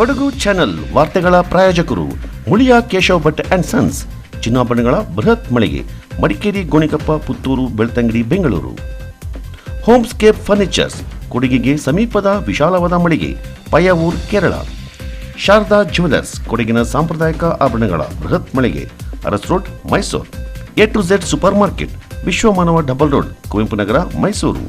Kodagu channel ವಾರ್ತೆಗಳ ಪ್ರಾಯೋಜಕರು Muliya Keshav Bhat and sons, ಚಿನ್ನಾಭರಣಗಳ ಬೃಹತ್ ಮಳಿಗೆ, ಮಡಿಕೇರಿ, ಗೋಣಿಕೊಪ್ಪ, ಪುತ್ತೂರು, ಬೆಳ್ತಂಗಡಿ, ಬೆಂಗಳೂರು. ಹೋಮ್ಸ್ಕೇಪ್ ಫರ್ನಿಚರ್ಸ್, ಕೊಡಗಿಗೆ ಸಮೀಪದ ವಿಶಾಲವಾದ ಮಳಿಗೆ, ಪಯ್ಯಾವೂರ್, ಕೇರಳ. ಶಾರದಾ ಜ್ಯುವೆಲರ್ಸ್, ಕೊಡಗಿನ ಸಾಂಪ್ರದಾಯಿಕ ಆಭರಣಗಳ ಬೃಹತ್ ಮಳಿಗೆ, Aras road, Mysuru. A to Z super market, Vishwamanava double road, Kuvempu Nagara, Mysuru.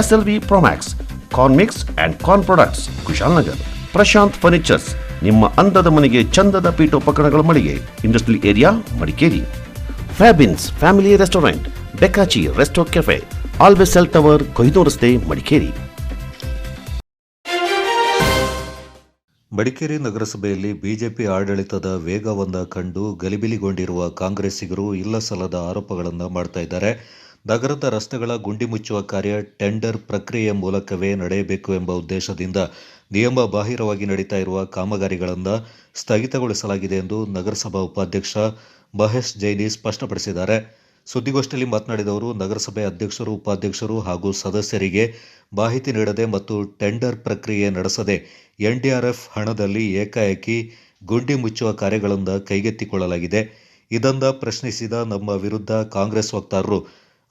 SLV Promax, corn mix and corn products, Kushalnagar. Prashanth furnitures, ನಿಮ್ಮ ಅಂದದ ಮನೆಗೆ ಚಂದದ ಪೀಠೋಪಕರಣಗಳ ಮಳಿಗೆ, industrial area, Madikeri. Fabins family restaurant, ಬೆಕಾಚಿ resto cafe, always cell tower, Kohinoor ರಸ್ತೆ, ಮಡಿಕೇರಿ. ಮಡಿಕೇರಿ ನಗರಸಭೆಯಲ್ಲಿ ಬಿಜೆಪಿ ಆಡಳಿತದ ವೇಗವನ್ನು ಕಂಡು ಗಲಿಬಿಲಿಗೊಂಡಿರುವ ಕಾಂಗ್ರೆಸ್ಸಿಗರು ಇಲ್ಲಸಲ್ಲದ ಆರೋಪಗಳನ್ನು ಮಾಡ್ತಾ ಇದ್ದಾರೆ. ನಗರದ ರಸ್ತೆಗಳ ಗುಂಡಿ ಮುಚ್ಚುವ ಕಾರ್ಯ ಟೆಂಡರ್ ಪ್ರಕ್ರಿಯೆ ಮೂಲಕವೇ ನಡೆಯಬೇಕು ಎಂಬ ಉದ್ದೇಶದಿಂದ ನಿಯಮ ಬಾಹಿರವಾಗಿ ನಡೀತಾ ಇರುವ ಕಾಮಗಾರಿಗಳನ್ನು ಸ್ಥಗಿತಗೊಳಿಸಲಾಗಿದೆ ಎಂದು ನಗರಸಭಾ ಉಪಾಧ್ಯಕ್ಷ ಮಹೇಶ್ ಜೈನಿ ಸ್ಪಷ್ಟಪಡಿಸಿದ್ದಾರೆ. ಸುದ್ದಿಗೋಷ್ಠಿಯಲ್ಲಿ ಮಾತನಾಡಿದವರು, ನಗರಸಭೆ ಅಧ್ಯಕ್ಷರು, ಉಪಾಧ್ಯಕ್ಷರು ಹಾಗೂ ಸದಸ್ಯರಿಗೆ ಮಾಹಿತಿ ನೀಡದೆ ಮತ್ತು ಟೆಂಡರ್ ಪ್ರಕ್ರಿಯೆ ನಡೆಸದೆ NDRF ಹಣದಲ್ಲಿ ಏಕಾಏಕಿ ಗುಂಡಿ ಮುಚ್ಚುವ ಕಾರ್ಯಗಳನ್ನು ಕೈಗೆತ್ತಿಕೊಳ್ಳಲಾಗಿದೆ. ಇದನ್ನು ಪ್ರಶ್ನಿಸಿದ ನಮ್ಮ ವಿರುದ್ಧ ಕಾಂಗ್ರೆಸ್ ವಕ್ತಾರರು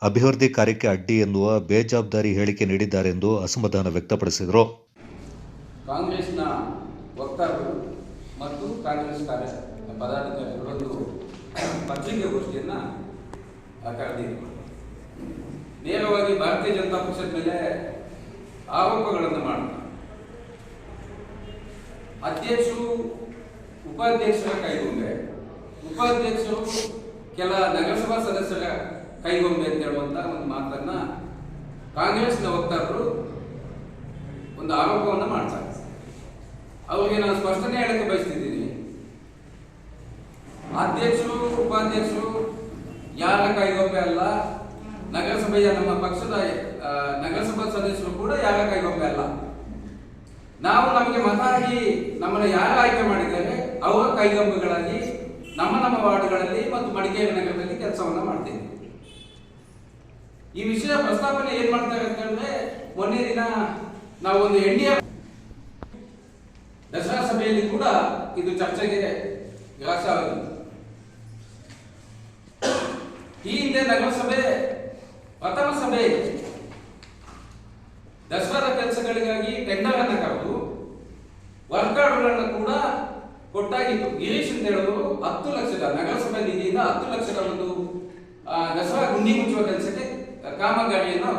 ಅಭಿವೃದ್ಧಿ ಕಾರ್ಯಕ್ಕೆ ಅಡ್ಡಿ ಎನ್ನುವ ಬೇಜವಾಬ್ದಾರಿ ಹೇಳಿಕೆ ನೀಡಿದ್ದಾರೆ ಎಂದು ಅಸಮಾಧಾನ ವ್ಯಕ್ತಪಡಿಸಿದರು. ಕಾಂಗ್ರೆಸ್ನ ವಕ್ತಾರರು ಮತ್ತು ಕಾಂಗ್ರೆಸ್ ಪದಾಧಿಕಾರಿಗಳು ಪತ್ರಿಕಾಗೋಷ್ಠಿಯನ್ನು ಕರೆದಿದ್ದರು. ನೇರವಾಗಿ ಭಾರತೀಯ ಜನತಾ ಪಕ್ಷದ ಮೇಲೆ ಆರೋಪಗಳನ್ನು ಮಾಡ್ತಾರೆ. ಅಧ್ಯಕ್ಷರು, ಉಪಾಧ್ಯಕ್ಷರ ಕೈಗೊಂಬೆ, ಉಪಾಧ್ಯಕ್ಷರು ಕೆಲ ನಗರಸಭಾ ಸದಸ್ಯರ ಕೈಗೊಂಬೆ ಅಂತ ಹೇಳುವಂತ ಒಂದು ಮಾತನ್ನ ಕಾಂಗ್ರೆಸ್ನ ವಕ್ತಾರರು ಒಂದು ಆರೋಪವನ್ನು ಮಾಡ್ತಾರೆ. ಅವರಿಗೆ ನಾನು ಸ್ಪಷ್ಟನೆ ಹೇಳಕ್ಕೆ ಬಯಸ್ತಿದ್ದೀನಿ. ಅಧ್ಯಕ್ಷರು, ಉಪಾಧ್ಯಕ್ಷರು ಯಾರ ಕೈಗೊಂಬೆ ಅಲ್ಲ. ನಗರಸಭೆಯ ನಮ್ಮ ಪಕ್ಷದ ನಗರಸಭಾ ಸದಸ್ಯರು ಕೂಡ ಯಾರ ಕೈಗೊಂಬೆ ಅಲ್ಲ. ನಾವು ನಮಗೆ ಮತ ಹಾಕಿ ನಮ್ಮನ್ನು ಯಾರು ಆಯ್ಕೆ ಮಾಡಿದ್ದಾರೆ ಅವರ ಕೈಗೊಂಬೆಗಳಲ್ಲಿ ನಮ್ಮ ವಾರ್ಡ್ಗಳಲ್ಲಿ ಮತ್ತು ಮಡಿಕೇರಿ ನಗರದಲ್ಲಿ ಕೆಲಸವನ್ನ ಮಾಡ್ತೇವೆ. ಈ ವಿಷಯ ಪ್ರಸ್ತಾಪನೆ ಏನ್ ಮಾಡ್ತಾರೆ ಅಂತ ಹೇಳಿದ್ರೆ, ಮೊನ್ನೆ ದಿನ ನಾವು ಒಂದು NDA ದಸರಾ ಸಭೆಯಲ್ಲಿ ಕೂಡ ಇದು ಚರ್ಚೆಗೆ ಗ್ರಾಸವಾಗಿದೆ. ಈ ಹಿಂದೆ ನಗರಸಭೆ ಪ್ರಥಮ ಸಭೆ ದಸರಾದ ಕೆಲಸಗಳಿಗಾಗಿ ಟೆಂಡರ್ ಅನ್ನು ಕರೆದು ವರ್ಕ್ ಆರ್ಡರ್ಗಳನ್ನು ಕೂಡ ಕೊಟ್ಟಾಗಿತ್ತು. ಗಿರೀಶ್ ಅಂತ ಹೇಳೋದು 10 ಲಕ್ಷದ ನಗರಸಭೆ ನಿಧಿಯಿಂದ 10 ಲಕ್ಷದ ಒಂದು ದಸರಾ ಗುಂಡಿ ಮುಚ್ಚುವ ಕೆಲಸಕ್ಕೆ ಕಾಮಗಾರಿಯನ್ನು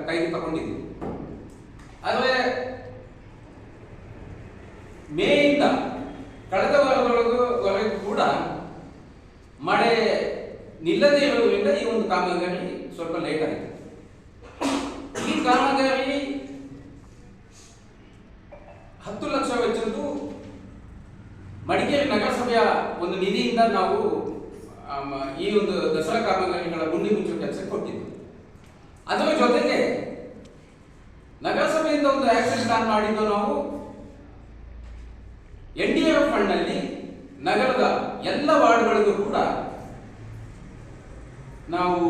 ಕೈಗೆ ತಗೊಂಡಿದ್ವಿ. ಆದರೆ ಮೇಯಿಂದ ಕಳೆದ ವಾರದವರೆಗೂ ಕೂಡ ಮಳೆ ನಿಲ್ಲದೇ ಇರುವುದರಿಂದ ಈ ಒಂದು ಕಾಮಗಾರಿ ಸ್ವಲ್ಪ ಲೇಟ್ ಆಯಿತು. ಈ ಕಾಮಗಾರಿ 10 ಲಕ್ಷ ವೆಚ್ಚದ್ದು ಮಡಿಕೇರಿ ನಗರಸಭೆಯ ಒಂದು ನಿಧಿಯಿಂದ ನಾವು ಈ ಒಂದು ದಸರಾ ಕಾಮಗಾರಿಗಳ ಗುಂಡಿ ಮುಚ್ಚುವ ಕೆಲಸಕ್ಕೆ ಕೊಟ್ಟಿದ್ದು. ಅದರ ಜೊತೆಗೆ ನಗರಸಭೆಯಿಂದ ಒಂದು ಆಕ್ಷನ್ ಪ್ಲಾನ್ ಮಾಡಿದ್ದು ನಾವು NDRF ಫಂಡ್ನಲ್ಲಿ ನಗರದ ಎಲ್ಲ ವಾರ್ಡ್ಗಳಿಗೂ ಕೂಡ ನಾವು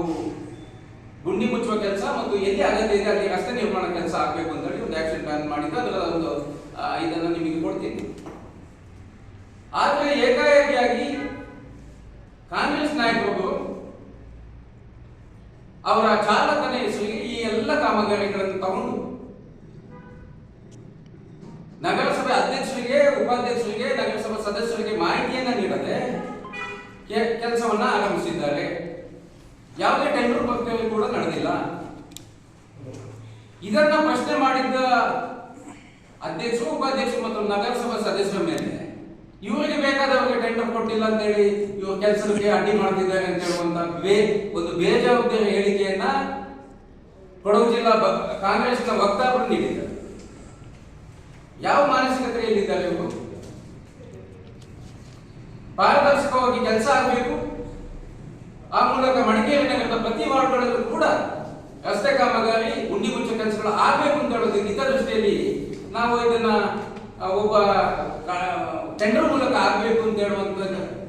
ಗುಂಡಿ ಮುಚ್ಚುವ ಕೆಲಸ ಮತ್ತು ಎಲ್ಲಿ ಅಗತ್ಯ ಇದೆ ಅಲ್ಲಿ ರಸ್ತೆ ನಿರ್ಮಾಣ ಕೆಲಸ ಆಗಬೇಕು ಅಂತ ಹೇಳಿ ಒಂದು ಆಕ್ಷನ್ ಪ್ಲಾನ್ ಮಾಡಿದ್ದು. ಅದರ ಒಂದು ಇದನ್ನು ನಿಮಗೆ ಕೊಡ್ತೀನಿ. ಆದರೆ ಏಕಾಏಕಿಯಾಗಿ ಕಾಂಗ್ರೆಸ್ ನಾಯಕರು ಅವರ ಚಾಲಕನ ಹೆಸರಿಗೆ ಈ ಎಲ್ಲ ಕಾಮಗಾರಿಗಳನ್ನು ತಗೊಂಡು ನಗರಸಭೆ ಅಧ್ಯಕ್ಷರಿಗೆ, ಉಪಾಧ್ಯಕ್ಷರಿಗೆ, ನಗರಸಭಾ ಸದಸ್ಯರಿಗೆ ಮಾಹಿತಿಯನ್ನ ನೀಡದೆ ಕೆಲಸವನ್ನ ಆರಂಭಿಸಿದ್ದಾರೆ. ಯಾವುದೇ ಟೆಂಡರ್ ಪ್ರಕ್ರಿಯೆ ಕೂಡ ನಡೆದಿಲ್ಲ. ಇದನ್ನ ಪ್ರಶ್ನೆ ಮಾಡಿದ್ದ ಅಧ್ಯಕ್ಷರು, ಉಪಾಧ್ಯಕ್ಷರು ಮತ್ತು ನಗರಸಭಾ ಸದಸ್ಯರ ಮೇಲೆ ಇವರಿಗೆ ಬೇಕಾದವರಿಗೆ ಟೆಂಡರ್ ಕೊಟ್ಟಿಲ್ಲ ಅಂತ ಹೇಳಿ ಇವರು ಕೆಲಸಕ್ಕೆ ಅಡ್ಡಿ ಮಾಡ್ತಿದ್ದಾರೆ ಅಂತ ಹೇಳುವಂತ ಒಂದು ಬೇಜವಾಬ್ದಾರಿ ಹೇಳಿಕೆಯನ್ನ ಕೊಡಗು ಜಿಲ್ಲಾ ಕಾಂಗ್ರೆಸ್ನ ವಕ್ತಾರರು ನೀಡಿದ್ದಾರೆ. ಯಾವ ಮಾನಸಿಕತೆಯಲ್ಲಿದ್ದಾರೆ ಇವರು? ಪಾರದರ್ಶಕವಾಗಿ ಕೆಲಸ ಆಗಬೇಕು, ಆ ಮೂಲಕ ಮಡಿಕೇರಿ ನಗರದ ಪ್ರತಿ ವಾರ್ಡ್ಗಳಲ್ಲೂ ಕೂಡ ರಸ್ತೆ ಕಾಮಗಾರಿ, ಗುಂಡಿ ಮುಚ್ಚುವ ಕೆಲಸಗಳು ಆಗಬೇಕು ಅಂತ ಹೇಳೋದು ಹಿತದೃಷ್ಟಿಯಲ್ಲಿ ನಾವು ಇದನ್ನ ಒಬ್ಬ ಟೆಂಡರ್ ಮೂಲಕ ಆಗಬೇಕು ಅಂತ ಹೇಳುವಂತ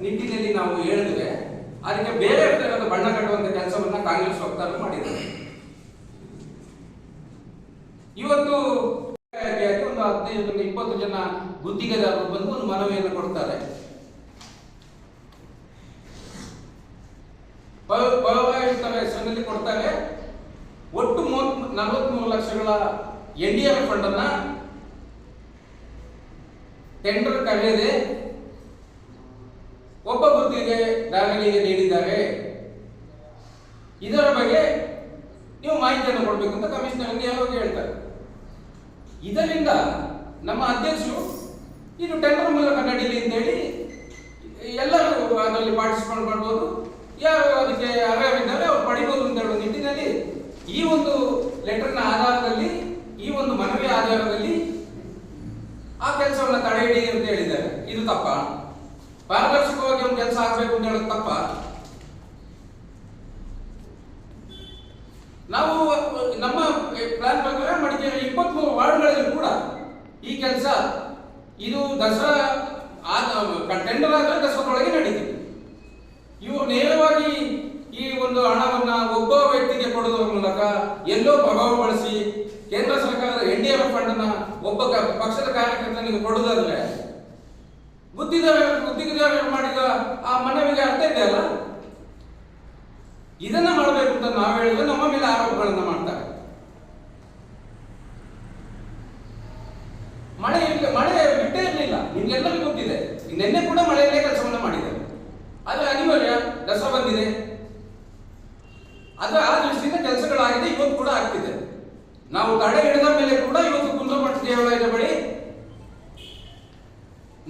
ನಿಟ್ಟಿನಲ್ಲಿ ನಾವು ಹೇಳಿದ್ರೆ ಅದಕ್ಕೆ ಬೇರೆ ತರಹದ ಬಣ್ಣ ಕಟ್ಟುವಂತ ಕೆಲಸವನ್ನ ಕಾಂಗ್ರೆಸ್ ವಕ್ತಾರರು ಮಾಡಿದ್ದಾರೆ. ಇವತ್ತು ಒಂದು 15ರಿಂದ 20 ಜನ ಗುತ್ತಿಗೆದಾರರು ಬಂದು ಒಂದು ಮನವಿಯನ್ನು ಕೊಡ್ತಾರೆ. ಪೌರಾಯುಕ್ತರ ಹೆಸರಿನಲ್ಲಿ ಕೊಡ್ತಾರೆ. ಒಟ್ಟು 43 ಲಕ್ಷಗಳ NDRF ಫಂಡ್ ಅನ್ನ ಟೆಂಡರ್ ಕರೆಯದೆ ಒಬ್ಬ ಗುತ್ತಿಗೆದಾರರಿಗೆ ನೀಡಿದ್ದಾರೆ. ಇದರ ಬಗ್ಗೆ ನೀವು ಮಾಹಿತಿಯನ್ನು ಕೊಡಬೇಕು ಅಂತ ಕಮಿಷನರ್ ಯಾವಾಗ ಹೇಳ್ತಾರೆ. ಇದರಿಂದ ನಮ್ಮ ಅಧ್ಯಕ್ಷರು ಇದು ಟೆಂಡರ್ ಮೂಲಕ ನಡೀಲಿ ಅಂತೇಳಿ ಎಲ್ಲರೂ ಅದರಲ್ಲಿ ಪಾರ್ಟಿಸಿಪೇಟ್ ಮಾಡ್ಬೋದು, ಯಾರು ಅದಕ್ಕೆ ಅರ್ಹರಿದ್ದಾರೆ ಅವ್ರು ಪಡಿಬೋದು ಅಂತ ಹೇಳುವ ನಿಟ್ಟಿನಲ್ಲಿ ಈ ಒಂದು ಲೆಟರ್ನ ಆಧಾರದಲ್ಲಿ, ಈ ಒಂದು ಮನವಿ ಆಧಾರದಲ್ಲಿ ಆ ಕೆಲಸವನ್ನು ತಡೆ ಹಿಡಿ ಅಂತ ಹೇಳಿದ್ದಾರೆ. ಇದು ತಪ್ಪ? ಪಾರದರ್ಶಕವಾಗಿ ಒಂದು ಕೆಲಸ ಆಗಬೇಕು ಅಂತ ಹೇಳೋದು ತಪ್ಪ? ನಾವು ನಮ್ಮ ಪ್ಲಾನ್ ಪ್ರಕಾರ ಮಡಿಕೇರಿ 23 ವಾರ್ಡ್ಗಳಲ್ಲಿ ಕೂಡ ಈ ಕೆಲಸ ಇದು ದಸರಾ ಟೆಂಡರ್ ಆದರೆ ದಸರಾದೊಳಗೆ ನಡೀತಿದೆ. ಇವು ನೇರವಾಗಿ ಈ ಒಂದು ಹಣವನ್ನ ಒಬ್ಬ ವ್ಯಕ್ತಿಗೆ ಕೊಡೋದ್ರ ಮೂಲಕ ಎಲ್ಲೋ ಪ್ರಭಾವ ಬಳಸಿ ಕೇಂದ್ರ ಸರ್ಕಾರದ NDRF ಫಂಡ್ ಅನ್ನ ಒಬ್ಬ ಪಕ್ಷದ ಕಾರ್ಯಕರ್ತನಿಗೆ ಕೊಡುವುದಾದ್ರೆ ಗುತ್ತಿಗೆದಾರರು ಮಾಡಿದ ಆ ಮನವಿಗೆ ಅರ್ಥ ಇದೆ ಅಲ್ಲ. ಇದನ್ನ ಮಾಡಬೇಕು ಅಂತ ನಾವು ಹೇಳಿದ್ರೆ ನಮ್ಮ ಮೇಲೆ ಆರೋಪಗಳನ್ನ ಮಾಡ್ತಾರೆ. ಮಳೆ ಬಿಟ್ಟೇ ಇರಲಿಲ್ಲ, ನಿಮ್ಗೆಲ್ಲರಿಗೂ ಗೊತ್ತಿದೆ. ನಿನ್ನೆ ಕೂಡ ಮಳೆಯಲ್ಲೇ ಕೆಲಸವನ್ನ ಮಾಡಿದ್ದಾರೆ. ಆದ್ರೆ ಅನಿವಾರ್ಯ, ದಸರಾ ಬಂದಿದೆ, ಅದು ಆ ದೃಷ್ಟಿಯಿಂದ ಕೆಲಸಗಳಾಗಿದೆ, ಇವತ್ತು ಕೂಡ ಆಗ್ತಿದೆ. ನಾವು ತಡೆ ಹಿಡಿದ ಮೇಲೆ ಕೂಡ ಇವತ್ತು ಕುಂದ್ರಮಠ ದೇವಾಲಯದ ಬಳಿ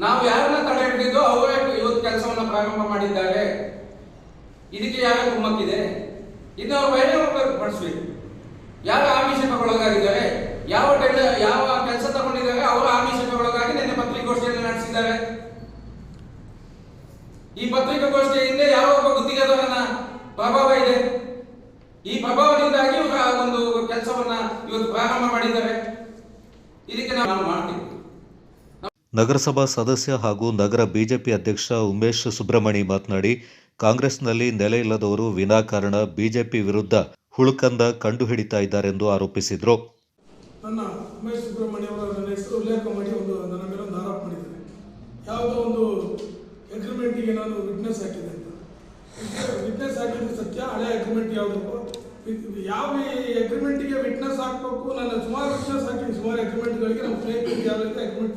ನಾವು ಯಾರನ್ನ ತಡೆ ಹಿಡಿದಿದ್ದೋ ಅವರೇ ಇವತ್ತು ಕೆಲಸವನ್ನ ಪ್ರಾರಂಭ ಮಾಡಿದ್ದಾರೆ. ಇದಕ್ಕೆ ಯಾರ ಕುಮ್ಮಕ್ಕಿದೆ? ಇನ್ನು ಅವರು ಬಹಿರಂಗಪಡಿಸಬೇಕು. ಯಾರು ಆಮಿಷಕ್ಕೊಳಗಾಗಿದ್ದಾರೆ, ಯಾವ ಕೆಲಸ ತಗೊಂಡಿದ್ದಾರೆ, ಅವರ ಆಮಿಷಕ್ಕೊಳಗಾಗಿ ನಿನ್ನೆ ಪತ್ರಿಕಾಗೋಷ್ಠಿಯನ್ನು ನಡೆಸಿದ್ದಾರೆ. ಈ ಪತ್ರಿಕಾಗೋಷ್ಠಿಯ ಹಿಂದೆ ಯಾವ ಒಬ್ಬ ಗುತ್ತಿಗೆದಾರನ ಪ್ರಭಾವ ಇದೆ. ಈ ಪ್ರಭಾವದಿಂದಾಗಿ ಒಂದು ಕೆಲಸವನ್ನ ಇವತ್ತು ಪ್ರಾರಂಭ ಮಾಡಿದ್ದಾರೆ. ಇದಕ್ಕೆ ನಾವು ಮಾಡ್ತೀವಿ. ನಗರಸಭಾ ಸದಸ್ಯ ಹಾಗೂ ನಗರ ಬಿಜೆಪಿ ಅಧ್ಯಕ್ಷ ಉಮೇಶ್ ಸುಬ್ರಹ್ಮಣಿ ಮಾತನಾಡಿ, ಕಾಂಗ್ರೆಸ್ನಲ್ಲಿ ನೆಲೆ ಇಲ್ಲದವರು ವಿನಾಕಾರಣ ಬಿಜೆಪಿ ವಿರುದ್ಧ ಹುಳುಕಂದ ಕಂಡುಹಿಡಿತಾ ಇದ್ದಾರೆಂದು ಆರೋಪಿಸಿದರು. ನನ್ನ ಉಮೇಶ್ ಸುಬ್ರಹ್ಮಣಿ ಅವರ ನನ್ನ ಹೆಸರು ಉಲ್ಲೇಖ ಮಾಡಿ ನನ್ನ ಮೇಲೆ ಒಂದು ಆರೋಪ ಮಾಡಿದ್ದಾರೆ. ಯಾವುದೋ ಒಂದು ಅಗ್ರಿಮೆಂಟಿಗೆ ನಾನು ವಿಟ್ನೆಸ್ ಹಾಕಿದೆ ಅಂತ. ವಿಟ್ನೆಸ್ ಹಾಕಿದ್ದು ಸತ್ಯ. ಹಳೆ ಅಗ್ರಿಮೆಂಟ್ ಯಾವುದಕ್ಕೂ ಯಾವ ಅಗ್ರಿಮೆಂಟಿಗೆ ವಿಟ್ನೆಸ್ ಹಾಕಬೇಕು, ನಾನು ಸುಮಾರು ವಿಟ್ನೆಸ್ ಹಾಕಿದ್ದೀನಿ. ಸುಮಾರು ಅಗ್ರಿಮೆಂಟ್ಗಳಿಗೆ ನಮ್ಮ ಸ್ನೇಹಿತರಿಗೆ ಯಾವ್ದಾದ್ರು ಅಗ್ರಿಮೆಂಟ್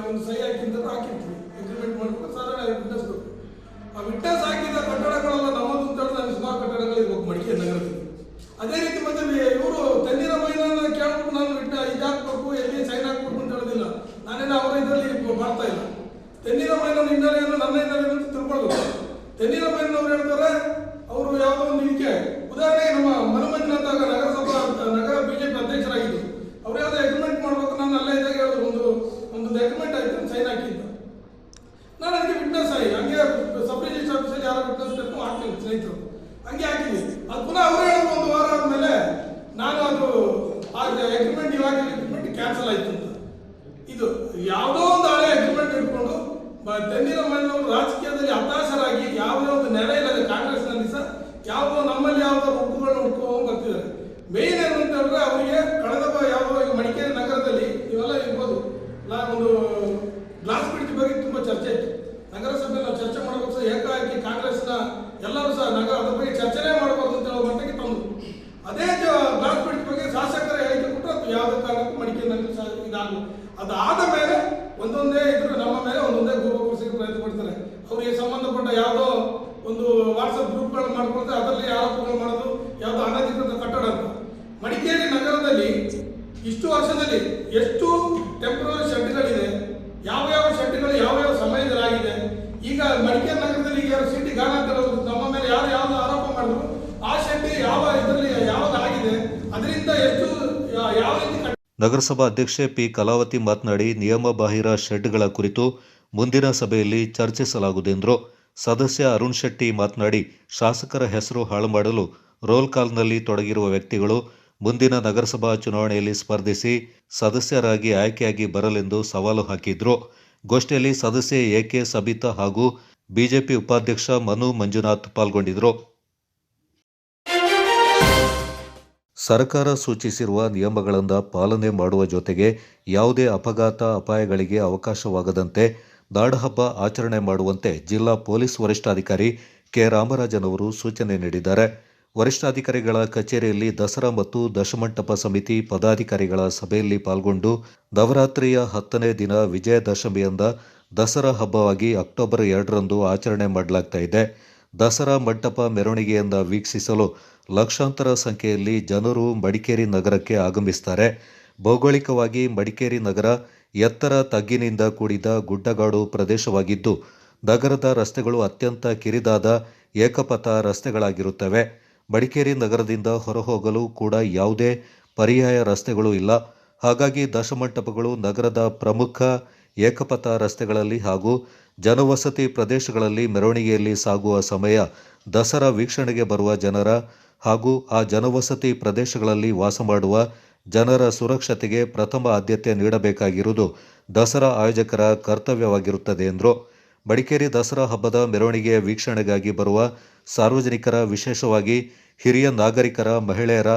ಒಂದು ಸಹಿ ಹಾಕಿದ್ರೆ ಹಾಕಿರ್ತೀವಿ. ಅಗ್ರಿಮೆಂಟ್ ಮಾಡಬೇಕು ಸಾಧಾರಣ ವಿಟ್ನೆಸ್ ಬೇಕು. ಆ ವಿಟ್ನೆಸ್ ಹಾಕಿದ ಕಟ್ಟಡಗಳೆಲ್ಲ ನಮ್ಮದು ಅಂತ ಹೇಳಿ ನಾನು ಸುಮಾರು ಕಟ್ಟಡಗಳಿರ್ಬೇಕು ಮಡಿಕೇರಿ ನಗರದಲ್ಲಿ. ಅದೇ ರೀತಿ ಮತ್ತೆ ಇವರು ತಣ್ಣೀರ ಮೈದಾನ ಕೇಳ್ಬಿಟ್ಟು ನಾನು ಇದು ಹಾಕ್ಬೇಕು, ಎಲ್ಲಿ ಸೈನ್ ಹಾಕ್ಬೇಕು ಅಂತ ಹೇಳೋದಿಲ್ಲ. ನಾನೇನು ಅವರ ಇದರಲ್ಲಿ ಮಾಡ್ತಾ ಇಲ್ಲ. ತಣ್ಣೀರ ಮೈದಾನ ಹಿನ್ನೆಲೆಯನ್ನು ನನ್ನ ಹಿನ್ನೆಲೆಯನ್ನು ಅಂತ ತಿಳ್ಕೊಳ್ಬೇಕು. ತಣ್ಣೀರ ಮೈದಾನ ಅವ್ರು ಹೇಳ್ತಾರೆ, ಅವರು ಯಾವುದೋ ಒಂದು ಇದಕ್ಕೆ ಉದಾಹರಣೆಗೆ ನಮ್ಮ ಮನಮಂಜುನಾಥ ನಗರ ಬಿಜೆಪಿ ಅಧ್ಯಕ್ಷರಾಗಿದ್ದು ಅವ್ರು ಯಾವುದೋ ಅಗ್ರಿಮೆಂಟ್ ಮಾಡ್ಬೇಕು, ನಾನು ಅಲ್ಲೇ ಇದ್ದಾಗ ಹೇಳಿದ್ರು ಒಂದು ಅಗ್ರಿಮೆಂಟ್ ಆಯ್ತು, ಸೈನ್ ಹಾಕಿದ್ದ. ನಾನು ಅದಕ್ಕೆ ವಿಟ್ನೆಸ್ ಆಗಿ ಹಂಗೆ ಸಬ್ ರಿಜಿಸ್ಟರ್ ಆಫೀಸಲ್ಲಿ ಯಾರೋ ವಿಟ್ನೆಸ್ ಹಾಕ್ತೀನಿ ಸ್ನೇಹಿತರು, ಹಂಗೆ ಹಾಕಿದ್ವಿ. ಅದು ಪುನಃ ಅವರು ಹೇಳಿದ್ರು ಒಂದು ವಾರ ಆದಮೇಲೆ ನಾನು ಅದು ಅಗ್ರಿಮೆಂಟ್ ಇವಾಗ ಅಗ್ರಿಮೆಂಟ್ ಕ್ಯಾನ್ಸಲ್ ಆಯ್ತು ಅಂತ. ಇದು ಯಾವುದೋ ಒಂದು ಹಳೆ ಅಗ್ರಿಮೆಂಟ್ ಇಟ್ಕೊಂಡು ತಣ್ಣೀರ ಮೈನವರು ರಾಜಕೀಯದಲ್ಲಿ ಹತಾಶರಾಗಿ ಯಾವುದೇ ಒಂದು ನೆಲೆ ಇಲ್ಲದೆ ಕಾಂಗ್ರೆಸ್ನಲ್ಲಿ ಸಹ ಯಾವುದೋ ನಮ್ಮಲ್ಲಿ ಯಾವುದೋ ಹುಟ್ಟುಗಳನ್ನ ಹುಡ್ಕೊಂಡು ಬರ್ತಿದ್ದಾರೆ. ಮೇನ್ ಏನು ಅಂತ ಹೇಳಿದ್ರೆ ಅವರಿಗೆ ಕಳೆದ ಯಾವುದೋ ಈಗ ಮಡಿಕೇರಿ ನಗರದಲ್ಲಿ ಇವೆಲ್ಲ ಇರ್ಬೋದು, ಒಂದು ಗ್ಲಾಸ್ ಬ್ರಿಡ್ಜ್ ಬಗ್ಗೆ ತುಂಬ ಚರ್ಚೆ ಇತ್ತು. ನಗರಸಭೆಯಲ್ಲಿ ನಾವು ಚರ್ಚೆ ಮಾಡಬೇಕು ಸಹ ಏಕಾಏಕಿ ಕಾಂಗ್ರೆಸ್ನ ಎಲ್ಲರೂ ಸಹ ಅದ್ರ ಬಗ್ಗೆ ಚರ್ಚೆನೇ ಮಾಡಬಹುದು ಅಂತ ಹೇಳೋ ಮಟ್ಟಿಗೆ ತಂದು ಅದೇ ಗ್ಲಾಸ್ ಬ್ರಿಡ್ಜ್ ಬಗ್ಗೆ ಶಾಸಕರ ಹೇಳಿಕೆ ಕೊಟ್ಟರು. ಅದು ಯಾವುದೇ ಕಾರಣಕ್ಕೂ ಮಡಿಕೇರಿನಲ್ಲಿ ಇದಾಗಲು ಅದಾದ ಮೇಲೆ ಒಂದೊಂದೇ ಇದ್ರು ನಮ್ಮ ಮೇಲೆ ಒಂದೊಂದೇ ಗೋಪಕರಿಸಕ್ಕೆ ಪ್ರಯತ್ನ ಪಡ್ತಾರೆ. ಅವರಿಗೆ ಸಂಬಂಧಪಟ್ಟ ಯಾವುದೋ ಒಂದು ವಾಟ್ಸಪ್ ಗ್ರೂಪ್ಗಳನ್ನು ಮಾಡ್ಕೊಳ್ತಾರೆ, ಅದರಲ್ಲಿ ಆರೋಪಗಳು ಮಾಡೋದು ಯಾವುದೋ ಅನಧಿಕೃತ ಕಟ್ಟಡ ಅಂತ. ಮಡಿಕೇರಿ ನಗರದಲ್ಲಿ ಇಷ್ಟು ವರ್ಷದಲ್ಲಿ ಎಷ್ಟು ಟೆಂಪ್ರರಿ ಶೆಡ್ಗಳಿದೆ, ಯಾವ ಶೆಡ್ಗಳು ಯಾವ ಸಮಯದಲ್ಲಾಗಿದೆ. ಈಗ ಮಡಿಕೇರಿ ನಗರದಲ್ಲಿ ಈಗ ಸಿಟಿ ಗಾನ ನಮ್ಮ ಮೇಲೆ ಯಾವ್ದು ಆರೋಪ ಮಾಡಿದ್ರು ಆ ಶೆಡ್ ಯಾವ ಇದರಲ್ಲಿ ಯಾವ್ದಾಗಿದೆ, ಅದರಿಂದ ಎಷ್ಟು ಯಾವ ರೀತಿ. ನಗರಸಭಾ ಅಧ್ಯಕ್ಷೆ ಪಿ ಕಲಾವತಿ ಮಾತನಾಡಿ, ನಿಯಮ ಬಾಹಿರ ಶೆಡ್ಗಳ ಕುರಿತು ಮುಂದಿನ ಸಭೆಯಲ್ಲಿ ಚರ್ಚಿಸಲಾಗುವುದೆಂದರು. ಸದಸ್ಯ ಅರುಣ್ ಶೆಟ್ಟಿ ಮಾತನಾಡಿ, ಶಾಸಕರ ಹೆಸರು ಹಾಳು ಮಾಡಲು ರೋಲ್ ಕಾಲ್ನಲ್ಲಿ ತೊಡಗಿರುವ ವ್ಯಕ್ತಿಗಳು ಮುಂದಿನ ನಗರಸಭಾ ಚುನಾವಣೆಯಲ್ಲಿ ಸ್ಪರ್ಧಿಸಿ ಸದಸ್ಯರಾಗಿ ಆಯ್ಕೆಯಾಗಿ ಬರಲೆಂದು ಸವಾಲು ಹಾಕಿದ್ರು. ಗೋಷ್ಠಿಯಲ್ಲಿ ಸದಸ್ಯೆ ಎಕೆ ಸಬಿತಾ ಹಾಗೂ ಬಿಜೆಪಿ ಉಪಾಧ್ಯಕ್ಷ ಮನು ಮಂಜುನಾಥ್ ಪಾಲ್ಗೊಂಡಿದ್ದರು. ಸರ್ಕಾರ ಸೂಚಿಸಿರುವ ನಿಯಮಗಳನ್ನು ಪಾಲನೆ ಮಾಡುವ ಜೊತೆಗೆ ಯಾವುದೇ ಅಪಘಾತ ಅಪಾಯಗಳಿಗೆ ಅವಕಾಶವಾಗದಂತೆ ನಾಡಹಬ್ಬ ಆಚರಣೆ ಮಾಡುವಂತೆ ಜಿಲ್ಲಾ ಪೊಲೀಸ್ ವರಿಷ್ಠಾಧಿಕಾರಿ ಕೆ ರಾಮರಾಜನ್ ಅವರು ಸೂಚನೆ ನೀಡಿದ್ದಾರೆ. ವರಿಷ್ಠಾಧಿಕಾರಿಗಳ ಕಚೇರಿಯಲ್ಲಿ ದಸರಾ ಮತ್ತು ದಶಮಂಟಪ ಸಮಿತಿ ಪದಾಧಿಕಾರಿಗಳ ಸಭೆಯಲ್ಲಿ ಪಾಲ್ಗೊಂಡು ನವರಾತ್ರಿಯ 10ನೇ ದಿನ ವಿಜಯದಶಮಿಯಿಂದ ದಸರಾ ಹಬ್ಬವಾಗಿ ಅಕ್ಟೋಬರ್ 2ರಂದು ಆಚರಣೆ ಮಾಡಲಾಗ್ತಾ ಇದೆ. ದಸರಾ ಮಂಟಪ ಮೆರವಣಿಗೆಯಿಂದ ವೀಕ್ಷಿಸಲು ಲಕ್ಷಾಂತರ ಸಂಖ್ಯೆಯಲ್ಲಿ ಜನರು ಮಡಿಕೇರಿ ನಗರಕ್ಕೆ ಆಗಮಿಸುತ್ತಾರೆ. ಭೌಗೋಳಿಕವಾಗಿ ಮಡಿಕೇರಿ ನಗರ ಎತ್ತರ ತಗ್ಗಿನಿಂದ ಕೂಡಿದ ಗುಡ್ಡಗಾಡು ಪ್ರದೇಶವಾಗಿದ್ದು, ನಗರದ ರಸ್ತೆಗಳು ಅತ್ಯಂತ ಕಿರಿದಾದ ಏಕಪಥ ರಸ್ತೆಗಳಾಗಿರುತ್ತವೆ. ಮಡಿಕೇರಿ ನಗರದಿಂದ ಹೊರಹೋಗಲು ಕೂಡ ಯಾವುದೇ ಪರ್ಯಾಯ ರಸ್ತೆಗಳು ಇಲ್ಲ. ಹಾಗಾಗಿ ದಶಮಂಟಪಗಳು ನಗರದ ಪ್ರಮುಖ ಏಕಪಥ ರಸ್ತೆಗಳಲ್ಲಿ ಹಾಗೂ ಜನವಸತಿ ಪ್ರದೇಶಗಳಲ್ಲಿ ಮೆರವಣಿಗೆಯಲ್ಲಿ ಸಾಗುವ ಸಮಯ ದಸರಾ ವೀಕ್ಷಣೆಗೆ ಬರುವ ಜನರ ಹಾಗೂ ಆ ಜನವಸತಿ ಪ್ರದೇಶಗಳಲ್ಲಿ ವಾಸ ಮಾಡುವ ಜನರ ಸುರಕ್ಷತೆಗೆ ಪ್ರಥಮ ಆದ್ಯತೆ ನೀಡಬೇಕಾಗಿರುವುದು ದಸರಾ ಆಯೋಜಕರ ಕರ್ತವ್ಯವಾಗಿರುತ್ತದೆ ಎಂದರು. ಮಡಿಕೇರಿ ದಸರಾ ಹಬ್ಬದ ಮೆರವಣಿಗೆಯ ವೀಕ್ಷಣೆಗಾಗಿ ಬರುವ ಸಾರ್ವಜನಿಕರ, ವಿಶೇಷವಾಗಿ ಹಿರಿಯ ನಾಗರಿಕರ, ಮಹಿಳೆಯರ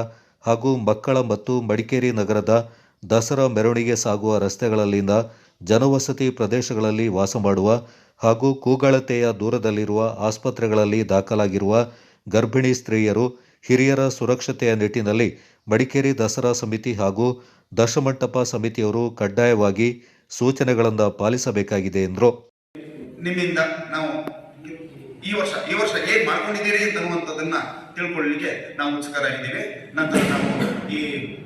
ಹಾಗೂ ಮಕ್ಕಳ ಮತ್ತು ಮಡಿಕೇರಿ ನಗರದ ದಸರಾ ಮೆರವಣಿಗೆ ಸಾಗುವ ರಸ್ತೆಗಳಲ್ಲಿನ ಜನವಸತಿ ಪ್ರದೇಶಗಳಲ್ಲಿ ವಾಸ ಮಾಡುವ ಹಾಗೂ ಕೂಗಾಳತೆಯ ದೂರದಲ್ಲಿರುವ ಆಸ್ಪತ್ರೆಗಳಲ್ಲಿ ದಾಖಲಾಗಿರುವ ಗರ್ಭಿಣಿ ಸ್ತ್ರೀಯರು, ಹಿರಿಯರ ಸುರಕ್ಷತೆಯ ನಿಟ್ಟಿನಲ್ಲಿ ಮಡಿಕೇರಿ ದಸರಾ ಸಮಿತಿ ಹಾಗೂ ದಶಮಂಟಪ ಸಮಿತಿಯವರು ಕಡ್ಡಾಯವಾಗಿ ಸೂಚನೆಗಳನ್ನು ಪಾಲಿಸಬೇಕಾಗಿದೆ ಎಂದರು. ನಿಮ್ಮಿಂದ ನಾವು ಈ ವರ್ಷ ಏನ್ ಮಾಡ್ಕೊಂಡಿದ್ದೀರಿ ಅಂತನ್ನುವಂಥದ್ದನ್ನ ತಿಳ್ಕೊಳ್ಳಲಿಕ್ಕೆ ನಾವು ಉತ್ಸುಕರಾಗಿದ್ದೀವಿ. ನಂತರ ನಾವು ಈ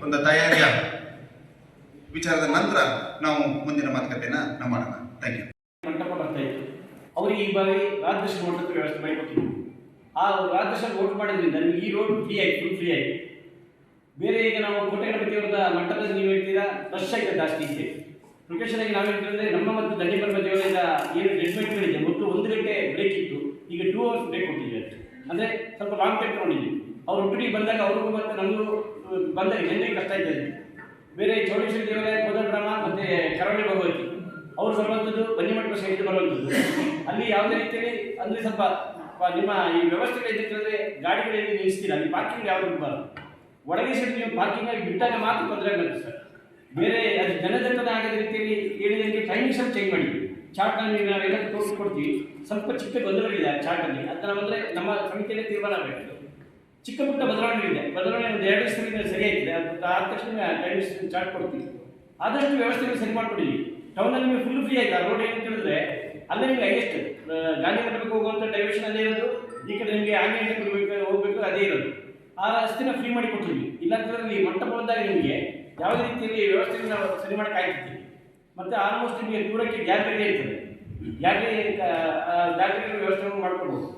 ಒಂದು ತಯಾರಿಯ ವಿಚಾರದ ನಂತರ ನಾವು ಮುಂದಿನ ಮಾತುಕತೆಯನ್ನ ನಾವು ಮಾಡೋಣ. Thank you. ಮಂಟಪ ಬರ್ತಾ ಇತ್ತು, ಅವರಿಗೆ ಈ ಬಾರಿ ರಾಜದರ್ಶನ ಓಟಕ್ಕೆ ವ್ಯವಸ್ಥೆ ಮಾಡಿಕೊಟ್ಟಿದ್ವಿ. ಆ ರಾಜದರ್ಶನ ಓಟ್ ಮಾಡಿದ್ರಿಂದ ನಿಮ್ಗೆ ಈ ರೋಡ್ ಫ್ರೀ ಆಯ್ತು, ಫುಲ್ ಫ್ರೀ ಆಯ್ತು. ಬೇರೆ ಈಗ ನಾವು ಕೋಟೆ ಗಣಪತಿಯವರದ ಮಂಟಪದಲ್ಲಿ ನೀವು ಹೇಳ್ತೀರಾ ರಶ್ ಆಯ್ತು, ಜಾಸ್ತಿ ಇದೆ. ಲೊಕೇಶನ್ ಆಗಿ ನಾವು ಹೇಳ್ತೀರಂದ್ರೆ ನಮ್ಮ ಮತ್ತು ದಂಡಿಪರ್ಮ ದೇವರಿಂದ ಏನು ಜಡ್ಜ್ಮೆಂಟ್ಗಳಿದೆ, ಮೊದಲು 1 ಗಂಟೆ ಬ್ರೇಕ್ ಇತ್ತು, ಈಗ 2 ಅವರ್ಸ್ ಬ್ರೇಕ್ ಕೊಟ್ಟಿದ್ದೀವಿ. ಅಂದರೆ ಸ್ವಲ್ಪ ಲಾಂಗ್ ಟೈಮ್ ತಗೊಂಡಿದ್ದೀವಿ. ಅವ್ರು ಒಟ್ಟಿಗೆ ಬಂದಾಗ ಅವ್ರಿಗೂ ಮತ್ತು ನಮಗೂ ಬಂದಾಗ ಜನರಿಗೆ ಕಷ್ಟ ಇದ್ದಾರೆ. ಬೇರೆ ಚೌಡೇಶ್ವರಿ ದೇವಾಲಯ, ಕೋದಂಡರಾಮ ಮತ್ತು ಕರಾವಳಿ ಭಗವತಿ ಅವರು ಬರುವಂಥದ್ದು ಬನ್ನಿಮಠ ಸೈಡ್ ಬರುವಂಥದ್ದು. ಅಲ್ಲಿ ಯಾವುದೇ ರೀತಿಯಲ್ಲಿ ಅಂದರೆ ಸ್ವಲ್ಪ ನಿಮ್ಮ ಈ ವ್ಯವಸ್ಥೆಗಳಿದ್ದರೆ ಗಾಡಿಗಳಲ್ಲಿ ನಿಲ್ಲಿಸ್ತೀರ, ಅಲ್ಲಿ ಪಾರ್ಕಿಂಗ್ ಯಾವುದು ಇರಬಾರ್ದು. ಒಳಗೆ ಸೈಡ್ ನೀವು ಪಾರ್ಕಿಂಗ್ ಆಗಿ ಬಿಟ್ಟಾಗ ಮಾತ್ರ ತೊಂದರೆ ಆಗುತ್ತೆ ಸರ್. ಬೇರೆ ಅದು ಜನದಟ್ಟಣೆ ಆಗದ ರೀತಿಯಲ್ಲಿ ಹೇಳಿದಂಗೆ ಟೈಮಿಂಗ್ ಸ್ವಲ್ಪ ಚೇಂಜ್ ಮಾಡಿದ್ವಿ. ಚಾರ್ಟ್ನಲ್ಲಿ ನಾವೆಲ್ಲ ತೋರಿಸ್ಕೊಡ್ತೀವಿ. ಸ್ವಲ್ಪ ಚಿಕ್ಕ ಗೊಂದಲಗಳಿದೆ ಆ ಚಾರ್ಟಲ್ಲಿ, ಅದನ್ನ ಬಂದರೆ ನಮ್ಮ ಸಮಿತಿಯಲ್ಲಿ ತೀರ್ಮಾನ ಆಗಬೇಕು. ಚಿಕ್ಕ ಪುಟ್ಟ ಬದಲಾವಣೆಗಳಿದೆ, ಬದಲಾವಣೆ ಒಂದು 2 ದಿವಸದಿಂದ ಸರಿ ಆಯ್ತಿದೆ, ಅದು ಆದ ತಕ್ಷಣ ಟೈಮಿಂಗ್ ಚಾರ್ಟ್ ಕೊಡ್ತೀವಿ. ಆದಷ್ಟು ವ್ಯವಸ್ಥೆಗಳು ಸರಿ ಮಾಡ್ಕೊಂಡಿದ್ದೀವಿ. ಟೌನಲ್ಲಿ ನಿಮಗೆ ಫುಲ್ ಫ್ರೀ ಆಯ್ತು. ಆ ರೋಡ್ ಏನು ಕೇಳಿದ್ರೆ ಅಲ್ಲೇ ನಿಮಗೆ ಹೈಯೆಸ್ಟ್ ಗಾಂಧಿ ಮಂಟಪಕ್ಕೆ ಹೋಗುವಂಥ ಡೈರೆಕ್ಷನ್ ಅದೇ ಇರೋದು, ಈ ಕಡೆ ನಿಮಗೆ ಆಂಜನೇಯ ಹೋಗಬೇಕು ಅದೇ ಇರೋದು. ಆ ರಸ್ತೆನ ಫ್ರೀ ಮಾಡಿ ಕೊಟ್ಟಿದ್ವಿ. ಇಲ್ಲಾಂತಂದ್ರೆ ಈ ಮಂಟಪ ಬಂದಾಗ ನಿಮಗೆ ಯಾವುದೇ ರೀತಿಯಲ್ಲಿ ವ್ಯವಸ್ಥೆಯನ್ನು ನಾವು ಸರಿ ಮಾಡೋಕ್ಕಾಗ್ತೀವಿ. ಮತ್ತು ಆಲ್ಮೋಸ್ಟ್ ನಿಮಗೆ ದೂರಕ್ಕೆ ಗ್ಯಾಲರಿ ಇರ್ತದೆ, ಗ್ಯಾಲರಿ ವ್ಯವಸ್ಥೆಯನ್ನು ಮಾಡ್ಕೊಳ್ಬೋದು.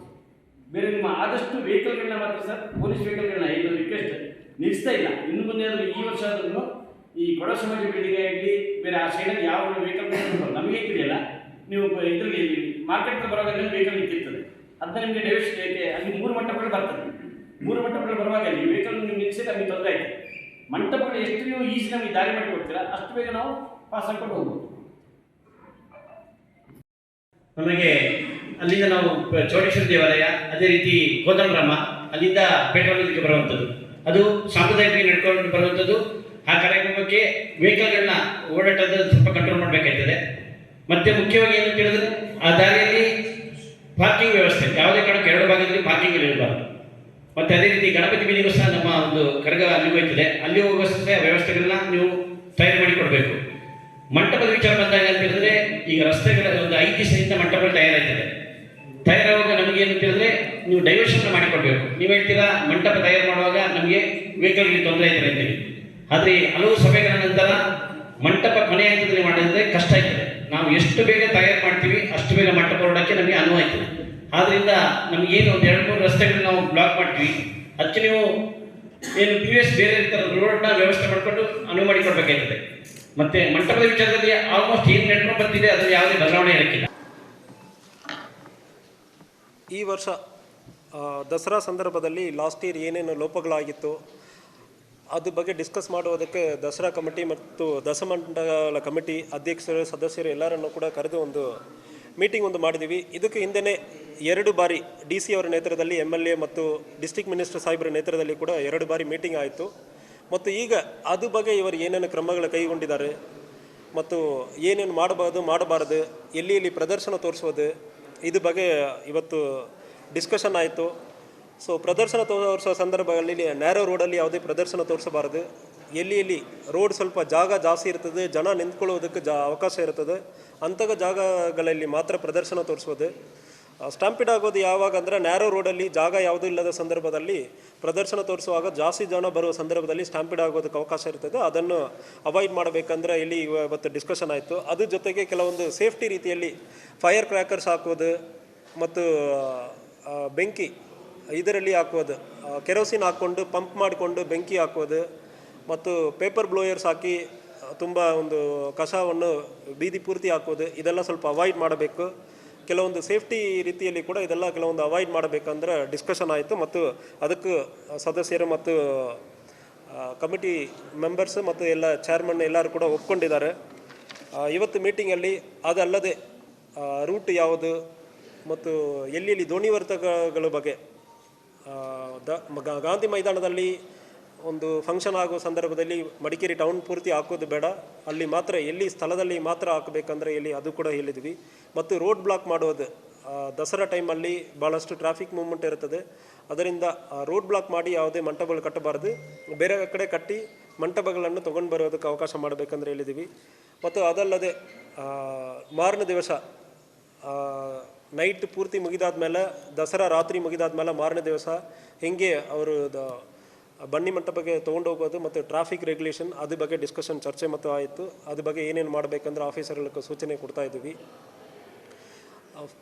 ಬೇರೆ ನಿಮ್ಮ ಆದಷ್ಟು ವೆಹಿಕಲ್ಗಳನ್ನ ಮಾತ್ರ ಸರ್, ಪೊಲೀಸ್ ವೆಹಿಕಲ್ಗಳನ್ನ ಇದು ರಿಕ್ವೆಸ್ಟ್ ನಿಲ್ಲಿಸ್ತಾ ಇಲ್ಲ. ಇನ್ನು ಮುಂದೆ ಆದರೂ ಈ ವರ್ಷ ಆದ್ರೂ ಈ ಕೊಡ ಸಮಾಜ ಬಿಲ್ಡಿಂಗ್ ಆಗಲಿ ಬೇರೆ ಆ ಸೈಡಲ್ಲಿ ಯಾವ ವೆಹಿಕಲ್ ನಮಗೆ ತಿಳಿಯಲ್ಲ, ನೀವು ಇದರಲ್ಲಿ ಮಾರ್ಕೆಟ್ ಬರುವಾಗ ವೆಹಿಕಲ್ ನಿಂತಿರ್ತದೆ, ಅದನ್ನ ನಿಮಗೆ ಡೈವರ್ಸ್ ಅಲ್ಲಿ 3 ಮಂಟಪಗಳು ಬರ್ತದೆ. 3 ಮಂಟಪಗಳು ಬರುವಾಗ ಅಲ್ಲಿ ವೆಹಿಕಲ್ ನೀವು ನಿಲ್ಲಿಸಿದ್ರೆ ನಮಗೆ ತೊಂದರೆ ಆಯ್ತು. ಮಂಟಪಗಳು ಎಷ್ಟು ನೀವು ಈಸಿ ನಮಗೆ ದಾರಿ ಮಾಡಿ ಕೊಡ್ತೀರಾ ಅಷ್ಟು ಬೇಗ ನಾವು ಪಾಸ್ ಹಾಕೊಂಡು ಹೋಗ್ಬೋದು. ನಮಗೆ ಅಲ್ಲಿಂದ ನಾವು ಚೌಡೇಶ್ವರಿ ದೇವಾಲಯ, ಅದೇ ರೀತಿ ಕೋದಂಡರಾಮ, ಅಲ್ಲಿಂದ ಪೇಟೆಗೆ ಬರುವಂಥದ್ದು, ಅದು ಸಾಂಪ್ರದಾಯಿಕವಾಗಿ ನಡ್ಕೊಂಡು ಬರುವಂಥದ್ದು. ಆ ಕಾರ್ಯಕ್ರಮಕ್ಕೆ ವೆಹಿಕಲ್ಗಳನ್ನ ಓಡಾಟದ ಸ್ವಲ್ಪ ಕಂಟ್ರೋಲ್ ಮಾಡಬೇಕಾಗ್ತದೆ. ಮತ್ತೆ ಮುಖ್ಯವಾಗಿ ಏನು ಹೇಳಿದ್ರೆ ಆ ದಾರಿಯಲ್ಲಿ ಪಾರ್ಕಿಂಗ್ ವ್ಯವಸ್ಥೆ ಯಾವುದೇ ಕಾರಣಕ್ಕೆ 2 ಭಾಗದಲ್ಲಿ ಪಾರ್ಕಿಂಗ್ ಇರಬಾರ್ದು. ಮತ್ತು ಅದೇ ರೀತಿ ಗಣಪತಿ ಬೀದಿಗೂ ಸಹ ನಮ್ಮ ಒಂದು ಕರಗ ಅಲ್ಲಿಗೂ ಹೋಗ್ತದೆ, ಅಲ್ಲಿ ಹೋಗುವ ವ್ಯವಸ್ಥೆಗಳನ್ನ ನೀವು ತಯಾರು ಮಾಡಿ ಕೊಡಬೇಕು. ಮಂಟಪದ ವಿಚಾರ ಬಂದಾಗ ಅಂತ ಹೇಳಿದ್ರೆ ಈಗ ರಸ್ತೆಗಳ ಒಂದು 5 ದಿವಸದಿಂದ ಮಂಟಪಗಳು ತಯಾರಾಗ್ತದೆ. ತಯಾರಾಗುವಾಗ ನಮಗೆ ಏನು ಹೇಳಿದ್ರೆ ನೀವು ಡೈವರ್ಷನ್ ಮಾಡಿಕೊಡ್ಬೇಕು. ನೀವು ಹೇಳ್ತೀರಾ ಮಂಟಪ ತಯಾರು ಮಾಡುವಾಗ ನಮಗೆ ವೆಹಿಕಲ್ಗೆ ತೊಂದರೆ ಆಯ್ತದೆ ಅಂತೇಳಿ. ಆದರೆ ಹಲವು ಸಭೆಗಳ ನಂತರ ಮಂಟಪ ಕೊನೆಯ ಹಂತದಲ್ಲಿ ಮಾಡಿದ್ರೆ ಕಷ್ಟ ಆಯ್ತದೆ. ನಾವು ಎಷ್ಟು ಬೇಗ ತಯಾರು ಮಾಡ್ತೀವಿ ಅಷ್ಟು ಬೇಗ ಮಂಟಪ ಹೊರಡೋಕ್ಕೆ ನಮಗೆ ಅನುವು ಆಯ್ತದೆ. ಆದ್ದರಿಂದ ನಮಗೇನು ಒಂದು 2-3 ರಸ್ತೆಗಳು ನಾವು ಬ್ಲಾಕ್ ಮಾಡ್ತೀವಿ, ಅದಕ್ಕೆ ನೀವು ಏನು ಪ್ರಿವಿಯಸ್ ಬೇರೆ ರೋಡ್ನ ವ್ಯವಸ್ಥೆ ಮಾಡಿಕೊಂಡು ಅನುವು ಮಾಡಿಕೊಡ್ಬೇಕಾಗ್ತದೆ. ಮತ್ತು ಮಂಟಪದ ವಿಚಾರದಲ್ಲಿ ಆಲ್ಮೋಸ್ಟ್ ಏನು ನಡ್ಕೊಂಡು ಬರ್ತಿದೆ ಅದರಲ್ಲಿ ಯಾವುದೇ ಬದಲಾವಣೆ ಇರಕ್ಕಿಲ್ಲ. ಈ ವರ್ಷ ದಸರಾ ಸಂದರ್ಭದಲ್ಲಿ ಲಾಸ್ಟ್ ಇಯರ್ ಏನೇನು ಲೋಪಗಳಾಗಿತ್ತು ಅದ್ರ ಬಗ್ಗೆ ಡಿಸ್ಕಸ್ ಮಾಡುವುದಕ್ಕೆ ದಸರಾ ಕಮಿಟಿ ಮತ್ತು ದಶಮಂಟಲ ಕಮಿಟಿ ಅಧ್ಯಕ್ಷರು, ಸದಸ್ಯರು ಎಲ್ಲರನ್ನು ಕೂಡ ಕರೆದು ಒಂದು ಮೀಟಿಂಗ್ ಒಂದು ಮಾಡಿದ್ದೀವಿ. ಇದಕ್ಕೆ ಹಿಂದೆ 2 ಬಾರಿ ಡಿ ಸಿ ಅವರ ನೇತೃತ್ವದಲ್ಲಿ, MLA ಮತ್ತು ಡಿಸ್ಟ್ರಿಕ್ಟ್ ಮಿನಿಸ್ಟರ್ ಸಾಹೇಬರ ನೇತೃತ್ವದಲ್ಲಿ ಕೂಡ 2 ಬಾರಿ ಮೀಟಿಂಗ್ ಆಯಿತು. ಮತ್ತು ಈಗ ಅದು ಬಗ್ಗೆ ಇವರು ಏನೇನು ಕ್ರಮಗಳು ಕೈಗೊಂಡಿದ್ದಾರೆ ಮತ್ತು ಏನೇನು ಮಾಡಬಾರದು ಎಲ್ಲಿ ಪ್ರದರ್ಶನ ತೋರಿಸೋದು ಇದು ಬಗ್ಗೆ ಇವತ್ತು ಡಿಸ್ಕಷನ್ ಆಯಿತು. ಸೊ ಪ್ರದರ್ಶನ ತೋರಿಸೋ ಸಂದರ್ಭದಲ್ಲಿ ನ್ಯಾರೋ ರೋಡಲ್ಲಿ ಯಾವುದೇ ಪ್ರದರ್ಶನ ತೋರಿಸಬಾರದು. ಎಲ್ಲಿ ರೋಡ್ ಸ್ವಲ್ಪ ಜಾಗ ಜಾಸ್ತಿ ಇರ್ತದೆ, ಜನ ನಿಂತ್ಕೊಳ್ಳೋದಕ್ಕೆ ಅವಕಾಶ ಇರ್ತದೆ, ಅಂಥ ಜಾಗಗಳಲ್ಲಿ ಮಾತ್ರ ಪ್ರದರ್ಶನ ತೋರಿಸೋದು. ಸ್ಟಾಂಪಿಡ್ ಆಗೋದು ಯಾವಾಗ ಅಂದರೆ ನ್ಯಾರೋ ರೋಡಲ್ಲಿ ಜಾಗ ಯಾವುದೂ ಇಲ್ಲದ ಸಂದರ್ಭದಲ್ಲಿ ಪ್ರದರ್ಶನ ತೋರಿಸುವಾಗ ಜಾಸ್ತಿ ಜನ ಬರುವ ಸಂದರ್ಭದಲ್ಲಿ ಸ್ಟಾಂಪಿಡ್ ಆಗೋದಕ್ಕೆ ಅವಕಾಶ ಇರ್ತದೆ. ಅದನ್ನು ಅವಾಯ್ಡ್ ಮಾಡಬೇಕಂದ್ರೆ ಇಲ್ಲಿ ಇವತ್ತು ಡಿಸ್ಕಷನ್ ಆಯಿತು. ಅದ್ರ ಜೊತೆಗೆ ಕೆಲವೊಂದು ಸೇಫ್ಟಿ ರೀತಿಯಲ್ಲಿ ಫೈರ್ ಕ್ರ್ಯಾಕರ್ಸ್ ಹಾಕೋದು ಮತ್ತು ಬೆಂಕಿ ಇದರಲ್ಲಿ ಹಾಕೋದು, ಕೆರೋಸಿನ್ ಹಾಕ್ಕೊಂಡು ಪಂಪ್ ಮಾಡಿಕೊಂಡು ಬೆಂಕಿ ಹಾಕೋದು ಮತ್ತು ಪೇಪರ್ ಬ್ಲೋಯರ್ಸ್ ಹಾಕಿ ತುಂಬ ಒಂದು ಕಸವನ್ನು ಬೀದಿ ಪೂರ್ತಿ ಹಾಕೋದು ಇದೆಲ್ಲ ಸ್ವಲ್ಪ ಅವಾಯ್ಡ್ ಮಾಡಬೇಕು. ಕೆಲವೊಂದು ಸೇಫ್ಟಿ ರೀತಿಯಲ್ಲಿ ಕೂಡ ಇದೆಲ್ಲ ಕೆಲವೊಂದು ಅವಾಯ್ಡ್ ಮಾಡಬೇಕಂದ್ರೆ ಡಿಸ್ಕಷನ್ ಆಯಿತು. ಮತ್ತು ಅದಕ್ಕೆ ಸದಸ್ಯರು ಮತ್ತು ಕಮಿಟಿ ಮೆಂಬರ್ಸ್ ಮತ್ತು ಎಲ್ಲ ಚೇರ್ಮನ್ ಎಲ್ಲರೂ ಕೂಡ ಒಪ್ಕೊಂಡಿದ್ದಾರೆ ಇವತ್ತು ಮೀಟಿಂಗಲ್ಲಿ. ಅದಲ್ಲದೆ ರೂಟ್ ಯಾವುದು ಮತ್ತು ಎಲ್ಲಿ ಧ್ವನಿವರ್ಧಕಗಳ ಬಗ್ಗೆ ಗಾಂಧಿ ಮೈದಾನದಲ್ಲಿ ಒಂದು ಫಂಕ್ಷನ್ ಆಗೋ ಸಂದರ್ಭದಲ್ಲಿ ಮಡಿಕೇರಿ ಟೌನ್ ಪೂರ್ತಿ ಹಾಕೋದು ಬೇಡ, ಅಲ್ಲಿ ಮಾತ್ರ ಎಲ್ಲಿ ಸ್ಥಳದಲ್ಲಿ ಮಾತ್ರ ಹಾಕಬೇಕಂದ್ರೆ ಎಲ್ಲಿ ಅದು ಕೂಡ ಹೇಳಿದ್ವಿ. ಮತ್ತು ರೋಡ್ ಬ್ಲಾಕ್ ಮಾಡೋದು ದಸರಾ ಟೈಮಲ್ಲಿ ಭಾಳಷ್ಟು ಟ್ರಾಫಿಕ್ ಮೂವ್ಮೆಂಟ್ ಇರ್ತದೆ, ಅದರಿಂದ ರೋಡ್ ಬ್ಲಾಕ್ ಮಾಡಿ ಯಾವುದೇ ಮಂಟಪಗಳು ಕಟ್ಟಬಾರ್ದು, ಬೇರೆ ಕಡೆ ಕಟ್ಟಿ ಮಂಟಪಗಳನ್ನು ತೊಗೊಂಡು ಬರೋದಕ್ಕೆ ಅವಕಾಶ ಮಾಡಬೇಕಂದ್ರೆ ಹೇಳಿದ್ವಿ. ಮತ್ತು ಅದಲ್ಲದೆ ಮಾರನೇ ದಿವಸ ನೈಟ್ ಪೂರ್ತಿ ಮುಗಿದಾದ ಮೇಲೆ, ದಸರಾ ರಾತ್ರಿ ಮುಗಿದಾದ ಮೇಲೆ ಮಾರನೇ ದಿವಸ ಹೇಗೆ ಅವರು ಬನ್ನಿ ಮಂಟಪಕ್ಕೆ ತೊಗೊಂಡೋಗೋದು ಮತ್ತು ಟ್ರಾಫಿಕ್ ರೆಗ್ಯುಲೇಷನ್ ಅದ್ರ ಬಗ್ಗೆ ಡಿಸ್ಕಷನ್ ಚರ್ಚೆ ಮತ್ತು ಆಯಿತು. ಅದ್ರ ಬಗ್ಗೆ ಏನೇನು ಮಾಡಬೇಕಂದ್ರೆ ಆಫೀಸರ್ಗಳಿಗೆ ಸೂಚನೆ ಕೊಡ್ತಾ ಇದ್ದೀವಿ.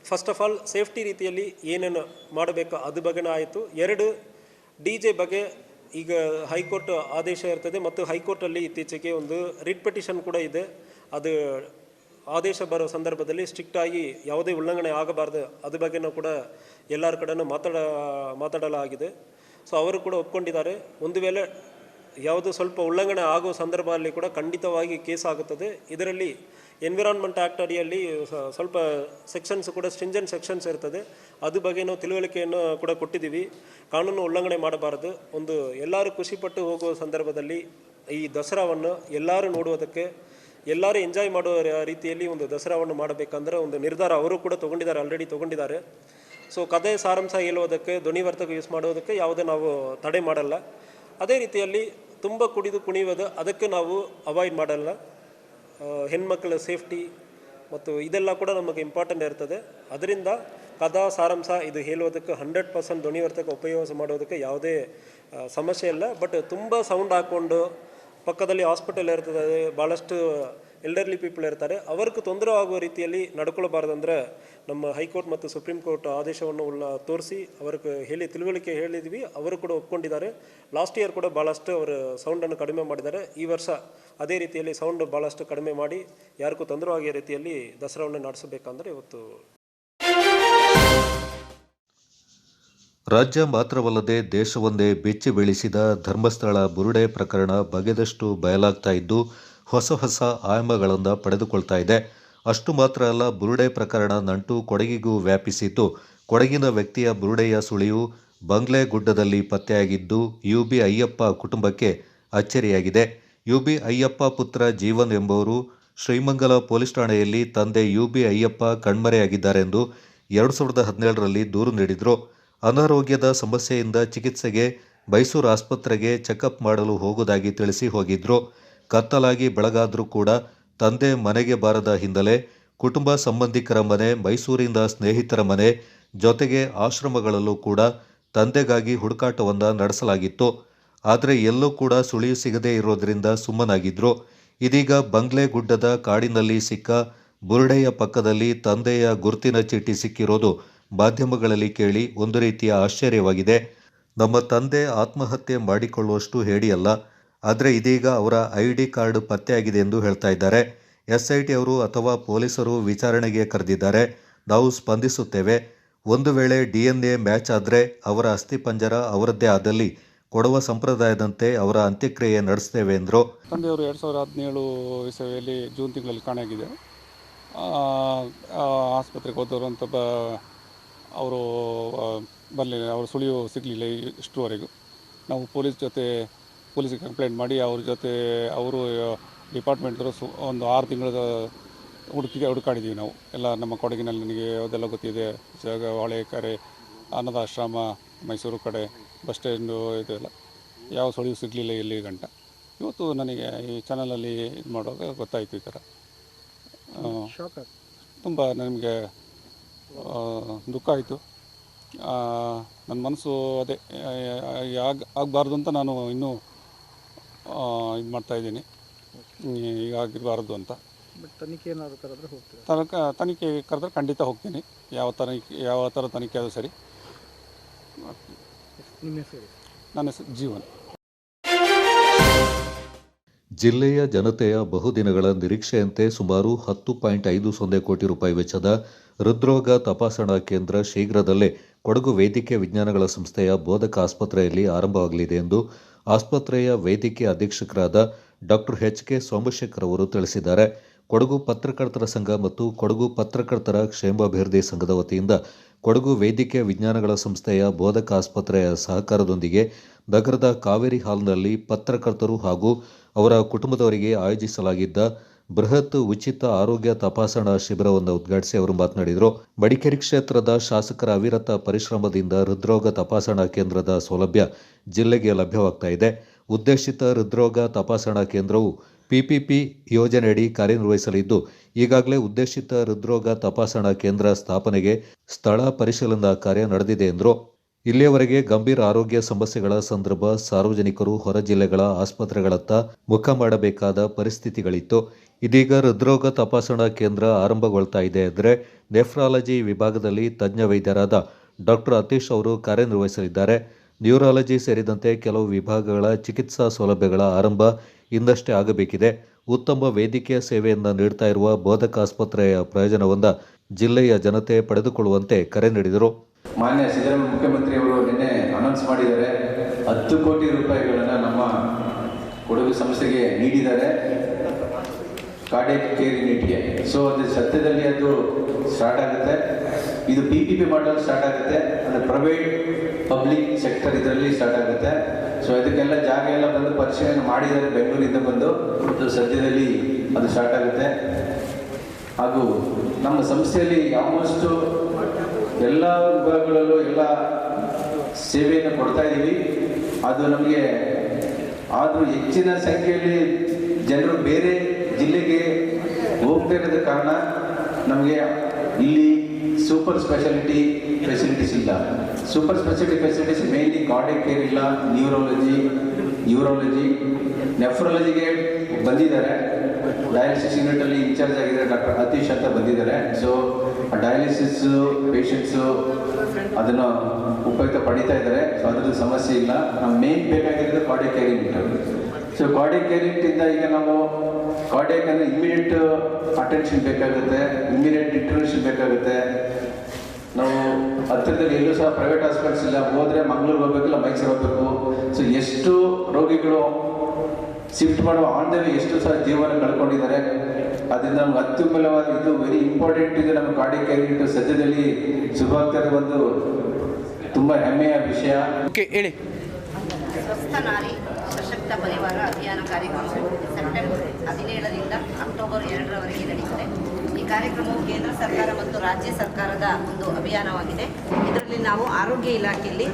ಫಸ್ಟ್ ಆಫ್ ಆಲ್ ಸೇಫ್ಟಿ ರೀತಿಯಲ್ಲಿ ಏನೇನು ಮಾಡಬೇಕು ಅದ್ರ ಬಗ್ಗೆನೇ ಆಯಿತು. 2 DJ ಬಗ್ಗೆ ಈಗ ಹೈಕೋರ್ಟ್ ಆದೇಶ ಇರ್ತದೆ ಮತ್ತು ಹೈಕೋರ್ಟಲ್ಲಿ ಇತ್ತೀಚೆಗೆ ಒಂದು ರಿಟ್ ಪಿಟಿಷನ್ ಕೂಡ ಇದೆ. ಅದು ಆದೇಶ ಬರೋ ಸಂದರ್ಭದಲ್ಲಿ ಸ್ಟ್ರಿಕ್ಟಾಗಿ ಯಾವುದೇ ಉಲ್ಲಂಘನೆ ಆಗಬಾರ್ದು ಅದ್ರ ಬಗ್ಗೆನೂ ಕೂಡ ಎಲ್ಲರ ಕಡೆನೂ ಮಾತಾಡಲಾಗಿದೆ. ಸೊ ಅವರು ಕೂಡ ಒಪ್ಕೊಂಡಿದ್ದಾರೆ. ಒಂದು ವೇಳೆ ಯಾವುದು ಸ್ವಲ್ಪ ಉಲ್ಲಂಘನೆ ಆಗೋ ಸಂದರ್ಭದಲ್ಲಿ ಕೂಡ ಖಂಡಿತವಾಗಿ ಕೇಸ್ ಆಗುತ್ತದೆ. ಇದರಲ್ಲಿ ಎನ್ವಿರಾನ್ಮೆಂಟ್ ಆ್ಯಕ್ಟ್ ಅಡಿಯಲ್ಲಿ ಸ್ವಲ್ಪ ಸೆಕ್ಷನ್ಸ್ ಕೂಡ ಸ್ಟ್ರಿಂಜೆಂಟ್ ಸೆಕ್ಷನ್ಸ್ ಇರ್ತದೆ, ಅದ್ರ ಬಗ್ಗೆ ನಾವು ತಿಳುವಳಿಕೆಯನ್ನು ಕೂಡ ಕೊಟ್ಟಿದ್ದೀವಿ. ಕಾನೂನು ಉಲ್ಲಂಘನೆ ಮಾಡಬಾರ್ದು. ಒಂದು ಎಲ್ಲರೂ ಖುಷಿಪಟ್ಟು ಹೋಗುವ ಸಂದರ್ಭದಲ್ಲಿ ಈ ದಸರಾವನ್ನು ಎಲ್ಲರೂ ನೋಡುವುದಕ್ಕೆ, ಎಲ್ಲರೂ ಎಂಜಾಯ್ ಮಾಡುವ ರೀತಿಯಲ್ಲಿ ಒಂದು ದಸರಾವನ್ನು ಮಾಡಬೇಕಂದ್ರೆ ಒಂದು ನಿರ್ಧಾರ ಅವರು ಕೂಡ ಆಲ್ರೆಡಿ ತೊಗೊಂಡಿದ್ದಾರೆ. ಸೊ ಕಥೆ ಸಾರಾಂಶ ಹೇಳುವುದಕ್ಕೆ, ಧ್ವನಿವರ್ಧಕ ಯೂಸ್ ಮಾಡೋದಕ್ಕೆ ಯಾವುದೇ ನಾವು ತಡೆ ಮಾಡಲ್ಲ. ಅದೇ ರೀತಿಯಲ್ಲಿ ತುಂಬ ಕುಣಿಯೋದು ಅದಕ್ಕೆ ನಾವು ಅವಾಯ್ಡ್ ಮಾಡಲ್ಲ. ಹೆಣ್ಮಕ್ಳ ಸೇಫ್ಟಿ ಮತ್ತು ಇದೆಲ್ಲ ಕೂಡ ನಮಗೆ ಇಂಪಾರ್ಟೆಂಟ್ ಇರ್ತದೆ. ಅದರಿಂದ ಕಥಾ ಸಾರಾಂಶ ಇದು ಹೇಳುವುದಕ್ಕೆ 100% ಧ್ವನಿವರ್ಧಕ ಉಪಯೋಗ ಮಾಡೋದಕ್ಕೆ ಯಾವುದೇ ಸಮಸ್ಯೆ ಇಲ್ಲ. ಬಟ್ ತುಂಬ ಸೌಂಡ್ ಹಾಕ್ಕೊಂಡು ಪಕ್ಕದಲ್ಲಿ ಹಾಸ್ಪಿಟಲ್ ಇರ್ತದೆ, ಭಾಳಷ್ಟು ಎಲ್ಡರ್ಲಿ ಪೀಪಲ್ ಇರ್ತಾರೆ, ಅವ್ರಿಗೆ ತೊಂದರೆ ಆಗುವ ರೀತಿಯಲ್ಲಿ ನಡ್ಕೊಳ್ಬಾರ್ದಂದ್ರೆ ನಮ್ಮ ಹೈಕೋರ್ಟ್ ಮತ್ತು ಸುಪ್ರೀಂ ಕೋರ್ಟ್ ಆದೇಶವನ್ನು ತೋರಿಸಿ ಅವ್ರಿಗೆ ತಿಳುವಳಿಕೆ ಹೇಳಿದ್ವಿ. ಅವರು ಕೂಡ ಒಪ್ಕೊಂಡಿದ್ದಾರೆ. ಲಾಸ್ಟ್ ಇಯರ್ ಕೂಡ ಭಾಳಷ್ಟು ಅವರು ಸೌಂಡನ್ನು ಕಡಿಮೆ ಮಾಡಿದ್ದಾರೆ. ಈ ವರ್ಷ ಅದೇ ರೀತಿಯಲ್ಲಿ ಸೌಂಡ್ ಭಾಳಷ್ಟು ಕಡಿಮೆ ಮಾಡಿ ಯಾರಿಗೂ ತೊಂದರೆ ಆಗೋ ರೀತಿಯಲ್ಲಿ ದಸರಾವನ್ನು ನಡೆಸಬೇಕಂದ್ರೆ ಇವತ್ತು ರಾಜ್ಯ ಮಾತ್ರವಲ್ಲದೆ ದೇಶವೊಂದೇ ಬೆಚ್ಚಿ ಬೀಳಿಸಿದ ಧರ್ಮಸ್ಥಳ ಬುರುಡೆ ಪ್ರಕರಣ ಬಗೆದಷ್ಟು ಬಯಲಾಗ್ತಾ ಇದ್ದು ಹೊಸ ಆಯಾಮಗಳನ್ನು ಪಡೆದುಕೊಳ್ತಾ ಇದೆ. ಅಷ್ಟು ಮಾತ್ರ ಅಲ್ಲ, ಬುರುಡೆ ಪ್ರಕರಣ ನಂಟು ಕೊಡಗಿಗೂ ವ್ಯಾಪಿಸಿದ್ದು. ಕೊಡಗಿನ ವ್ಯಕ್ತಿಯ ಬುರುಡೆಯ ಸುಳಿವು ಬಂಗ್ಲೆ ಗುಡ್ಡದಲ್ಲಿ ಪತ್ತೆಯಾಗಿದ್ದು UB ಅಯ್ಯಪ್ಪ ಕುಟುಂಬಕ್ಕೆ ಅಚ್ಚರಿಯಾಗಿದೆ. UB ಅಯ್ಯಪ್ಪ ಪುತ್ರ ಜೀವನ್ ಎಂಬುವರು ಶ್ರೀಮಂಗಲ ಪೊಲೀಸ್ ಠಾಣೆಯಲ್ಲಿ ತಂದೆ UB ಅಯ್ಯಪ್ಪ ಕಣ್ಮರೆಯಾಗಿದ್ದಾರೆಂದು 2017ರಲ್ಲಿ ದೂರು ನೀಡಿದರು. ಅನಾರೋಗ್ಯದ ಸಮಸ್ಯೆಯಿಂದ ಚಿಕಿತ್ಸೆಗೆ ಮೈಸೂರು ಆಸ್ಪತ್ರೆಗೆ ಚೆಕಪ್ ಮಾಡಲು ಹೋಗುವುದಾಗಿ ತಿಳಿಸಿ ಹೋಗಿದ್ರು. ಕತ್ತಲಾಗಿ ಬೆಳಗಾದರೂ ಕೂಡ ತಂದೆ ಮನೆಗೆ ಬಾರದ ಹಿನ್ನೆಲೆ ಕುಟುಂಬ ಸಂಬಂಧಿಕರ ಮನೆ, ಮೈಸೂರಿನ ಸ್ನೇಹಿತರ ಮನೆ ಜೊತೆಗೆ ಆಶ್ರಮಗಳಲ್ಲೂ ಕೂಡ ತಂದೆಗಾಗಿ ಹುಡುಕಾಟವನ್ನು ನಡೆಸಲಾಗಿತ್ತು. ಆದರೆ ಎಲ್ಲೂ ಕೂಡ ಸುಳಿವು ಸಿಗದೇ ಇರೋದ್ರಿಂದ ಸುಮ್ಮನಾಗಿದ್ರು. ಇದೀಗ ಬಂಗ್ಲೆ ಗುಡ್ಡದ ಕಾಡಿನಲ್ಲಿ ಸಿಕ್ಕ ಬುರುಡೆಯ ಪಕ್ಕದಲ್ಲಿ ತಂದೆಯ ಗುರುತಿನ ಚೀಟಿ ಸಿಕ್ಕಿರೋದು ಮಾಧ್ಯಮಗಳಲ್ಲಿ ಕೇಳಿ ಒಂದು ರೀತಿಯ ಆಶ್ಚರ್ಯವಾಗಿದೆ. ನಮ್ಮ ತಂದೆ ಆತ್ಮಹತ್ಯೆ ಮಾಡಿಕೊಳ್ಳುವಷ್ಟು ಹೇಡಿಯಲ್ಲ, ಆದರೆ ಇದೀಗ ಅವರ ID ಕಾರ್ಡ್ ಪತ್ತೆಯಾಗಿದೆ ಎಂದು ಹೇಳ್ತಾ ಇದ್ದಾರೆ. SIT ಅವರು ಅಥವಾ ಪೊಲೀಸರು ವಿಚಾರಣೆಗೆ ಕರೆದಿದ್ದಾರೆ. ನಾವು ಸ್ಪಂದಿಸುತ್ತೇವೆ. ಒಂದು ವೇಳೆ DNA ಮ್ಯಾಚ್ ಆದರೆ ಅವರ ಅಸ್ಥಿಪಂಜರ ಅವರದ್ದೇ ಆದಲ್ಲಿ ಕೊಡುವ ಸಂಪ್ರದಾಯದಂತೆ ಅವರ ಅಂತ್ಯಕ್ರಿಯೆ ನಡೆಸ್ತೇವೆ ಎಂದರು. ತಂದೆಯವರು 2017 ಇಸವಿಯಲ್ಲಿ ಜೂನ್ ತಿಂಗಳಲ್ಲಿ ಕಾಣೆಯಾಗಿದೆ. ಆಸ್ಪತ್ರೆಗೆ ಹೋದವರು ಅಂತ ಅವರು ಬರಲಿಲ್ಲ, ಅವರು ಸುಳಿವು ಸಿಗಲಿಲ್ಲ ಇಷ್ಟುವರೆಗೂ. ನಾವು ಪೊಲೀಸ್ ಜೊತೆ ಪೊಲೀಸಿಗೆ ಕಂಪ್ಲೇಂಟ್ ಮಾಡಿ ಅವ್ರ ಜೊತೆ ಅವರು ಡಿಪಾರ್ಟ್ಮೆಂಟ್ರು ಒಂದು 6 ತಿಂಗಳ ಹುಡುಕಾಡಿದ್ದೀವಿ ನಾವು ಎಲ್ಲ. ನಮ್ಮ ಕೊಡಗಿನಲ್ಲಿ ನನಗೆ ಯಾವುದೆಲ್ಲ ಗೊತ್ತಿದೆ, ಜಾಗ, ಹೊಳೆಕೆರೆ, ಅನಾಥಾಶ್ರಮ, ಮೈಸೂರು ಕಡೆ ಬಸ್ ಸ್ಟ್ಯಾಂಡು, ಇದೆಲ್ಲ ಯಾವ ಸುಳಿವು ಸಿಗಲಿಲ್ಲ ಇಲ್ಲಿ ಗಂಟ. ಇವತ್ತು ನನಗೆ ಈ ಚಾನಲಲ್ಲಿ ಇದು ಮಾಡುವಾಗ ಗೊತ್ತಾಯಿತು ಈ ಥರ. ತುಂಬ ನನಗೆ ದುಃಖ ಆಯಿತು. ನನ್ನ ಮನಸ್ಸು ಅದೇ ಆಗಬಾರ್ದು ಅಂತ ನಾನು ಇನ್ನೂ ಇದು ಮಾಡ್ತಾಯಿದ್ದೀನಿ, ಈಗ ಆಗಿರಬಾರ್ದು ಅಂತ. ತನಿಖೆ ಏನಾದರೂ ಕರೆದ್ರೆ ಹೋಗ್ತೀವಿ? ತನಿಖೆ ಕರೆದ್ರೆ ಖಂಡಿತ ಹೋಗ್ತೀನಿ. ಯಾವ ಥರ ತನಿಖೆ ಆದರೂ ಸರಿ. ನಿಮ್ಮ ಹೆಸರು? ನನ್ನ ಹೆಸರು ಜೀವನ್. ಜಿಲ್ಲೆಯ ಜನತೆಯ ಬಹುದಿನಗಳ ನಿರೀಕ್ಷೆಯಂತೆ ಸುಮಾರು 10.50 ಕೋಟಿ ರೂಪಾಯಿ ವೆಚ್ಚದ ಹೃದ್ರೋಗ ತಪಾಸಣಾ ಕೇಂದ್ರ ಶೀಘ್ರದಲ್ಲೇ ಕೊಡಗು ವೈದ್ಯಕೀಯ ವಿಜ್ಞಾನಗಳ ಸಂಸ್ಥೆಯ ಬೋಧಕ ಆಸ್ಪತ್ರೆಯಲ್ಲಿ ಆರಂಭವಾಗಲಿದೆ ಎಂದು ಆಸ್ಪತ್ರೆಯ ವೈದ್ಯಕೀಯ ಅಧೀಕ್ಷಕರಾದ ಡಾಕ್ಟರ್ ಎಚ್.ಕೆ. ಸೋಮಶೇಖರ್ ಅವರು ತಿಳಿಸಿದ್ದಾರೆ. ಕೊಡಗು ಪತ್ರಕರ್ತರ ಸಂಘ ಮತ್ತು ಕೊಡಗು ಪತ್ರಕರ್ತರ ಕ್ಷೇಮಾಭಿವೃದ್ಧಿ ಸಂಘದ ವತಿಯಿಂದ ಕೊಡಗು ವೈದ್ಯಕೀಯ ವಿಜ್ಞಾನಗಳ ಸಂಸ್ಥೆಯ ಬೋಧಕ ಆಸ್ಪತ್ರೆಯ ಸಹಕಾರದೊಂದಿಗೆ ನಗರದ ಕಾವೇರಿ ಹಾಲ್ನಲ್ಲಿ ಪತ್ರಕರ್ತರು ಹಾಗೂ ಅವರ ಕುಟುಂಬದವರಿಗೆ ಆಯೋಜಿಸಲಾಗಿದ್ದ ಬೃಹತ್ ಉಚಿತ ಆರೋಗ್ಯ ತಪಾಸಣಾ ಶಿಬಿರವನ್ನು ಉದ್ಘಾಟಿಸಿ ಅವರು ಮಾತನಾಡಿದರು. ಮಡಿಕೇರಿ ಕ್ಷೇತ್ರದ ಶಾಸಕರ ಅವಿರತ ಪರಿಶ್ರಮದಿಂದ ಹೃದ್ರೋಗ ತಪಾಸಣಾ ಕೇಂದ್ರದ ಸೌಲಭ್ಯ ಜಿಲ್ಲೆಗೆ ಲಭ್ಯವಾಗ್ತಾ ಇದೆ. ಉದ್ದೇಶಿತ ಹೃದ್ರೋಗ ತಪಾಸಣಾ ಕೇಂದ್ರವು PPP ಯೋಜನೆಯಡಿ ಕಾರ್ಯನಿರ್ವಹಿಸಲಿದ್ದು, ಈಗಾಗಲೇ ಉದ್ದೇಶಿತ ಹೃದ್ರೋಗ ತಪಾಸಣಾ ಕೇಂದ್ರ ಸ್ಥಾಪನೆಗೆ ಸ್ಥಳ ಪರಿಶೀಲನಾ ಕಾರ್ಯ ನಡೆದಿದೆ ಎಂದರು. ಇಲ್ಲಿಯವರೆಗೆ ಗಂಭೀರ ಆರೋಗ್ಯ ಸಮಸ್ಯೆಗಳ ಸಂದರ್ಭ ಸಾರ್ವಜನಿಕರು ಹೊರ ಜಿಲ್ಲೆಗಳ ಆಸ್ಪತ್ರೆಗಳತ್ತ ಮುಖ ಮಾಡಬೇಕಾದ ಪರಿಸ್ಥಿತಿಗಳಿತ್ತು. ಇದೀಗ ಹೃದ್ರೋಗ ತಪಾಸಣಾ ಕೇಂದ್ರ ಆರಂಭಗೊಳ್ತಾ ಇದೆ ಎಂದರೆ ನೆಫ್ರಾಲಜಿ ವಿಭಾಗದಲ್ಲಿ ತಜ್ಞ ವೈದ್ಯರಾದ ಡಾಕ್ಟರ್ ಅತೀಶ್ ಅವರು ಕಾರ್ಯನಿರ್ವಹಿಸಲಿದ್ದಾರೆ. ನ್ಯೂರಾಲಜಿ ಸೇರಿದಂತೆ ಕೆಲವು ವಿಭಾಗಗಳ ಚಿಕಿತ್ಸಾ ಸೌಲಭ್ಯಗಳ ಆರಂಭ ಇನ್ನಷ್ಟೇ ಆಗಬೇಕಿದೆ. ಉತ್ತಮ ವೈದ್ಯಕೀಯ ಸೇವೆಯನ್ನು ನೀಡ್ತಾ ಇರುವ ಬೋಧಕ ಆಸ್ಪತ್ರೆಯ ಪ್ರಯೋಜನವನ್ನು ಜಿಲ್ಲೆಯ ಜನತೆ ಪಡೆದುಕೊಳ್ಳುವಂತೆ ಕರೆ ನೀಡಿದರು. ಮಾನ್ಯ ಸಿದ್ದರಾಮಯ್ಯ ಮುಖ್ಯಮಂತ್ರಿಯವರು ನಿನ್ನೆ ಅನೌನ್ಸ್ ಮಾಡಿದ್ದಾರೆ, 10 ಕೋಟಿ ರೂಪಾಯಿಗಳನ್ನು ನಮ್ಮ ಕೊಡಗು ಸಂಸ್ಥೆಗೆ ನೀಡಿದ್ದಾರೆ ಕಾರ್ಡಿಯಾಕ್ ಕೇರ್ ಯೂನಿಟ್ಗೆ. ಸೊ ಅದು ಸದ್ಯದಲ್ಲಿ ಅದು ಸ್ಟಾರ್ಟ್ ಆಗುತ್ತೆ. ಇದು PPP ಮಾಡಲ್ ಸ್ಟಾರ್ಟ್ ಆಗುತ್ತೆ, ಅಂದರೆ ಪ್ರೈವೇಟ್ ಪಬ್ಲಿಕ್ ಸೆಕ್ಟರ್ ಇದರಲ್ಲಿ ಸ್ಟಾರ್ಟ್ ಆಗುತ್ತೆ. ಸೊ ಇದಕ್ಕೆಲ್ಲ ಜಾಗ ಎಲ್ಲ ಬಂದು ಪರಿಶೀಲನೆ ಮಾಡಿದ್ದಾರೆ, ಬೆಂಗಳೂರಿಂದ ಬಂದು. ಅದು ಸದ್ಯದಲ್ಲಿ ಅದು ಸ್ಟಾರ್ಟ್ ಆಗುತ್ತೆ. ಹಾಗೂ ನಮ್ಮ ಸಂಸ್ಥೆಯಲ್ಲಿ ಆಲ್ಮೋಸ್ಟ್ ಎಲ್ಲ ವಿಭಾಗಗಳಲ್ಲೂ ಎಲ್ಲ ಸೇವೆಯನ್ನು ಕೊಡ್ತಾ ಇದ್ದೀವಿ. ಅದು ನಮಗೆ ಆದರೂ ಹೆಚ್ಚಿನ ಸಂಖ್ಯೆಯಲ್ಲಿ ಜನರು ಬೇರೆ ಜಿಲ್ಲೆಗೆ ಹೋಗ್ತಾ ಇರೋದ ಕಾರಣ ನಮಗೆ ಇಲ್ಲಿ ಸೂಪರ್ ಸ್ಪೆಷಾಲಿಟಿ ಫೆಸಿಲಿಟೀಸ್ ಇಲ್ಲ. Super speciality facilities mainly cardiac care ಇಲ್ಲ, ನ್ಯೂರಾಲಜಿ, ನೆಫ್ರಾಲಜಿಗೆ ಬಂದಿದ್ದಾರೆ. ಡಯಾಲಿಸಿಸ್ ಯೂನಿಟಲ್ಲಿ ಇನ್ಚಾರ್ಜ್ ಆಗಿದ್ದಾರೆ ಡಾಕ್ಟರ್ ಅತೀಶ್ ಅಂತ ಬಂದಿದ್ದಾರೆ. ಸೊ ಡಯಾಲಿಸಿಸ್ ಪೇಷಂಟ್ಸು ಅದನ್ನು ಉಪಯುಕ್ತ ಪಡಿತಾ ಇದ್ದಾರೆ. ಸೊ ಅದ್ರದ್ದು ಸಮಸ್ಯೆ ಇಲ್ಲ. ನಮ್ಮ ಮೇನ್ ಬೇಕಾಗಿರೋದು cardiac care unit. So cardiac care ಯೂನಿಟಿಂದ ಈಗ ನಾವು ಕಾರ್ಡಿಯಾಕ್ ಅಂದರೆ ಇಮ್ಮಿಡಿಯೇಟ್ ಅಟೆನ್ಷನ್ ಬೇಕಾಗುತ್ತೆ, ಇಮ್ಮಿಡಿಯೇಟ್ ಇಂಟರ್ವೆನ್ಷನ್ ಬೇಕಾಗುತ್ತೆ. ನಾವು ಹತ್ತಿರದಲ್ಲಿ ಎಲ್ಲೂ ಸಹ ಪ್ರೈವೇಟ್ ಹಾಸ್ಪಿಟಲ್ಸ್ ಇಲ್ಲ. ಹೋದರೆ ಮಂಗಳೂರು ಹೋಗ್ಬೇಕಿಲ್ಲ, ಮೈಸೂರು ಹೋಗಬೇಕು. ಸೊ ಎಷ್ಟು ರೋಗಿಗಳು ಶಿಫ್ಟ್ ಮಾಡುವ ಆನ್ ದ ವೇ ಎಷ್ಟು ಸಹ ಜೀವನ ಕಳ್ಕೊಂಡಿದ್ದಾರೆ. ಅದರಿಂದ ನಮ್ಗೆ ಅತ್ಯುತ್ತಮವಾದ ಇದು ವೆರಿ ಇಂಪಾರ್ಟೆಂಟ್ ಇದೆ. ನಮ್ಮ ಕಾರ್ಡಿಯಾಕ್ ಕೇರ್ ಯೂನಿಟ್ ಸದ್ಯದಲ್ಲಿ ಶುಭವಾಗ್ತಾ ಒಂದು ತುಂಬ ಹೆಮ್ಮೆಯ ವಿಷಯ. ಹೇಳಿ. ಸ್ವಸ್ಥ ನಾರಿ ಸಶಕ್ತ ಪರಿವಾರ ಅಭಿಯಾನ ಕಾರ್ಯಕ್ರಮವು ಸೆಪ್ಟೆಂಬರ್ 17ರಿಂದ ಅಕ್ಟೋಬರ್ 2ರವರೆಗೆ ನಡೆಯುತ್ತದೆ. ಈ ಕಾರ್ಯಕ್ರಮವು ಕೇಂದ್ರ ಸರ್ಕಾರ ಮತ್ತು ರಾಜ್ಯ ಸರ್ಕಾರದ ಒಂದು ಅಭಿಯಾನವಾಗಿದೆ. ಇದರಲ್ಲಿ ನಾವು ಆರೋಗ್ಯ ಇಲಾಖೆಯಲ್ಲಿ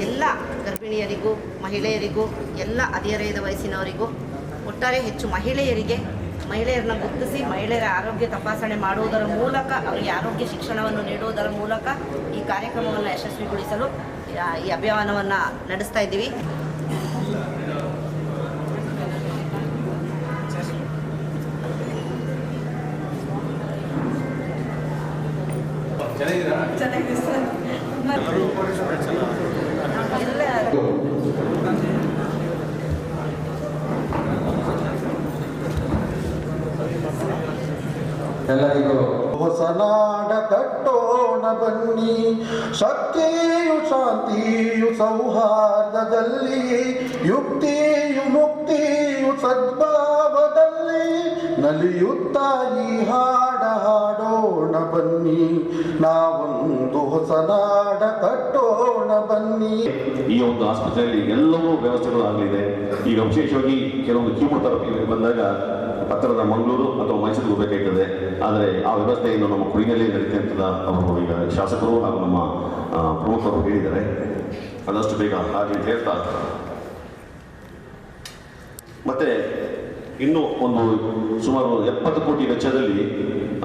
ಎಲ್ಲ ಗರ್ಭಿಣಿಯರಿಗೂ, ಮಹಿಳೆಯರಿಗೂ, ಎಲ್ಲ ಹದಿಹರೆಯದ ವಯಸ್ಸಿನವರಿಗೂ, ಒಟ್ಟಾರೆ ಹೆಚ್ಚು ಮಹಿಳೆಯರನ್ನ ಗುರುತಿಸಿ ಮಹಿಳೆಯರ ಆರೋಗ್ಯ ತಪಾಸಣೆ ಮಾಡುವುದರ ಮೂಲಕ ಅವರಿಗೆ ಆರೋಗ್ಯ ಶಿಕ್ಷಣವನ್ನು ನೀಡುವುದರ ಮೂಲಕ ಈ ಕಾರ್ಯಕ್ರಮವನ್ನು ಯಶಸ್ವಿಗೊಳಿಸಲು ಈ ಅಭಿಯಾನವನ್ನು ನಡೆಸ್ತಾ ಇದ್ದೀವಿ. ಚೆನ್ನಾಗಿದೆ ಸರ್. ಎಲ್ಲರಿಗೂ ಹೊಸನಾಡ ಕಟ್ಟೋಣ ಬನ್ನಿ, ಶಕ್ತಿಯು ಶಾಂತಿಯು ಸೌಹಾರ್ದದಲ್ಲಿ, ಯುಕ್ತಿಯು ಮುಕ್ತಿಯು ಸದ್ಭಾವದಲ್ಲಿ, ನಲಿಯುತ್ತಾ ಈ ಹಾಡ ಹಾಡೋಣ ಬನ್ನಿ, ನಾವೊಂದು ಹೊಸನಾಡ ಕಟ್ಟೋಣ ಬನ್ನಿ. ಈ ಒಂದು ಆಸ್ಪತ್ರೆಯಲ್ಲಿ ಎಲ್ಲವೂ ವ್ಯವಸ್ಥೆಗಳು ಆಗಲಿದೆ. ಈಗ ವಿಶೇಷವಾಗಿ ಕೆಲವೊಂದು ಕೀಮೋಥೆರಪಿ ಬಂದಾಗ ಹತ್ತಿರದ ಮಂಗಳೂರು ಅಥವಾ ಮೈಸೂರಿಗೆ ಹೋಗಬೇಕಾಗ್ತದೆ. ಆದರೆ ಆ ವ್ಯವಸ್ಥೆಯನ್ನು ನಮ್ಮ ಕುಡಿನಲ್ಲಿ ನಡೀತೆ ಅಂತ ಅವರು ಈಗ ಶಾಸಕರು ಹಾಗೂ ನಮ್ಮ ಪ್ರಮುಖರು ಹೇಳಿದ್ದಾರೆ. ಆದಷ್ಟು ಬೇಗ ಹಾಗೆ ಹೇಳ್ತಾ ಮತ್ತೆ ಇನ್ನೂ ಒಂದು ಸುಮಾರು 70 ಕೋಟಿ ವೆಚ್ಚದಲ್ಲಿ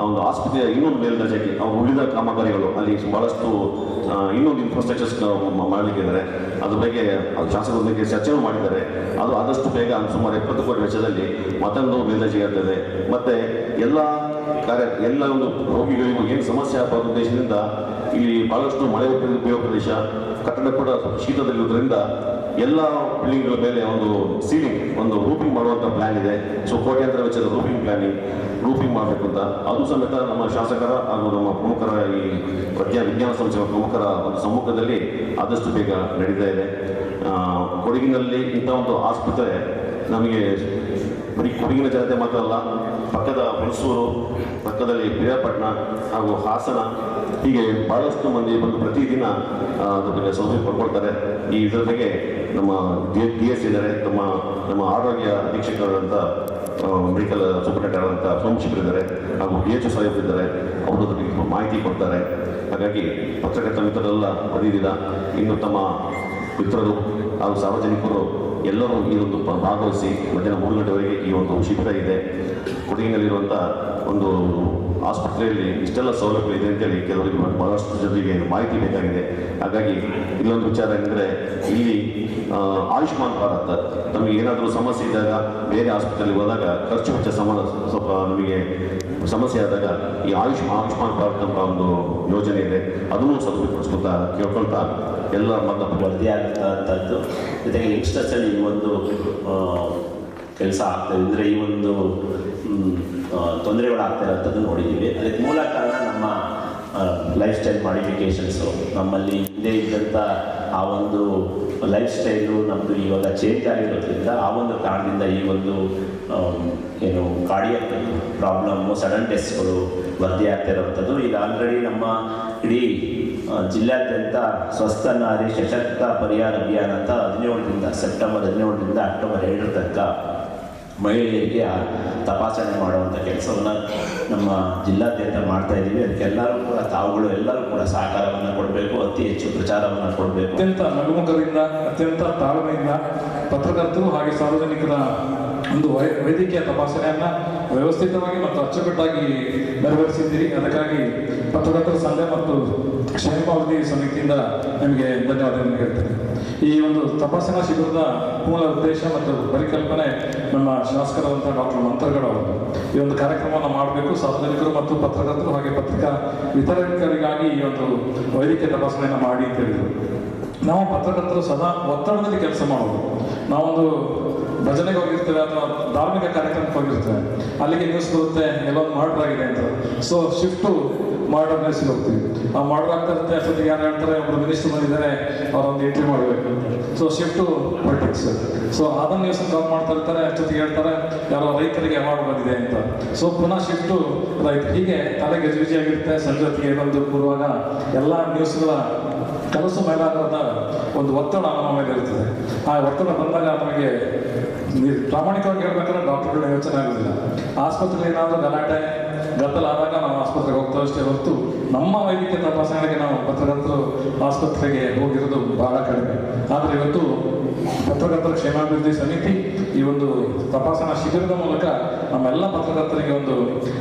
ಒಂದು ಆಸ್ಪತ್ರೆಯ ಇನ್ನೊಂದು ಮೇಲ್ದರ್ಜೆಗೆ ಅವರು ಉಳಿದ ಕಾಮಗಾರಿಗಳು ಅಲ್ಲಿ ಬಹಳಷ್ಟು ಇನ್ನೊಂದು ಇನ್ಫ್ರಾಸ್ಟ್ರಕ್ಚರ್ಸ್ ಮಾಡಲಿಕ್ಕಿದ್ದಾರೆ. ಅದ್ರ ಬಗ್ಗೆ ಶಾಸಕರ ಬಗ್ಗೆ ಚರ್ಚೆನೂ ಮಾಡಿದ್ದಾರೆ. ಅದು ಆದಷ್ಟು ಬೇಗ ಸುಮಾರು 70 ಕೋಟಿ ವೆಚ್ಚದಲ್ಲಿ ಮತ್ತೊಂದು ಮೇಲ್ದರ್ಜೆಗೆ ಆಗ್ತದೆ. ಮತ್ತು ಎಲ್ಲ ಒಂದು ರೋಗಿಗಳಿಗೂ ಏನು ಸಮಸ್ಯೆ ಆಗೋ ಉದ್ದೇಶದಿಂದ ಇಲ್ಲಿ ಬಹಳಷ್ಟು ಮಳೆ ಬೀಳೋ ಪ್ರದೇಶ, ಕಟ್ಟಡ ಕೂಡ ಶೀತದಲ್ಲಿರೋದ್ರಿಂದ ಎಲ್ಲ ಬಿಲ್ಡಿಂಗ್ಗಳ ಮೇಲೆ ಒಂದು ಸೀಲಿಂಗ್ ಒಂದು ರೂಫಿಂಗ್ ಮಾಡುವಂಥ ಪ್ಲ್ಯಾನ್ ಇದೆ. ಸೊ ಕೋಟ್ಯಾಂತರ ವೆಚ್ಚದ ರೂಫಿಂಗ್ ಮಾಡಬೇಕು ಅಂತ ಅದು ಸಮೇತ ನಮ್ಮ ಶಾಸಕರ ಹಾಗೂ ನಮ್ಮ ಪ್ರಮುಖರ ಈ ವಿಜ್ಞಾನ ಸಂಸ್ಥೆಗಳ ಪ್ರಮುಖರ ಒಂದು ಸಮ್ಮುಖದಲ್ಲಿ ಆದಷ್ಟು ಬೇಗ ನಡೀತಾ ಇದೆ. ಕೊಡಗಿನಲ್ಲಿ ಇಂಥ ಒಂದು ಆಸ್ಪತ್ರೆ ನಮಗೆ ಬರೀ ಕೊಡಗಿನ ಜನತೆ ಮಾತ್ರ ಅಲ್ಲ, ಪಕ್ಕದ ಹುಣಸೂರು, ಪಕ್ಕದಲ್ಲಿ ಪಿರಿಯಾಪಟ್ಟಣ ಹಾಗೂ ಹಾಸನ ಹೀಗೆ ಬಹಳಷ್ಟು ಮಂದಿ ಬಂದು ಪ್ರತಿದಿನ ಅದ್ರ ಬಗ್ಗೆ ಸೌಲಭ್ಯ ಪಡ್ಕೊಳ್ತಾರೆ. ಇದರ ಬಗ್ಗೆ ನಮ್ಮ DS ಇದ್ದಾರೆ, ನಮ್ಮ ಆರೋಗ್ಯ ಅಧೀಕ್ಷಕರಾದಂಥ ಮೆಡಿಕಲ್ ಸೂಪರಿಂಟೆಂಡೆಂಟ್ ಆದಂಥ ಸೋಮಶೇಖರ್ ಹಾಗೂ DHO ಸಾಹೇಬರಿದ್ದಾರೆ. ಅವರು ಅದ್ರ ಬಗ್ಗೆ ಮಾಹಿತಿ ಕೊಡ್ತಾರೆ. ಹಾಗಾಗಿ ಪತ್ರಕರ್ತ ಮಿತ್ರರೆಲ್ಲ ಪ್ರತಿದಿನ ಇನ್ನು ತಮ್ಮ ಮಿತ್ರರು ಹಾಗೂ ಸಾರ್ವಜನಿಕರು ಎಲ್ಲರೂ ಈ ಒಂದು ಭಾಗವಹಿಸಿ ಮಧ್ಯಾಹ್ನ 3 ಗಂಟೆವರೆಗೆ ಈ ಒಂದು ಶಿಬಿರ ಇದೆ. ಕೊಡಗಿನಲ್ಲಿರುವಂಥ ಒಂದು ಆಸ್ಪತ್ರೆಯಲ್ಲಿ ಇಷ್ಟೆಲ್ಲ ಸೌಲಭ್ಯ ಇದೆ ಅಂತೇಳಿ ಕೆಲವರಿಗೆ ಬಹಳಷ್ಟು ಜನರಿಗೆ ಮಾಹಿತಿ ಬೇಕಾಗಿದೆ. ಹಾಗಾಗಿ ಇಲ್ಲೊಂದು ವಿಚಾರ ಏನಂದರೆ ಇಲ್ಲಿ ಆಯುಷ್ಮಾನ್ ಭಾರತ್ ನಮಗೆ ಏನಾದರೂ ಸಮಸ್ಯೆ ಇದ್ದಾಗ ಬೇರೆ ಆಸ್ಪತ್ರೆಯಲ್ಲಿ ಹೋದಾಗ ಖರ್ಚು ವೆಚ್ಚ ಸ್ವಲ್ಪ ನಮಗೆ ಸಮಸ್ಯೆ ಆದಾಗ ಈ ಆಯುಷ್ಮಾನ್ ಭಾರತ್ ಅಂತ ಒಂದು ಯೋಜನೆ ಇದೆ. ಅದನ್ನು ಸದುಪಯೋಗಿಸ್ಕೊತಾ ಕೇಳ್ಕೊಳ್ತಾ ಎಲ್ಲ ವರದಿ ಆಗುವಂಥದ್ದು ಜೊತೆಗೆ ಯಂಗ್ಸ್ಟರ್ಸಲ್ಲಿ ಈ ಒಂದು ಕೆಲಸ ಆಗ್ತದೆ ಅಂದರೆ ಈ ಒಂದು ತೊಂದರೆಗಳಾಗ್ತಾ ಇರೋಂಥದ್ದು ನೋಡಿದ್ದೀವಿ. ಅದಕ್ಕೆ ಮೂಲ ಕಾರಣ ನಮ್ಮ ಲೈಫ್ ಸ್ಟೈಲ್ ಮಾಡಿಫಿಕೇಷನ್ಸು. ನಮ್ಮಲ್ಲಿ ಹಿಂದೆ ಇದ್ದಂಥ ಆ ಒಂದು ಲೈಫ್ ಸ್ಟೈಲು ನಮ್ಮದು ಇವಾಗ ಚೇಂಜ್ ಆಗಿರೋದ್ರಿಂದ ಆ ಒಂದು ಕಾರಣದಿಂದ ಈ ಒಂದು ಏನು ಕಾರ್ಡಿಯಾಕ್ ಪ್ರಾಬ್ಲಮ್ಮು, ಸಡನ್ ಡೆತ್ಸ್ಗಳು ವರದಿ ಆಗ್ತಾ ಇರೋವಂಥದ್ದು. ಈಗ ಆಲ್ರೆಡಿ ನಮ್ಮ ಇಡೀ ಜಿಲ್ಲಾದ್ಯಂತ ಸ್ವಸ್ಥ ನಾರಿ ಸಶಕ್ತ ಪರಿಹಾರ ಅಭಿಯಾನ ಅಂತ ಸೆಪ್ಟೆಂಬರ್ 17ರಿಂದ ಅಕ್ಟೋಬರ್ 2 ತನಕ ಮಹಿಳೆಯರಿಗೆ ತಪಾಸಣೆ ಮಾಡುವಂಥ ಕೆಲಸವನ್ನು ನಮ್ಮ ಜಿಲ್ಲಾದ್ಯಂತ ಮಾಡ್ತಾ ಇದ್ದೀವಿ. ಅದಕ್ಕೆಲ್ಲರೂ ಕೂಡ ತಾವುಗಳು ಎಲ್ಲರೂ ಕೂಡ ಸಹಕಾರವನ್ನು ಕೊಡಬೇಕು, ಅತಿ ಹೆಚ್ಚು ಪ್ರಚಾರವನ್ನು ಕೊಡಬೇಕು. ಅತ್ಯಂತ ನಗುಮುಖದಿಂದ, ಅತ್ಯಂತ ತಾಳ್ಮೆಯಿಂದ ಪತ್ರಕರ್ತರು ಹಾಗೆ ಸಾರ್ವಜನಿಕರ ಒಂದು ವೈದ್ಯಕೀಯ ತಪಾಸಣೆಯನ್ನು ವ್ಯವಸ್ಥಿತವಾಗಿ ಮತ್ತು ಅಚ್ಚುಕಟ್ಟಾಗಿ ನೆರವೇರಿಸಿದ್ದೀರಿ. ಅದಕ್ಕಾಗಿ ಪತ್ರಕರ್ತರ ಸಂಘ ಮತ್ತು ಕ್ಷೇಮಾಭಿವೃದ್ಧಿ ಸಮಿತಿಯಿಂದ ನಿಮಗೆ ಧನ್ಯವಾದಗಳನ್ನು ಹೇಳ್ತೇನೆ. ಈ ಒಂದು ತಪಾಸಣಾ ಶಿಬಿರದ ಮೂಲ ಉದ್ದೇಶ ಮತ್ತು ಪರಿಕಲ್ಪನೆ ನಮ್ಮ ಶಾಸಕರಾದಂಥ ಡಾಕ್ಟರ್ ಮಂತ್ರಗಡ ಅವರು ಈ ಒಂದು ಕಾರ್ಯಕ್ರಮವನ್ನು ಮಾಡಬೇಕು, ಸಾರ್ವಜನಿಕರು ಮತ್ತು ಪತ್ರಕರ್ತರು ಹಾಗೆ ಪತ್ರಿಕಾ ವಿತರಕರಿಗಾಗಿ ಈ ಒಂದು ವೈದ್ಯಕೀಯ ತಪಾಸಣೆಯನ್ನು ಮಾಡಿ ಅಂತ ಹೇಳಿದರು. ನಾವು ಪತ್ರಕರ್ತರು ಸದಾ ಒತ್ತಡದಲ್ಲಿ ಕೆಲಸ ಮಾಡೋದು. ನಾವೊಂದು ಭಜನೆಗೆ ಹೋಗಿರ್ತೇವೆ ಅಥವಾ ಧಾರ್ಮಿಕ ಕಾರ್ಯಕ್ರಮಕ್ಕೆ ಹೋಗಿರ್ತೇವೆ, ಅಲ್ಲಿಗೆ ನ್ಯೂಸ್ ಬರುತ್ತೆ ಎಲ್ಲೊಂದು ಮರ್ಡರ್ ಆಗಿದೆ ಅಂತ. ಸೊ ಶಿಫ್ಟು ಮರ್ಡರ್ ನ್ಯೂಸ್ಗೆ ಹೋಗ್ತೀವಿ. ಆ ಮರ್ಡರ್ ಆಗ್ತಾ ಇರುತ್ತೆ, ಅಷ್ಟೊತ್ತಿಗೆ ಯಾರು ಹೇಳ್ತಾರೆ ಒಬ್ಬರು ಮಿನಿಸ್ಟರ್ ಬಂದಿದ್ದಾರೆ ಅವರೊಂದು ಎಂಟ್ರಿ ಮಾಡಬೇಕು. So shift politics. ಸೊ ಅದನ್ನು ನ್ಯೂಸ್ ಕಾಲ್ ಮಾಡ್ತಾ ಇರ್ತಾರೆ, ಅಷ್ಟೊತ್ತಿಗೆ ಹೇಳ್ತಾರೆ ಯಾರೋ ರೈತರಿಗೆ ಅವಾರ್ಡ್ ಬಂದಿದೆ ಅಂತ. ಸೊ ಪುನಃ ಶಿಫ್ಟು ರೈತ. ಹೀಗೆ ತಲೆ ಗಜಿಬಿಜಿಯಾಗಿರುತ್ತೆ. ಸಂಜೆ ಹೊತ್ತಿಗೆ ಬಂದು ಕೂರುವಾಗ ಎಲ್ಲ ನ್ಯೂಸ್ಗಳ ಕನಸು ಮೇಲಾದ ಒಂದು ಒತ್ತಡ ನಮ್ಮ ಮೇಲೆ ಇರ್ತದೆ. ಆ ಒತ್ತಡ ಬಂದಾಗ ನಮಗೆ ಪ್ರಾಮಾಣಿಕವಾಗಿ ಹೇಳ್ಬೇಕಾದ್ರೆ ಡಾಕ್ಟರ್ಗಳ ಯೋಚನೆ ಆಗೋದಿಲ್ಲ. ಆಸ್ಪತ್ರೆಯಲ್ಲಿ ಏನಾದರೂ ಗಲಾಟೆ ಗದ್ದಲ ಆದಾಗ ನಾವು ಆಸ್ಪತ್ರೆಗೆ ಹೋಗ್ತಾ ಅಷ್ಟೇ ಹೊರತು ನಮ್ಮ ವೈದ್ಯಕೀಯ ತಪಾಸಣೆಗೆ ನಾವು ಪತ್ರಕರ್ತರು ಆಸ್ಪತ್ರೆಗೆ ಹೋಗಿರೋದು ಬಹಳ ಕಡಿಮೆ. ಆದರೆ ಇವತ್ತು ಪತ್ರಕರ್ತರ ಕ್ಷೇಮಾಭಿವೃದ್ಧಿ ಸಮಿತಿ ಈ ಒಂದು ತಪಾಸಣಾ ಶಿಬಿರದ ಮೂಲಕ ನಮ್ಮೆಲ್ಲ ಪತ್ರಕರ್ತರಿಗೆ ಒಂದು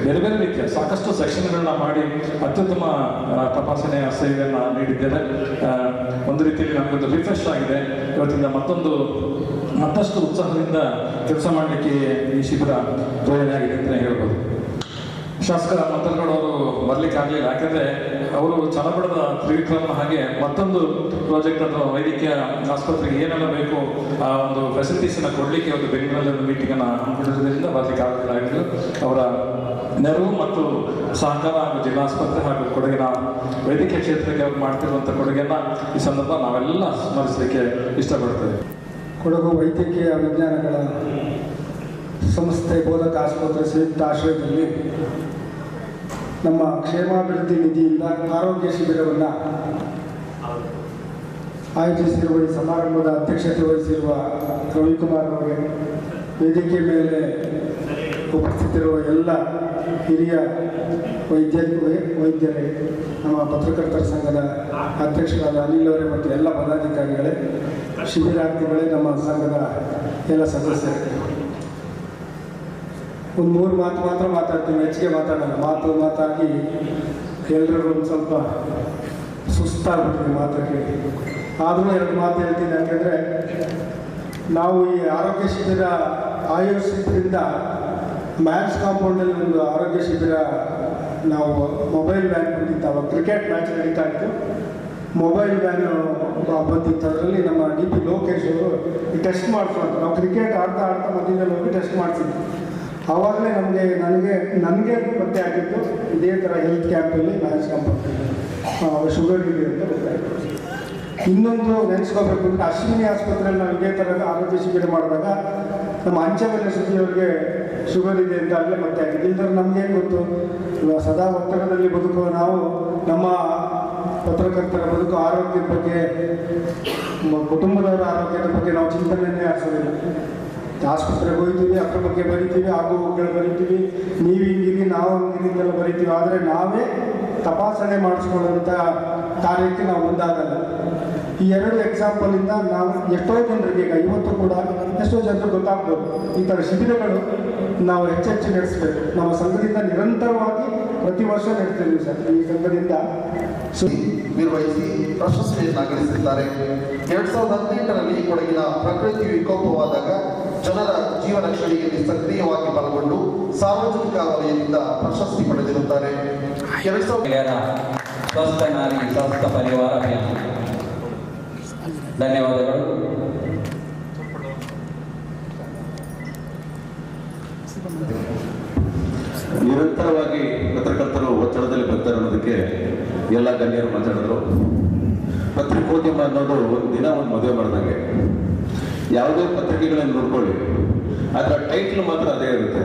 ಬೇರೆ ಬೇರೆ ರೀತಿಯ ಸಾಕಷ್ಟು ಸೆಕ್ಷನ್ಗಳನ್ನ ಮಾಡಿ ಅತ್ಯುತ್ತಮ ತಪಾಸಣೆಯ ಸೇವೆಯನ್ನು ನೀಡಿದ್ದೇವೆ. ಒಂದು ರೀತಿಯಲ್ಲಿ ನಮಗೊಂದು ರಿಫ್ರೆಶ್ ಆಗಿದೆ. ಇವತ್ತಿಂದ ಮತ್ತಷ್ಟು ಉತ್ಸಾಹದಿಂದ ಕೆಲಸ ಮಾಡಲಿಕ್ಕೆ ಈ ಶಿಬಿರ ಪ್ರೇರಣೆ ಆಗಿದೆ ಅಂತಲೇ ಹೇಳ್ಬೋದು. ಶಾಸಕರ ಮಂತ್ರಗಳವರು ಬರಲಿಕ್ಕಾಗಲಿಲ್ಲ, ಯಾಕೆಂದರೆ ಅವರು ಚನ್ನಪಟ್ಟಣದ ತ್ರಿವಿಕ್ರಮ ಹಾಗೆ ಮತ್ತೊಂದು ಪ್ರಾಜೆಕ್ಟ್ ಅಥವಾ ವೈದ್ಯಕೀಯ ಆಸ್ಪತ್ರೆಗೆ ಏನೆಲ್ಲ ಬೇಕು ಆ ಒಂದು ಫೆಸಿಲಿಟೀಸನ್ನು ಕೊಡಲಿಕ್ಕೆ ಒಂದು ಬೆಂಗಳೂರಲ್ಲಿ ಒಂದು ಮೀಟಿಂಗನ್ನು ಹಮ್ಮಿಕೊಂಡಿರೋದ್ರಿಂದ ಬರಲಿಕ್ಕೆ ಆಗಲಿಲ್ಲ. ಅವರ ನೆರವು ಮತ್ತು ಸಹಕಾರ ಹಾಗೂ ಜಿಲ್ಲಾಸ್ಪತ್ರೆ ಹಾಗೂ ಕೊಡಗಿನ ವೈದ್ಯಕೀಯ ಕ್ಷೇತ್ರಕ್ಕೆ ಅವರು ಮಾಡ್ತಿರುವಂಥ ಕೊಡುಗೆಯನ್ನು ಈ ಸಂದರ್ಭ ನಾವೆಲ್ಲ ಸ್ಮರಿಸಲಿಕ್ಕೆ ಇಷ್ಟಪಡ್ತೇವೆ. ಕೊಡಗು ವೈದ್ಯಕೀಯ ವಿಜ್ಞಾನಗಳ ಸಂಸ್ಥೆ ಬೋಧಕ ಆಸ್ಪತ್ರೆ ಸಂಯುಕ್ತ ಆಶ್ರಯದಲ್ಲಿ ನಮ್ಮ ಕ್ಷೇಮಾಭಿವೃದ್ಧಿ ನಿಧಿಯಿಂದ ಆರೋಗ್ಯ ಶಿಬಿರವನ್ನು ಆಯೋಜಿಸಿರುವ ಈ ಸಮಾರಂಭದ ಅಧ್ಯಕ್ಷತೆ ವಹಿಸಿರುವ ರವಿಕುಮಾರ್ ಅವರಿಗೆ, ವೇದಿಕೆ ಮೇಲೆ ಉಪಸ್ಥಿತಿರುವ ಎಲ್ಲ ಹಿರಿಯ ವೈದ್ಯರೇ, ನಮ್ಮ ಪತ್ರಕರ್ತರ ಸಂಘದ ಅಧ್ಯಕ್ಷರಾದ ಅನಿಲ್ ಅವರೇ ಮತ್ತು ಎಲ್ಲ ಪದಾಧಿಕಾರಿಗಳೇ, ಶಿಬಿರಾರ್ಥಿಗಳೇ, ನಮ್ಮ ಸಂಘದ ಎಲ್ಲ ಸದಸ್ಯರೇ, ಒಂದು 3 ಮಾತು ಮಾತ್ರ ಮಾತಾಡ್ತೀನಿ, ಹೆಚ್ಚಿಗೆ ಮಾತಾಡೋಣ. ಮಾತಾಗಿ ಎಲ್ಲರಿಗೂ ಒಂದು ಸ್ವಲ್ಪ ಸುಸ್ತಾಗ್ಬಿಟ್ಟಿದೆ ಮಾತಾಡಿ. ಆದರೂ 2 ಮಾತು ಹೇಳ್ತೀನಿ. ಯಾಕೆಂದರೆ ನಾವು ಈ ಆರೋಗ್ಯ ಶಿಬಿರ ಆಯೋಜಿಸಿದ್ರಿಂದ ಮ್ಯಾಚ್ ಕಾಂಪೌಂಡಲ್ಲಿ ಒಂದು ಆರೋಗ್ಯ ಶಿಬಿರ ನಾವು ಮೊಬೈಲ್ ವ್ಯಾನ್ ಬಂದಿತ್ತು. ಕ್ರಿಕೆಟ್ ಮ್ಯಾಚ್ ನಡೀತಾ ಇತ್ತು, ಮೊಬೈಲ್ ವ್ಯಾನ್ ಬಂದಿತ್ತು. ಅದರಲ್ಲಿ ನಮ್ಮ DP ಲೋಕೇಶ್ ಅವರು ಟೆಸ್ಟ್ ಮಾಡಿಸೋದು. ನಾವು ಕ್ರಿಕೆಟ್ ಆಡ್ತಾ ಮಧ್ಯದಲ್ಲಿ ಹೋಗಿ ಟೆಸ್ಟ್ ಮಾಡಿಸಿದ್ವಿ. ಆವಾಗಲೇ ನನಗೆ ಪತ್ತೆ ಆಗಿತ್ತು ಇದೇ ಥರ ಹೆಲ್ತ್ ಕ್ಯಾಂಪಲ್ಲಿ ಮ್ಯಾಚ್ ಕಾಂಪೌಂಡಲ್ಲಿ ಶುಗರ್ ಇದೆ ಅಂತ ಗೊತ್ತಾಯಿತು. ಇನ್ನೊಂದು ನೆನೆಸ್ಕೋಬೇಕು ಅಂದರೆ ಅಶ್ವಿನಿ ಆಸ್ಪತ್ರೆಯಲ್ಲಿ ನಾವು ಇದೇ ಥರದ ಆರೋಗ್ಯ ಶಿಬಿರ ಮಾಡಿದಾಗ ನಮ್ಮ ಅಂಚೆಮನೆ ಸುದ್ದಿಯವ್ರಿಗೆ ಶುಗರ್ ಇದೆ ಅಂತ ಅಲ್ಲೇ ಮತ್ತೆ ಆಗಿದೆ. ಇಲ್ಲದ್ರೆ ನಮಗೇನು ಗೊತ್ತು, ಸದಾ ಒತ್ತಡದಲ್ಲಿ ಬದುಕುವ ನಾವು ನಮ್ಮ ಪತ್ರಕರ್ತರ ಬದುಕು ಆರೋಗ್ಯದ ಬಗ್ಗೆ, ಕುಟುಂಬದವರ ಆರೋಗ್ಯದ ಬಗ್ಗೆ ನಾವು ಚಿಂತನೆಯನ್ನೇ ಆರಿಸೋದಿಲ್ಲ. ಆಸ್ಪತ್ರೆಗೆ ಹೋಗ್ತೀವಿ, ಅದ್ರ ಬಗ್ಗೆ ಬರಿತೀವಿ, ಆಗುಗಳು ಬರಿತೀವಿ, ನೀವು ಹಿಂಗಿರಿ ನಾವು ಹಿಂಗಿರಿಂದೆಲ್ಲ ಬರಿತೀವಿ. ಆದರೆ ನಾವೇ ತಪಾಸಣೆ ಮಾಡಿಸ್ಕೊಳ್ಳೋಂಥ ಕಾರ್ಯಕ್ಕೆ ನಾವು ಮುಂದಾಗಲ್ಲ. ಈ 2 ಎಕ್ಸಾಂಪಲಿಂದ ನಾವು ಎಷ್ಟೋ ಜನರಿಗೆ ಇವತ್ತು ಕೂಡ ಎಷ್ಟೋ ಜನರಿಗೆ ಗೊತ್ತಾಗ್ಬೋದು. ಈ ಥರ ಶಿಬಿರಗಳು ನಾವು ಹೆಚ್ಚೆಚ್ಚು ನಡೆಸಬೇಕು. ನಮ್ಮ ಸಂಘದಿಂದ ನಿರಂತರವಾಗಿ ಪ್ರತಿ ವರ್ಷ ನಡೆಸ್ತೀವಿ ಸರ್. ಈ ಸಂಘದಿಂದ ನಿರ್ವಹಿಸಿ ಪ್ರಶಸ್ತಿಯನ್ನು ಗಳಿಸಿದ್ದಾರೆ. 2018ರಲ್ಲಿ ಕೊಡಗಿನ ಪ್ರಕೃತಿ ವಿಕೋಪವಾದಾಗ ಜನರ ಜೀವ ರಕ್ಷಣೆಯಲ್ಲಿ ಸಕ್ರಿಯವಾಗಿ ಪಾಲ್ಗೊಂಡು ಸಾರ್ವಜನಿಕ ವಲಯದಿಂದ ಪ್ರಶಸ್ತಿ ಪಡೆದಿರುತ್ತಾರೆ. ಸ್ವಸ್ಥ ನಾರಿ ಸ್ವಸ್ಥ ಪರಿವಾರ ಅಭಿಯಾನ. ಧನ್ಯವಾದಗಳು. ನಿರಂತರವಾಗಿ ಪತ್ರಕರ್ತರು ಒತ್ತಡದಲ್ಲಿ ಬರ್ತಾರೆ ಅನ್ನೋದಕ್ಕೆ ಎಲ್ಲ ಗಣ್ಯರು ಮಾತಾಡಿದ್ರು. ಪತ್ರಿಕೋದ್ಯಮ ಅನ್ನೋದು ಒಂದು ದಿನ ಒಂದು ಮದುವೆ ಮಾಡಿದಂಗೆ. ಯಾವುದೇ ಪತ್ರಿಕೆಗಳನ್ನು ನೋಡ್ಕೊಳ್ಳಿ, ಅದರ ಟೈಟ್ಲ್ ಮಾತ್ರ ಅದೇ ಇರುತ್ತೆ.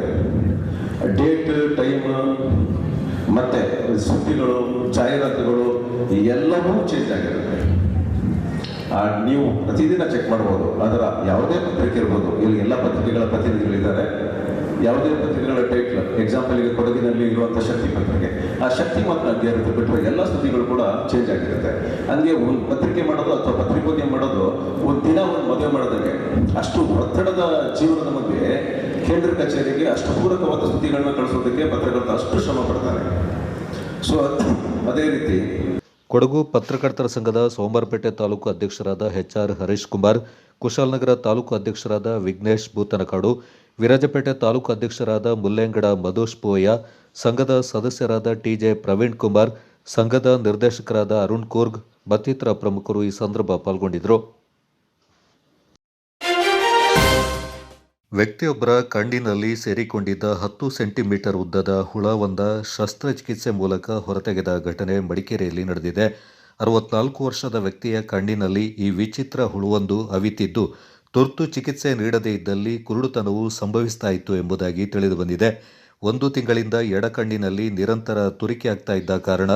ಡೇಟ್, ಟೈಮ್, ಮತ್ತೆ ಸುದ್ದಿಗಳು, ಜಾಹೀರಾತುಗಳು ಎಲ್ಲವೂ ಚೇಂಜ್ ಆಗಿರುತ್ತೆ. ನೀವು ಪ್ರತಿದಿನ ಚೆಕ್ ಮಾಡ್ಬೋದು. ಅದರ ಯಾವುದೇ ಪತ್ರಿಕೆ ಇರ್ಬೋದು, ಇಲ್ಲಿ ಎಲ್ಲ ಪತ್ರಿಕೆಗಳ ಪ್ರತಿನಿಧಿಗಳಿದ್ದಾರೆ. ಯಾವುದೇ ಪತ್ರಿಕೆಗಳ ಟೈಟ್ಲ್, ಎಕ್ಸಾಂಪಲ್ಗೆ ಕೊಡಗಿನಲ್ಲಿ ಇರುವಂಥ ಶಕ್ತಿ ಪತ್ರಿಕೆ, ಆ ಶಕ್ತಿ ಮಾತ್ರ ಅದೇ ಇರುತ್ತೆ, ಬಿಟ್ಟರೆ ಎಲ್ಲ ಸುದ್ದಿಗಳು ಕೂಡ ಚೇಂಜ್ ಆಗಿರುತ್ತೆ. ಹಂಗೆ ಒಂದು ಪತ್ರಿಕೆ ಮಾಡೋದು ಅಥವಾ ಪತ್ರಿಕೋದ್ಯಮ ಮಾಡೋದು ಒಂದು ದಿನ ಒಂದು ಮದುವೆ ಮಾಡೋದಂಗೆ. ಅಷ್ಟು ಒತ್ತಡದ ಜೀವನದ ಮಧ್ಯೆ ಕೇಂದ್ರ ಕಚೇರಿಗೆ ಅಷ್ಟು ಪೂರಕವಾದ ಸುದ್ದಿಗಳನ್ನ ಕಳಿಸೋದಕ್ಕೆ ಪತ್ರಕರ್ತ ಅಷ್ಟು ಶ್ರಮ ಪಡ್ತಾರೆ. ಸೊ ಅದೇ ರೀತಿ ಕೊಡಗು ಪತ್ರಕರ್ತರ ಸಂಘದ ಸೋಮವಾರಪೇಟೆ ತಾಲೂಕು ಅಧ್ಯಕ್ಷರಾದ HR ಹರೀಶ್ ಕುಮಾರ್, ಕುಶಾಲನಗರ ತಾಲೂಕು ಅಧ್ಯಕ್ಷರಾದ ವಿಘ್ನೇಶ್ ಬೂತನಕಾಡು, ವಿರಾಜಪೇಟೆ ತಾಲೂಕು ಅಧ್ಯಕ್ಷರಾದ ಮುಲ್ಲೆಂಗಡ ಮಧುಷ್ ಪೋಯ, ಸಂಘದ ಸದಸ್ಯರಾದ TJ ಪ್ರವೀಣ್ ಕುಮಾರ್, ಸಂಘದ ನಿರ್ದೇಶಕರಾದ ಅರುಣ್ ಕೂರ್ಗ್ ಮತ್ತಿತರ ಪ್ರಮುಖರು ಈ ಸಂದರ್ಭ ಪಾಲ್ಗೊಂಡಿದ್ದರು. ವ್ಯಕ್ತಿಯೊಬ್ಬರ ಕಣ್ಣಿನಲ್ಲಿ ಸೇರಿಕೊಂಡಿದ್ದ 10 ಸೆಂಟಿಮೀಟರ್ ಉದ್ದದ ಹುಳವೊಂದ ಶಸ್ತ್ರಚಿಕಿತ್ಸೆ ಮೂಲಕ ಹೊರತೆಗೆದ ಘಟನೆ ಮಡಿಕೇರಿಯಲ್ಲಿ ನಡೆದಿದೆ. 64 ವರ್ಷದ ವ್ಯಕ್ತಿಯ ಕಣ್ಣಿನಲ್ಲಿ ಈ ವಿಚಿತ್ರ ಹುಳುವೊಂದು ಅವಿತಿದ್ದು ತುರ್ತು ಚಿಕಿತ್ಸೆ ನೀಡದೇ ಇದ್ದಲ್ಲಿ ಕುರುಡುತನವು ಸಂಭವಿಸ್ತಾ ಇತ್ತು ಎಂಬುದಾಗಿ ತಿಳಿದುಬಂದಿದೆ. 1 ತಿಂಗಳಿಂದ ಎಡಕಣ್ಣಿನಲ್ಲಿ ನಿರಂತರ ತುರಿಕೆಯಾಗ್ತಾ ಇದ್ದ ಕಾರಣ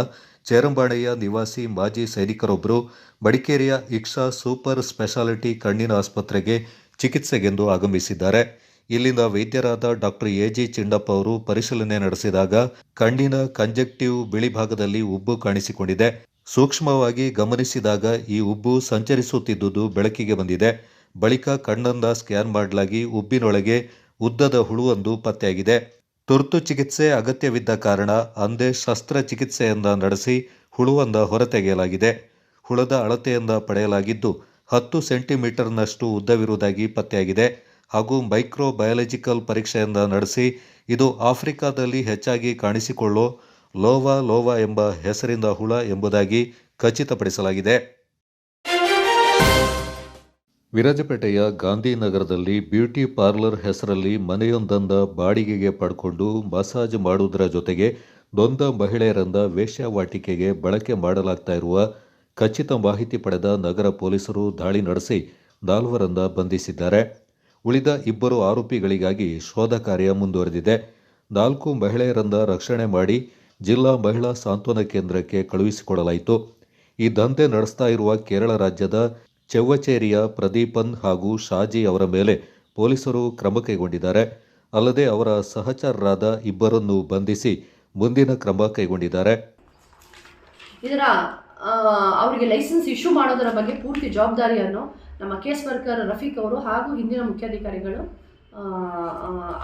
ಚೇರಂಬಾಣೆಯ ನಿವಾಸಿ ಮಾಜಿ ಸೈನಿಕರೊಬ್ಬರು ಮಡಿಕೇರಿಯ ಇಕ್ಷಾ ಸೂಪರ್ ಸ್ಪೆಷಾಲಿಟಿ ಕಣ್ಣಿನ ಆಸ್ಪತ್ರೆಗೆ ಚಿಕಿತ್ಸೆಗೆಂದು ಆಗಮಿಸಿದ್ದಾರೆ. ಇಲ್ಲಿನ ವೈದ್ಯರಾದ ಡಾಕ್ಟರ್ AG ಚಿಂಡಪ್ಪ ಅವರು ಪರಿಶೀಲನೆ ನಡೆಸಿದಾಗ ಕಣ್ಣಿನ ಕಂಜಕ್ಟಿವ್ ಬಿಳಿ ಭಾಗದಲ್ಲಿ ಉಬ್ಬು ಕಾಣಿಸಿಕೊಂಡಿದೆ. ಸೂಕ್ಷ್ಮವಾಗಿ ಗಮನಿಸಿದಾಗ ಈ ಉಬ್ಬು ಸಂಚರಿಸುತ್ತಿದ್ದುದು ಬೆಳಕಿಗೆ ಬಂದಿದೆ. ಬಳಿಕ ಕಣ್ಣನ್ನ ಸ್ಕ್ಯಾನ್ ಮಾಡಲಾಗಿ ಉಬ್ಬಿನೊಳಗೆ ಉದ್ದದ ಹುಳುವೊಂದು ಪತ್ತೆಯಾಗಿದೆ. ತುರ್ತು ಚಿಕಿತ್ಸೆ ಅಗತ್ಯವಿದ್ದ ಕಾರಣ ಅಂದೇ ಶಸ್ತ್ರಚಿಕಿತ್ಸೆಯನ್ನ ನಡೆಸಿ ಹುಳುವೊಂದ ಹೊರತೆಗೆಯಲಾಗಿದೆ. ಹುಳದ ಅಳತೆಯನ್ನ ಪಡೆಯಲಾಗಿದ್ದು 10 ಸೆಂಟಿಮೀಟರ್ನಷ್ಟು ಉದ್ದವಿರುವುದಾಗಿ ಪತ್ತೆಯಾಗಿದೆ ಹಾಗೂ ಮೈಕ್ರೋ ಬಯಾಲಜಿಕಲ್ ಪರೀಕ್ಷೆಯನ್ನ ನಡೆಸಿ ಇದು ಆಫ್ರಿಕಾದಲ್ಲಿ ಹೆಚ್ಚಾಗಿ ಕಾಣಿಸಿಕೊಳ್ಳೋ ಲೋವಾ ಎಂಬ ಹೆಸರಿನ ಹುಳ ಎಂಬುದಾಗಿ ಖಚಿತಪಡಿಸಲಾಗಿದೆ. ವಿರಾಜಪೇಟೆಯ ಗಾಂಧಿನಗರದಲ್ಲಿ ಬ್ಯೂಟಿ ಪಾರ್ಲರ್ ಹೆಸರಲ್ಲಿ ಮನೆಯೊಂದನ್ನ ಬಾಡಿಗೆಗೆ ಪಡ್ಕೊಂಡು ಮಸಾಜ್ ಮಾಡುವುದರ ಜೊತೆಗೆ ನೊಂದ ಮಹಿಳೆಯರನ್ನ ವೇಶ್ಯಾವಾಟಿಕೆಗೆ ಬಳಕೆ ಮಾಡಲಾಗ್ತಾ ಇರುವ ಖಚಿತ ಮಾಹಿತಿ ಪಡೆದ ನಗರ ಪೊಲೀಸರು ದಾಳಿ ನಡೆಸಿ 4 ಬಂಧಿಸಿದ್ದಾರೆ. ಉಳಿದ 2 ಆರೋಪಿಗಳಿಗಾಗಿ ಶೋಧ ಕಾರ್ಯ ಮುಂದುವರೆದಿದೆ. 4 ಮಹಿಳೆಯರನ್ನ ರಕ್ಷಣೆ ಮಾಡಿ ಜಿಲ್ಲಾ ಮಹಿಳಾ ಸಾಂತ್ವನ ಕೇಂದ್ರಕ್ಕೆ ಕಳುಹಿಸಿಕೊಡಲಾಯಿತು. ಈ ದಂಧೆ ನಡೆಸ್ತಾ ಇರುವ ಕೇರಳ ರಾಜ್ಯದ ಚೆವ್ವಚೇರಿಯ ಪ್ರದೀಪನ್ ಹಾಗೂ ಶಾಜಿ ಅವರ ಮೇಲೆ ಪೊಲೀಸರು ಕ್ರಮ ಕೈಗೊಂಡಿದ್ದಾರೆ. ಅಲ್ಲದೆ ಅವರ ಸಹಚರರಾದ ಇಬ್ಬರನ್ನು ಬಂಧಿಸಿ ಮುಂದಿನ ಕ್ರಮ ಕೈಗೊಂಡಿದ್ದಾರೆ. ಇದರ ಅವರಿಗೆ ಲೈಸೆನ್ಸ್ ಇಶ್ಯೂ ಮಾಡೋದರ ಬಗ್ಗೆ ಪೂರ್ತಿ ಜವಾಬ್ದಾರಿಯನ್ನು ನಮ್ಮ ಕೇಸ್ ವರ್ಕರ್ ರಫೀಕ್ ಅವರು ಹಾಗೂ ಹಿಂದಿನ ಮುಖ್ಯಾಧಿಕಾರಿಗಳು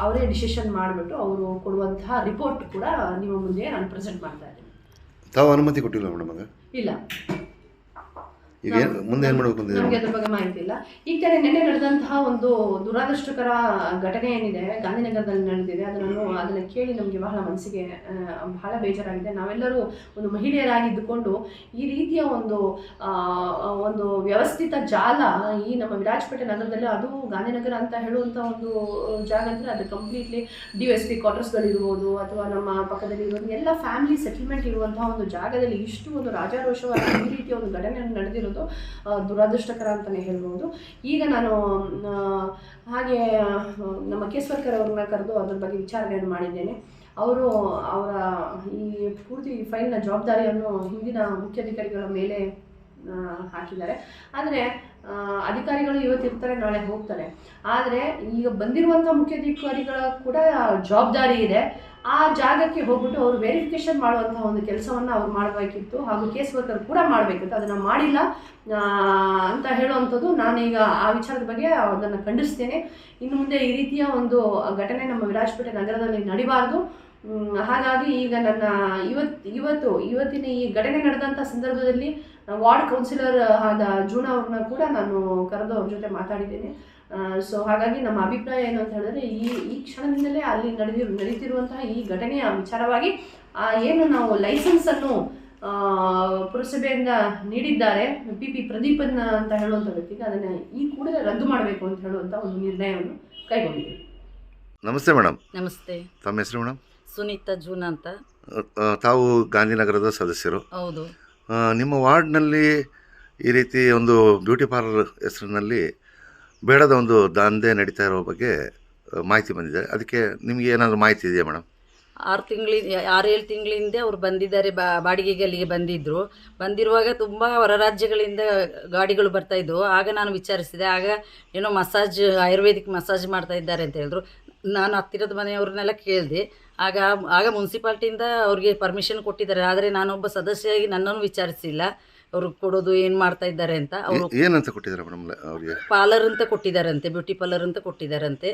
ಅವರೇ ಡಿಸಿಷನ್ ಮಾಡಿಬಿಟ್ಟು ಅವರು ಕೊಡುವಂತಹ ರಿಪೋರ್ಟ್ ಕೂಡ ನಿಮ್ಮ ಮುಂದೆ ನಾನು ಪ್ರೆಸೆಂಟ್ ಮಾಡ್ತಾ ಇದ್ದೀನಿ. ತಾವು ಅನುಮತಿ ಕೊಟ್ಟಿಲ್ಲ ಮೇಡಮ್? ಇಲ್ಲ, ಈಗ ಮುಂದೆ ಏನು ಮಾಡಬೇಕು ಅಂತ ನಮಗೆ ಅದ್ರ ಬಗ್ಗೆ ಮಾಹಿತಿ ಇಲ್ಲ. ಈಗ ತಾನೇ ನಿನ್ನೆ ನಡೆದಂತಹ ಒಂದು ದುರಾದೃಷ್ಟಕರ ಘಟನೆ ಏನಿದೆ ಗಾಂಧಿನಗರದಲ್ಲಿ ನಡೆದಿದೆ, ಅದನ್ನು ಕೇಳಿ ನಮಗೆ ಬಹಳ ಮನಸ್ಸಿಗೆ ಬಹಳ ಬೇಜಾರಾಗಿದೆ. ನಾವೆಲ್ಲರೂ ಒಂದು ಮಹಿಳೆಯರಾಗಿದ್ದುಕೊಂಡು ಈ ರೀತಿಯ ಒಂದು ವ್ಯವಸ್ಥಿತ ಜಾಲ ಈ ನಮ್ಮ ವಿರಾಜಪೇಟೆ ನಗರದಲ್ಲಿ, ಅದು ಗಾಂಧಿನಗರ ಅಂತ ಹೇಳುವಂಥ ಒಂದು ಜಾಗ ಅಂದರೆ ಅದು ಕಂಪ್ಲೀಟ್ಲಿ DSP ಕ್ವಾರ್ಟರ್ಸ್ಗಳಿರ್ಬೋದು ಅಥವಾ ನಮ್ಮ ಪಕ್ಕದಲ್ಲಿ ಇರೋದು ಎಲ್ಲ ಫ್ಯಾಮಿಲಿ ಸೆಟಲ್ಮೆಂಟ್ ಇರುವಂತಹ ಒಂದು ಜಾಗದಲ್ಲಿ ಇಷ್ಟು ಒಂದು ರಾಜಾರೋಷವಾಗಿ ಈ ರೀತಿಯ ಒಂದು ಘಟನೆ ನಡೆದಿರೋದು ದುರಾದೃಷ್ಟಕರ ಅಂತಲೇ ಹೇಳ್ಬೋದು. ಈಗ ನಾನು ಹಾಗೆ ನಮ್ಮ ಕೇಸ್ ವರ್ಕರ್ ಅವ್ರನ್ನ ಕರೆದು ಅದ್ರ ಬಗ್ಗೆ ವಿಚಾರಣೆಯನ್ನು ಮಾಡಿದ್ದೇನೆ. ಅವರು ಅವರ ಈ ಪೂರ್ತಿ ಫೈಲ್ನ ಜವಾಬ್ದಾರಿಯನ್ನು ಹಿಂದಿನ ಮುಖ್ಯಾಧಿಕಾರಿಗಳ ಮೇಲೆ ಹಾಕಿದ್ದಾರೆ. ಆದರೆ ಅಧಿಕಾರಿಗಳು ಇವತ್ತಿರ್ತಾರೆ, ನಾಳೆ ಹೋಗ್ತಾರೆ. ಆದರೆ ಈಗ ಬಂದಿರುವಂಥ ಮುಖ್ಯಾಧಿಕಾರಿಗಳ ಕೂಡ ಜವಾಬ್ದಾರಿ ಇದೆ. ಆ ಜಾಗಕ್ಕೆ ಹೋಗ್ಬಿಟ್ಟು ಅವರು ವೆರಿಫಿಕೇಷನ್ ಮಾಡುವಂಥ ಒಂದು ಕೆಲಸವನ್ನು ಅವ್ರು ಮಾಡಬೇಕಿತ್ತು, ಹಾಗೂ ಕೇಸ್ ವರ್ಕರ್ ಕೂಡ ಮಾಡಬೇಕಿತ್ತು. ಅದನ್ನು ಮಾಡಿಲ್ಲ ಅಂತ ಹೇಳುವಂಥದ್ದು ನಾನೀಗ ಆ ವಿಚಾರದ ಬಗ್ಗೆ ಅದನ್ನು ಖಂಡಿಸ್ತೇನೆ. ಇನ್ನು ಮುಂದೆ ಈ ರೀತಿಯ ಒಂದು ಘಟನೆ ನಮ್ಮ ವಿರಾಜಪೇಟೆ ನಗರದಲ್ಲಿ ನಡಿಬಾರ್ದು. ಹಾಗಾಗಿ ಈಗ ನನ್ನ ಇವತ್ತಿನ ಈ ಘಟನೆ ನಡೆದಂಥ ಸಂದರ್ಭದಲ್ಲಿ ವಾರ್ಡ್ ಕೌನ್ಸಿಲರ್ ಆದ ಜೂನಾ ಅವ್ರನ್ನ ಕೂಡ ನಾನು ಕರೆದು ಅವ್ರ ಜೊತೆ ಮಾತಾಡಿದ್ದೇನೆ. ಸೊ ಹಾಗಾಗಿ ನಮ್ಮ ಅಭಿಪ್ರಾಯ ಏನು ಅಂತ ಹೇಳಿದ್ರೆ ಈ ಕ್ಷಣದಿಂದಲೇ ಅಲ್ಲಿ ನಡೀತಿರುವಂತಹ ಈ ಘಟನೆಯ ವಿಚಾರವಾಗಿ ಏನು ನಾವು ಲೈಸೆನ್ಸನ್ನು ಪುರಸಭೆಯಿಂದ ನೀಡಿದ್ದಾರೆ PP ಪ್ರದೀಪನ್ ಅಂತ ಹೇಳುವಂಥ ವ್ಯಕ್ತಿಗೆ, ಅದನ್ನು ಈ ಕೂಡಲೇ ರದ್ದು ಮಾಡಬೇಕು ಅಂತ ಹೇಳುವಂಥ ಒಂದು ನಿರ್ಣಯವನ್ನು ಕೈಗೊಂಡಿದ್ದೀವಿ. ನಮಸ್ತೆ ಮೇಡಮ್. ನಮಸ್ತೆ. ತಮ್ಮ ಹೆಸರು ಮೇಡಮ್? ಸುನೀತಾ ಜೂನ್ ಅಂತ. ತಾವು ಗಾಂಧಿನಗರದ ಸದಸ್ಯರು. ಹೌದು. ನಿಮ್ಮ ವಾರ್ಡ್ನಲ್ಲಿ ಈ ರೀತಿ ಒಂದು ಬ್ಯೂಟಿ ಪಾರ್ಲರ್ ಹೆಸರಿನಲ್ಲಿ ಬೇಡದ ಒಂದು ದಂಧೆ ನಡೀತಾ ಇರೋ ಬಗ್ಗೆ ಮಾಹಿತಿ ಬಂದಿದೆ. ಅದಕ್ಕೆ ನಿಮಗೆ ಏನಾದರೂ ಮಾಹಿತಿ ಇದೆಯಾ ಮೇಡಮ್? 6-7 ತಿಂಗಳ ಹಿಂದೆ ಅವ್ರು ಬಂದಿದ್ದಾರೆ, ಬಾಡಿಗೆಗೆ ಅಲ್ಲಿಗೆ ಬಂದಿರುವಾಗ ತುಂಬ ಹೊರ ರಾಜ್ಯಗಳಿಂದ ಗಾಡಿಗಳು ಬರ್ತಾಯಿದ್ವು. ಆಗ ನಾನು ವಿಚಾರಿಸಿದೆ, ಆಗ ಏನೋ ಆಯುರ್ವೇದಿಕ್ ಮಸಾಜ್ ಮಾಡ್ತಾ ಇದ್ದಾರೆ ಅಂತ ಹೇಳಿದ್ರು. ನಾನು ಹತ್ತಿರದ ಮನೆಯವ್ರನ್ನೆಲ್ಲ ಕೇಳಿದೆ. ಆಗ ಮುನ್ಸಿಪಾಲ್ಟಿಯಿಂದ ಅವ್ರಿಗೆ ಪರ್ಮಿಷನ್ ಕೊಟ್ಟಿದ್ದಾರೆ. ಆದರೆ ನಾನೊಬ್ಬ ಸದಸ್ಯರಾಗಿ ನನ್ನನ್ನು ವಿಚಾರಿಸಿಲ್ಲ ಅವರು ಕೊಡೋದು ಏನು ಮಾಡ್ತಾ ಇದ್ದಾರೆ ಅಂತ. ಅವರು ಏನಂತ ಕೊಟ್ಟಿದ್ದಾರೆ ಮೇಡಮ್ ಅವರಿಗೆ? ಪಾರ್ಲರ್ ಅಂತ ಕೊಟ್ಟಿದ್ದಾರಂತೆ, ಬ್ಯೂಟಿ ಪಾರ್ಲರ್ ಅಂತ ಕೊಟ್ಟಿದ್ದಾರಂತೆ.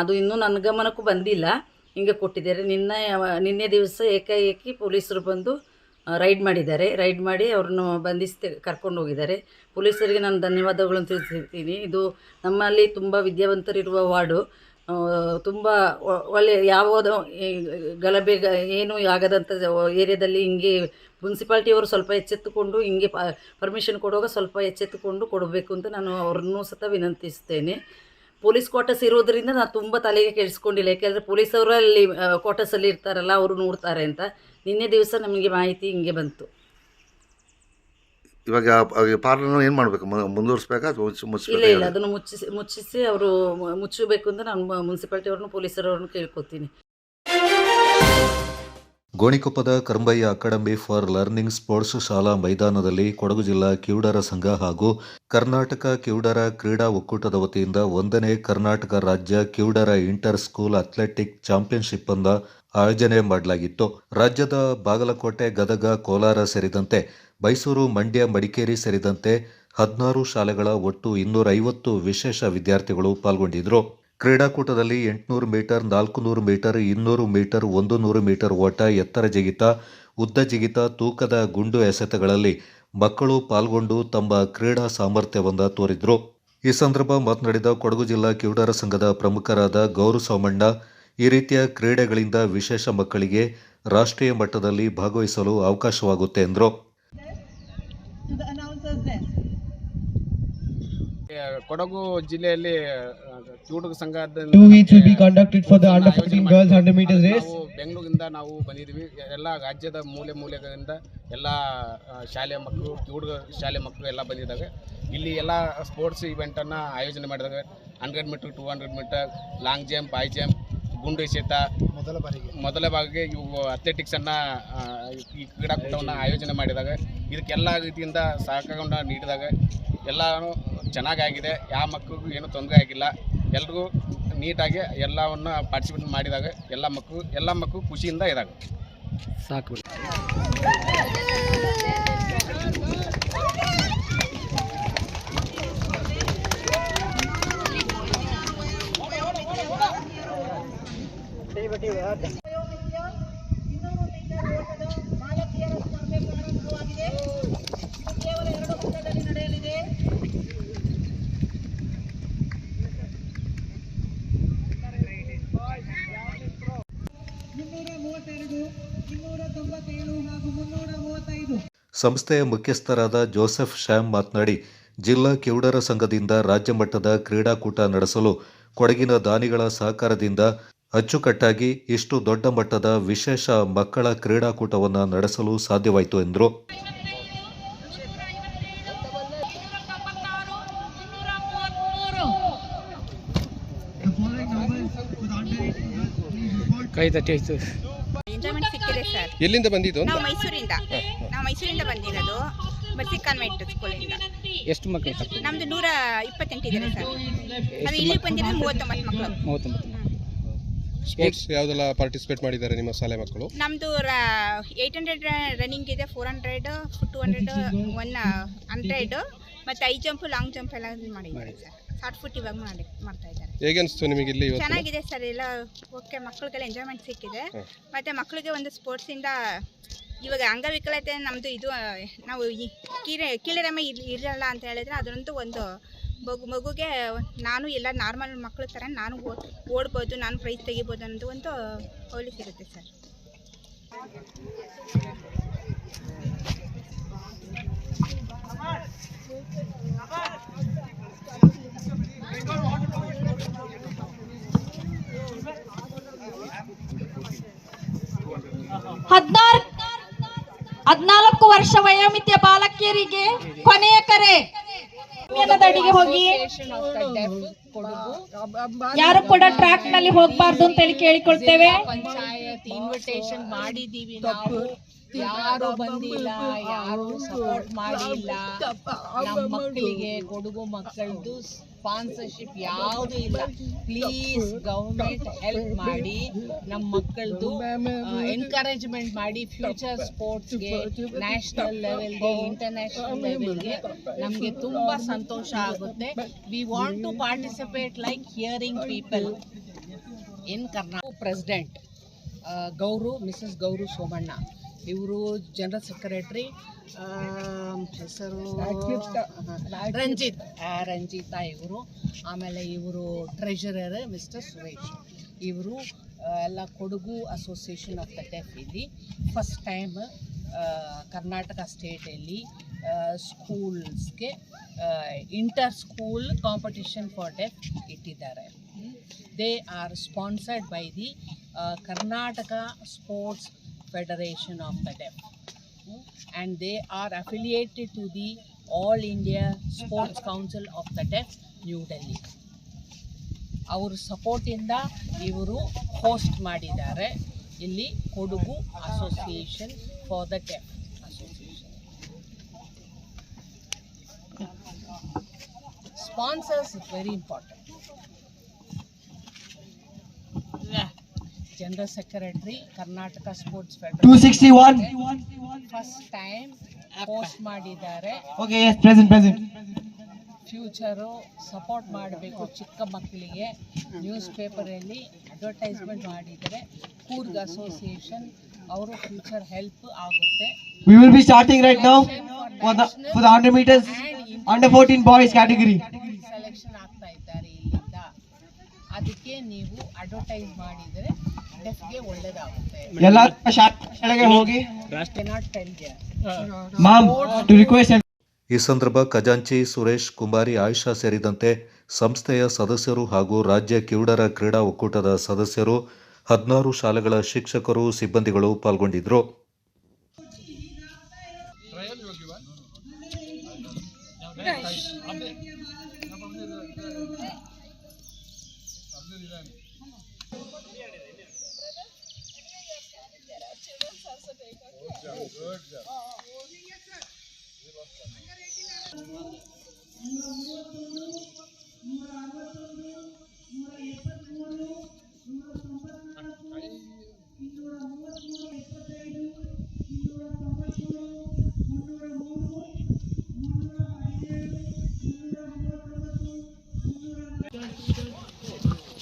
ಅದು ಇನ್ನೂ ನನ್ನ ಗಮನಕ್ಕೂ ಬಂದಿಲ್ಲ. ಹಿಂಗೆ ಕೊಟ್ಟಿದ್ದಾರೆ. ನಿನ್ನೆ ದಿವಸ ಏಕಾಏಕಿ ಪೊಲೀಸರು ಬಂದು ರೈಡ್ ಮಾಡಿ ಅವ್ರನ್ನು ಬಂಧಿಸಿ ಕರ್ಕೊಂಡು ಹೋಗಿದ್ದಾರೆ. ಪೊಲೀಸರಿಗೆ ನಾನು ಧನ್ಯವಾದಗಳನ್ನು ತಿಳಿಸಿರ್ತೀನಿ. ಇದು ನಮ್ಮಲ್ಲಿ ತುಂಬ ವಿದ್ಯಾವಂತರಿರುವ ವಾರ್ಡು. ತುಂಬ ಒಳ್ಳೆ ಯಾವುದೋ ಗಲಭೆ ಏನೂ ಆಗದಂಥ ಏರಿಯಾದಲ್ಲಿ ಹಿಂಗೆ ಮುನ್ಸಿಪಾಲ್ಟಿಯವರು ಸ್ವಲ್ಪ ಎಚ್ಚೆತ್ತುಕೊಂಡು ಹಿಂಗೆ ಪರ್ಮಿಷನ್ ಕೊಡುವಾಗ ಸ್ವಲ್ಪ ಎಚ್ಚೆತ್ತುಕೊಂಡು ಕೊಡಬೇಕು ಅಂತ ನಾನು ಅವ್ರನ್ನೂ ಸಹ ವಿನಂತಿಸ್ತೇನೆ. ಪೊಲೀಸ್ ಕ್ವಾರ್ಟರ್ಸ್ ಇರೋದರಿಂದ ನಾನು ತುಂಬ ತಲೆಗೆ ಕೆಡಿಸ್ಕೊಂಡಿಲ್ಲ. ಯಾಕೆಂದರೆ ಪೊಲೀಸವರು ಅಲ್ಲಿ ಕ್ವಾರ್ಟರ್ಸಲ್ಲಿ ಇರ್ತಾರಲ್ಲ, ಅವರು ನೋಡ್ತಾರೆ ಅಂತ. ನಿನ್ನೆ ದಿವಸ ನಮಗೆ ಮಾಹಿತಿ ಹಿಂಗೆ ಬಂತು. ಇವಾಗ ಪಾರ್ಲರ್ನ ಏನು ಮಾಡಬೇಕು, ಮುಂದುವರಿಸಬೇಕಾ ಅಥವಾ ಇಲ್ಲ, ಅದನ್ನು ಮುಚ್ಚಿಸಿ ಅವರು ಮುಚ್ಚಬೇಕು ಅಂತ ನಾನು ಮುನ್ಸಿಪಾಲ್ಟಿ ಅವ್ರನ್ನು ಪೊಲೀಸರವ್ರನ್ನು ಕೇಳ್ಕೊತೀನಿ. ಗೋಣಿಕೊಪ್ಪದ ಕರಂಬಯ್ಯ ಅಕಾಡೆಮಿ ಫಾರ್ ಲರ್ನಿಂಗ್ ಸ್ಪೋರ್ಟ್ಸ್ ಶಾಲಾ ಮೈದಾನದಲ್ಲಿ ಕೊಡಗು ಜಿಲ್ಲಾ ಕಿವುಡರ ಸಂಘ ಹಾಗೂ ಕರ್ನಾಟಕ ಕಿವುಡರ ಕ್ರೀಡಾ ಒಕ್ಕೂಟದ ವತಿಯಿಂದ 1ನೇ ಕರ್ನಾಟಕ ರಾಜ್ಯ ಕಿವುಡರ ಇಂಟರ್ ಸ್ಕೂಲ್ ಅಥ್ಲೆಟಿಕ್ ಚಾಂಪಿಯನ್ಶಿಪ್ ಅನ್ನು ಆಯೋಜನೆ ಮಾಡಲಾಗಿತ್ತು. ರಾಜ್ಯದ ಬಾಗಲಕೋಟೆ, ಗದಗ, ಕೋಲಾರ ಸೇರಿದಂತೆ ಮೈಸೂರು, ಮಂಡ್ಯ, ಮಡಿಕೇರಿ ಸೇರಿದಂತೆ 16 ಶಾಲೆಗಳ ಒಟ್ಟು 250 ವಿಶೇಷ ವಿದ್ಯಾರ್ಥಿಗಳು ಪಾಲ್ಗೊಂಡಿದ್ದರು. ಕ್ರೀಡಾಕೂಟದಲ್ಲಿ 800 ಮೀಟರ್, 400 ಮೀಟರ್, 200 ಮೀಟರ್, 100 ಮೀಟರ್ ಓಟ, ಎತ್ತರ ಜಿಗಿತ, ಉದ್ದ ಜಿಗಿತ, ತೂಕದ ಗುಂಡು ಎಸೆತಗಳಲ್ಲಿ ಮಕ್ಕಳು ಪಾಲ್ಗೊಂಡು ತಮ್ಮ ಕ್ರೀಡಾ ಸಾಮರ್ಥ್ಯವನ್ನು ತೋರಿದ್ರು. ಈ ಸಂದರ್ಭ ಮಾತನಾಡಿದ ಕೊಡಗು ಜಿಲ್ಲಾ ಕಿವುಡರ ಸಂಘದ ಪ್ರಮುಖರಾದ ಗೌರು ಸೋಮಣ್ಣ, ಈ ರೀತಿಯ ಕ್ರೀಡೆಗಳಿಂದ ವಿಶೇಷ ಮಕ್ಕಳಿಗೆ ರಾಷ್ಟ್ರೀಯ ಮಟ್ಟದಲ್ಲಿ ಭಾಗವಹಿಸಲು ಅವಕಾಶವಾಗುತ್ತೆ ಎಂದರು. ಕೊಡಗು ಜಿಲ್ಲೆಯಲ್ಲಿ ಕಿವುಡುಗ ಸಂಘದ ಬೆಂಗಳೂರಿಂದ ನಾವು ಬಂದಿದ್ವಿ. ಎಲ್ಲ ರಾಜ್ಯದ ಮೂಲೆಗಳಿಂದ ಎಲ್ಲ ಶಾಲೆಯ ಮಕ್ಕಳು, ಕಿವುಡುಗ ಶಾಲೆ ಮಕ್ಕಳು ಎಲ್ಲ ಬಂದಿದ್ದಾವೆ. ಇಲ್ಲಿ ಎಲ್ಲ ಸ್ಪೋರ್ಟ್ಸ್ ಇವೆಂಟನ್ನು ಆಯೋಜನೆ ಮಾಡಿದಾಗ 100 metre, 200 metre, long jump, high jump, ಗುಂಡು ಎಸೆತ ಮೊದಲ ಬಾರಿಗೆ ಇವು ಅಥ್ಲೆಟಿಕ್ಸನ್ನು ಈ ಕ್ರೀಡಾಕೂಟವನ್ನು ಆಯೋಜನೆ ಮಾಡಿದಾಗ ಇದಕ್ಕೆಲ್ಲ ರೀತಿಯಿಂದ ಸಹಕಾರವನ್ನು ನೀಡಿದಾಗ ಎಲ್ಲನೂ ಚೆನ್ನಾಗಾಗಿದೆ. ಯಾವ ಮಕ್ಕಳಿಗೂ ಏನೂ ತೊಂದರೆ ಆಗಿಲ್ಲ. ಎಲ್ರಿಗೂ ನೀಟಾಗಿ ಎಲ್ಲವನ್ನು ಪಾರ್ಟಿಸಿಪೇಟ್ ಮಾಡಿದಾಗ ಎಲ್ಲ ಮಕ್ಕಳು ಖುಷಿಯಿಂದ ಇದಾಗ ಸಾಕು. ಸಂಸ್ಥೆಯ ಮುಖ್ಯಸ್ಥರಾದ ಜೋಸೆಫ್ ಶ್ಯಾಮ್ ಮಾತನಾಡಿ, ಜಿಲ್ಲಾ ಕಿವುಡರ ಸಂಘದಿಂದ ರಾಜ್ಯ ಮಟ್ಟದ ಕ್ರೀಡಾಕೂಟ ನಡೆಸಲು ಕೊಡಗಿನ ದಾನಿಗಳ ಸಹಕಾರದಿಂದ ಅಚ್ಚುಕಟ್ಟಾಗಿ ಇಷ್ಟು ದೊಡ್ಡ ಮಟ್ಟದ ವಿಶೇಷ ಮಕ್ಕಳ ಕ್ರೀಡಾಕೂಟವನ್ನು ನಡೆಸಲು ಸಾಧ್ಯವಾಯಿತು ಎಂದರು. ಎಂಜಾಯ್ಮೆಂಟ್ ಸಿಕ್ಕಿದೆ ಸರ್. ಎಲ್ಲಿಂದ ಬಂದಿದ್ದು? ನಾವು ಮೈಸೂರಿಂದ ಬಂದಿರೋದು, ಬರ್ಸಿ ಕಾನ್ವೆಂಟ್ ಸ್ಕೂಲಿಂದ. ಎಷ್ಟು ಮಕ್ಕಳು? ನಮ್ದು 128 ಇದ್ದಾರೆ ಸರ್. ಅದು ಇಲ್ಲಿ ಬಂದಿರೋದು 39 ಮಕ್ಕಳು. 39. ಸ್ಪೋರ್ಟ್ಸ್ ಯಾವುದೆಲ್ಲ ಪಾರ್ಟಿಸಿಪೇಟ್ ಮಾಡಿದ್ದಾರೆ ನಿಮ್ಮ ಶಾಲೆ ಮಕ್ಕಳು? ನಮ್ದು 800 ರನ್ನಿಂಗ್ ಇದೆ, 400, 200, 100 ಮತ್ತು ಹೈ ಜಂಪ್, ಲಾಂಗ್ ಜಂಪ್ ಎಲ್ಲ ಮಾಡಿದ್ದಾರೆ ಸರ್. ಶಾರ್ಟ್ ಫುಟ್ ಇವಾಗ ಮಾಡ್ತಾ ಇದ್ದಾರೆ. ಹೇಗೆ ಅನಿಸ್ತು ನಿಮಗೆ ಇಲ್ಲಿ? ಚೆನ್ನಾಗಿದೆ ಸರ್. ಎಲ್ಲ ಓಕೆ, ಮಕ್ಕಳಿಗೆಲ್ಲ ಎಂಜಾಯ್ಮೆಂಟ್ ಸಿಕ್ಕಿದೆ. ಮತ್ತು ಮಕ್ಕಳಿಗೆ ಒಂದು ಸ್ಪೋರ್ಟ್ಸಿಂದ ಇವಾಗ ಅಂಗವಿಕಲತೆ ನಮ್ಮದು ಇದು ನಾವು ಕೀಳರಿಮೆ ಇರಲ್ಲ ಅಂತ ಹೇಳಿದ್ರೆ ಅದರಂತೂ ಒಂದು ಮಗುಗೆ ನಾನು ಎಲ್ಲ ನಾರ್ಮಲ್ ಮಕ್ಕಳ ಥರ ನಾನು ಓಡ್ಬೋದು, ನಾನು ಪ್ರೈಸ್ ತೆಗಿಬೋದು ಅನ್ನೋದು ಒಂದು ಹೋಲಿ ಸಿಗುತ್ತೆ ಸರ್. ಹದಿನಾಲ್ಕು ವರ್ಷ ವಯೋಮಿತಿಯ ಬಾಲಕಿಯರಿಗೆ ಕೊನೆಯ ಕರೆ. ಅಡಿಗೆ ಹೋಗಿ ಯಾರು ಕೂಡ ಟ್ರ್ಯಾಕ್ ನಲ್ಲಿ ಹೋಗಬಾರ್ದು ಅಂತ ಹೇಳಿ ಕೇಳಿಕೊಳ್ತೇವೆ. ಪಂಚಾಯತ್ ಇನ್ವಿಟೇಷನ್ ಮಾಡಿದೀವಿ ನಾವು, ಯಾರು ಬಂದಿಲ್ಲ, ಯಾರು ಸಪೋರ್ಟ್ ಮಾಡಿಲ್ಲ. ನಮ್ಮ ಮಕ್ಕಳಿಗೆ, ಕೊಡಗು ಮಕ್ಕಳದು ಸ್ಪಾನ್ಸರ್ಶಿಪ್ ಯಾವುದು ಇಲ್ಲ. ಪ್ಲೀಸ್ ಗವರ್ಮೆಂಟ್ ಹೆಲ್ಪ್ ಮಾಡಿ, ನಮ್ಮ ಮಕ್ಕಳದು ಎನ್ಕರೇಜ್ಮೆಂಟ್ ಮಾಡಿ. ಫ್ಯೂಚರ್ ಸ್ಪೋರ್ಟ್ಸ್ಗೆ, ನ್ಯಾಷನಲ್ ಲೆವೆಲ್ಗೆ, ಇಂಟರ್ನ್ಯಾಷನಲ್ ಲೆವೆಲ್ಗೆ ನಮಗೆ ತುಂಬ ಸಂತೋಷ ಆಗುತ್ತೆ. We want to participate like hearing people in Karnataka. President Mrs Gowru Somanna, ಇವರು ಜನರಲ್ ಸೆಕ್ರೆಟರಿ, ಹೆಸರು ರಂಜಿತಾ ಇವರು. ಆಮೇಲೆ ಇವರು ಟ್ರೆಷರರ್ ಮಿಸ್ಟರ್ ಸುರೇಶ್. ಇವರು ಎಲ್ಲ Kodagu association of the deaf ಇಲ್ಲಿ ಫಸ್ಟ್ ಟೈಮ್ ಕರ್ನಾಟಕ ಸ್ಟೇಟಲ್ಲಿ ಸ್ಕೂಲ್ಸ್ಗೆ inter school competition for deaf ಇಟ್ಟಿದ್ದಾರೆ. They are sponsored by the Karnataka sports Federation of the Deaf, and they are affiliated to the All India Sports Council of the Deaf, New Delhi. Our support ಇಂದ ಇವರು host ಮಾಡಿದ್ದಾರೆ ಇಲ್ಲಿ Kodagu association for the deaf association. Sponsors is very important. General secretary Karnataka sports federation 261 first time post ಮಾಡಿದ್ದಾರೆ. Okay, yes present. Future support ಮಾಡಬೇಕು ಚಿಕ್ಕ ಮಕ್ಕಳಿಗೆ. News ಪೇಪರಲ್ಲಿ advertisement ಮಾಡಿದರೆ ಕೂರ್ಗ್ ಅಸೋಸಿಯೇಷನ್ ಅವರು ಫ್ಯೂಚರ್ ಹೆಲ್ಪ್ ಆಗುತ್ತೆ. We will be starting right now for the 100 meters under 14 boys category. Selection ಆಗ್ತಾ ಇದ್ದಾರೆ ಇಲ್ಲಿಂದ. ಅದಕ್ಕೆ ನೀವು ಅಡ್ವರ್ಟೈಸ್ ಮಾಡಿದರೆ ಡೆಫ್ಗೆ ಒಳ್ಳೆಯದಾಗುತ್ತೆ. ಎಲ್ಲ ಶಾಲೆಗೆ ಹೋಗಿ ಈ ಸಂದರ್ಭ ಖಜಾಂಚಿ ಸುರೇಶ್ ಕುಮಾರಿ, ಆಯಿಷಾ ಸೇರಿದಂತೆ ಸಂಸ್ಥೆಯ ಸದಸ್ಯರು ಹಾಗೂ ರಾಜ್ಯ ಕಿವುಡರ ಕ್ರೀಡಾ ಒಕ್ಕೂಟದ ಸದಸ್ಯರು, 16 ಶಾಲೆಗಳ ಶಿಕ್ಷಕರು, ಸಿಬ್ಬಂದಿಗಳು ಪಾಲ್ಗೊಂಡಿದ್ದರು.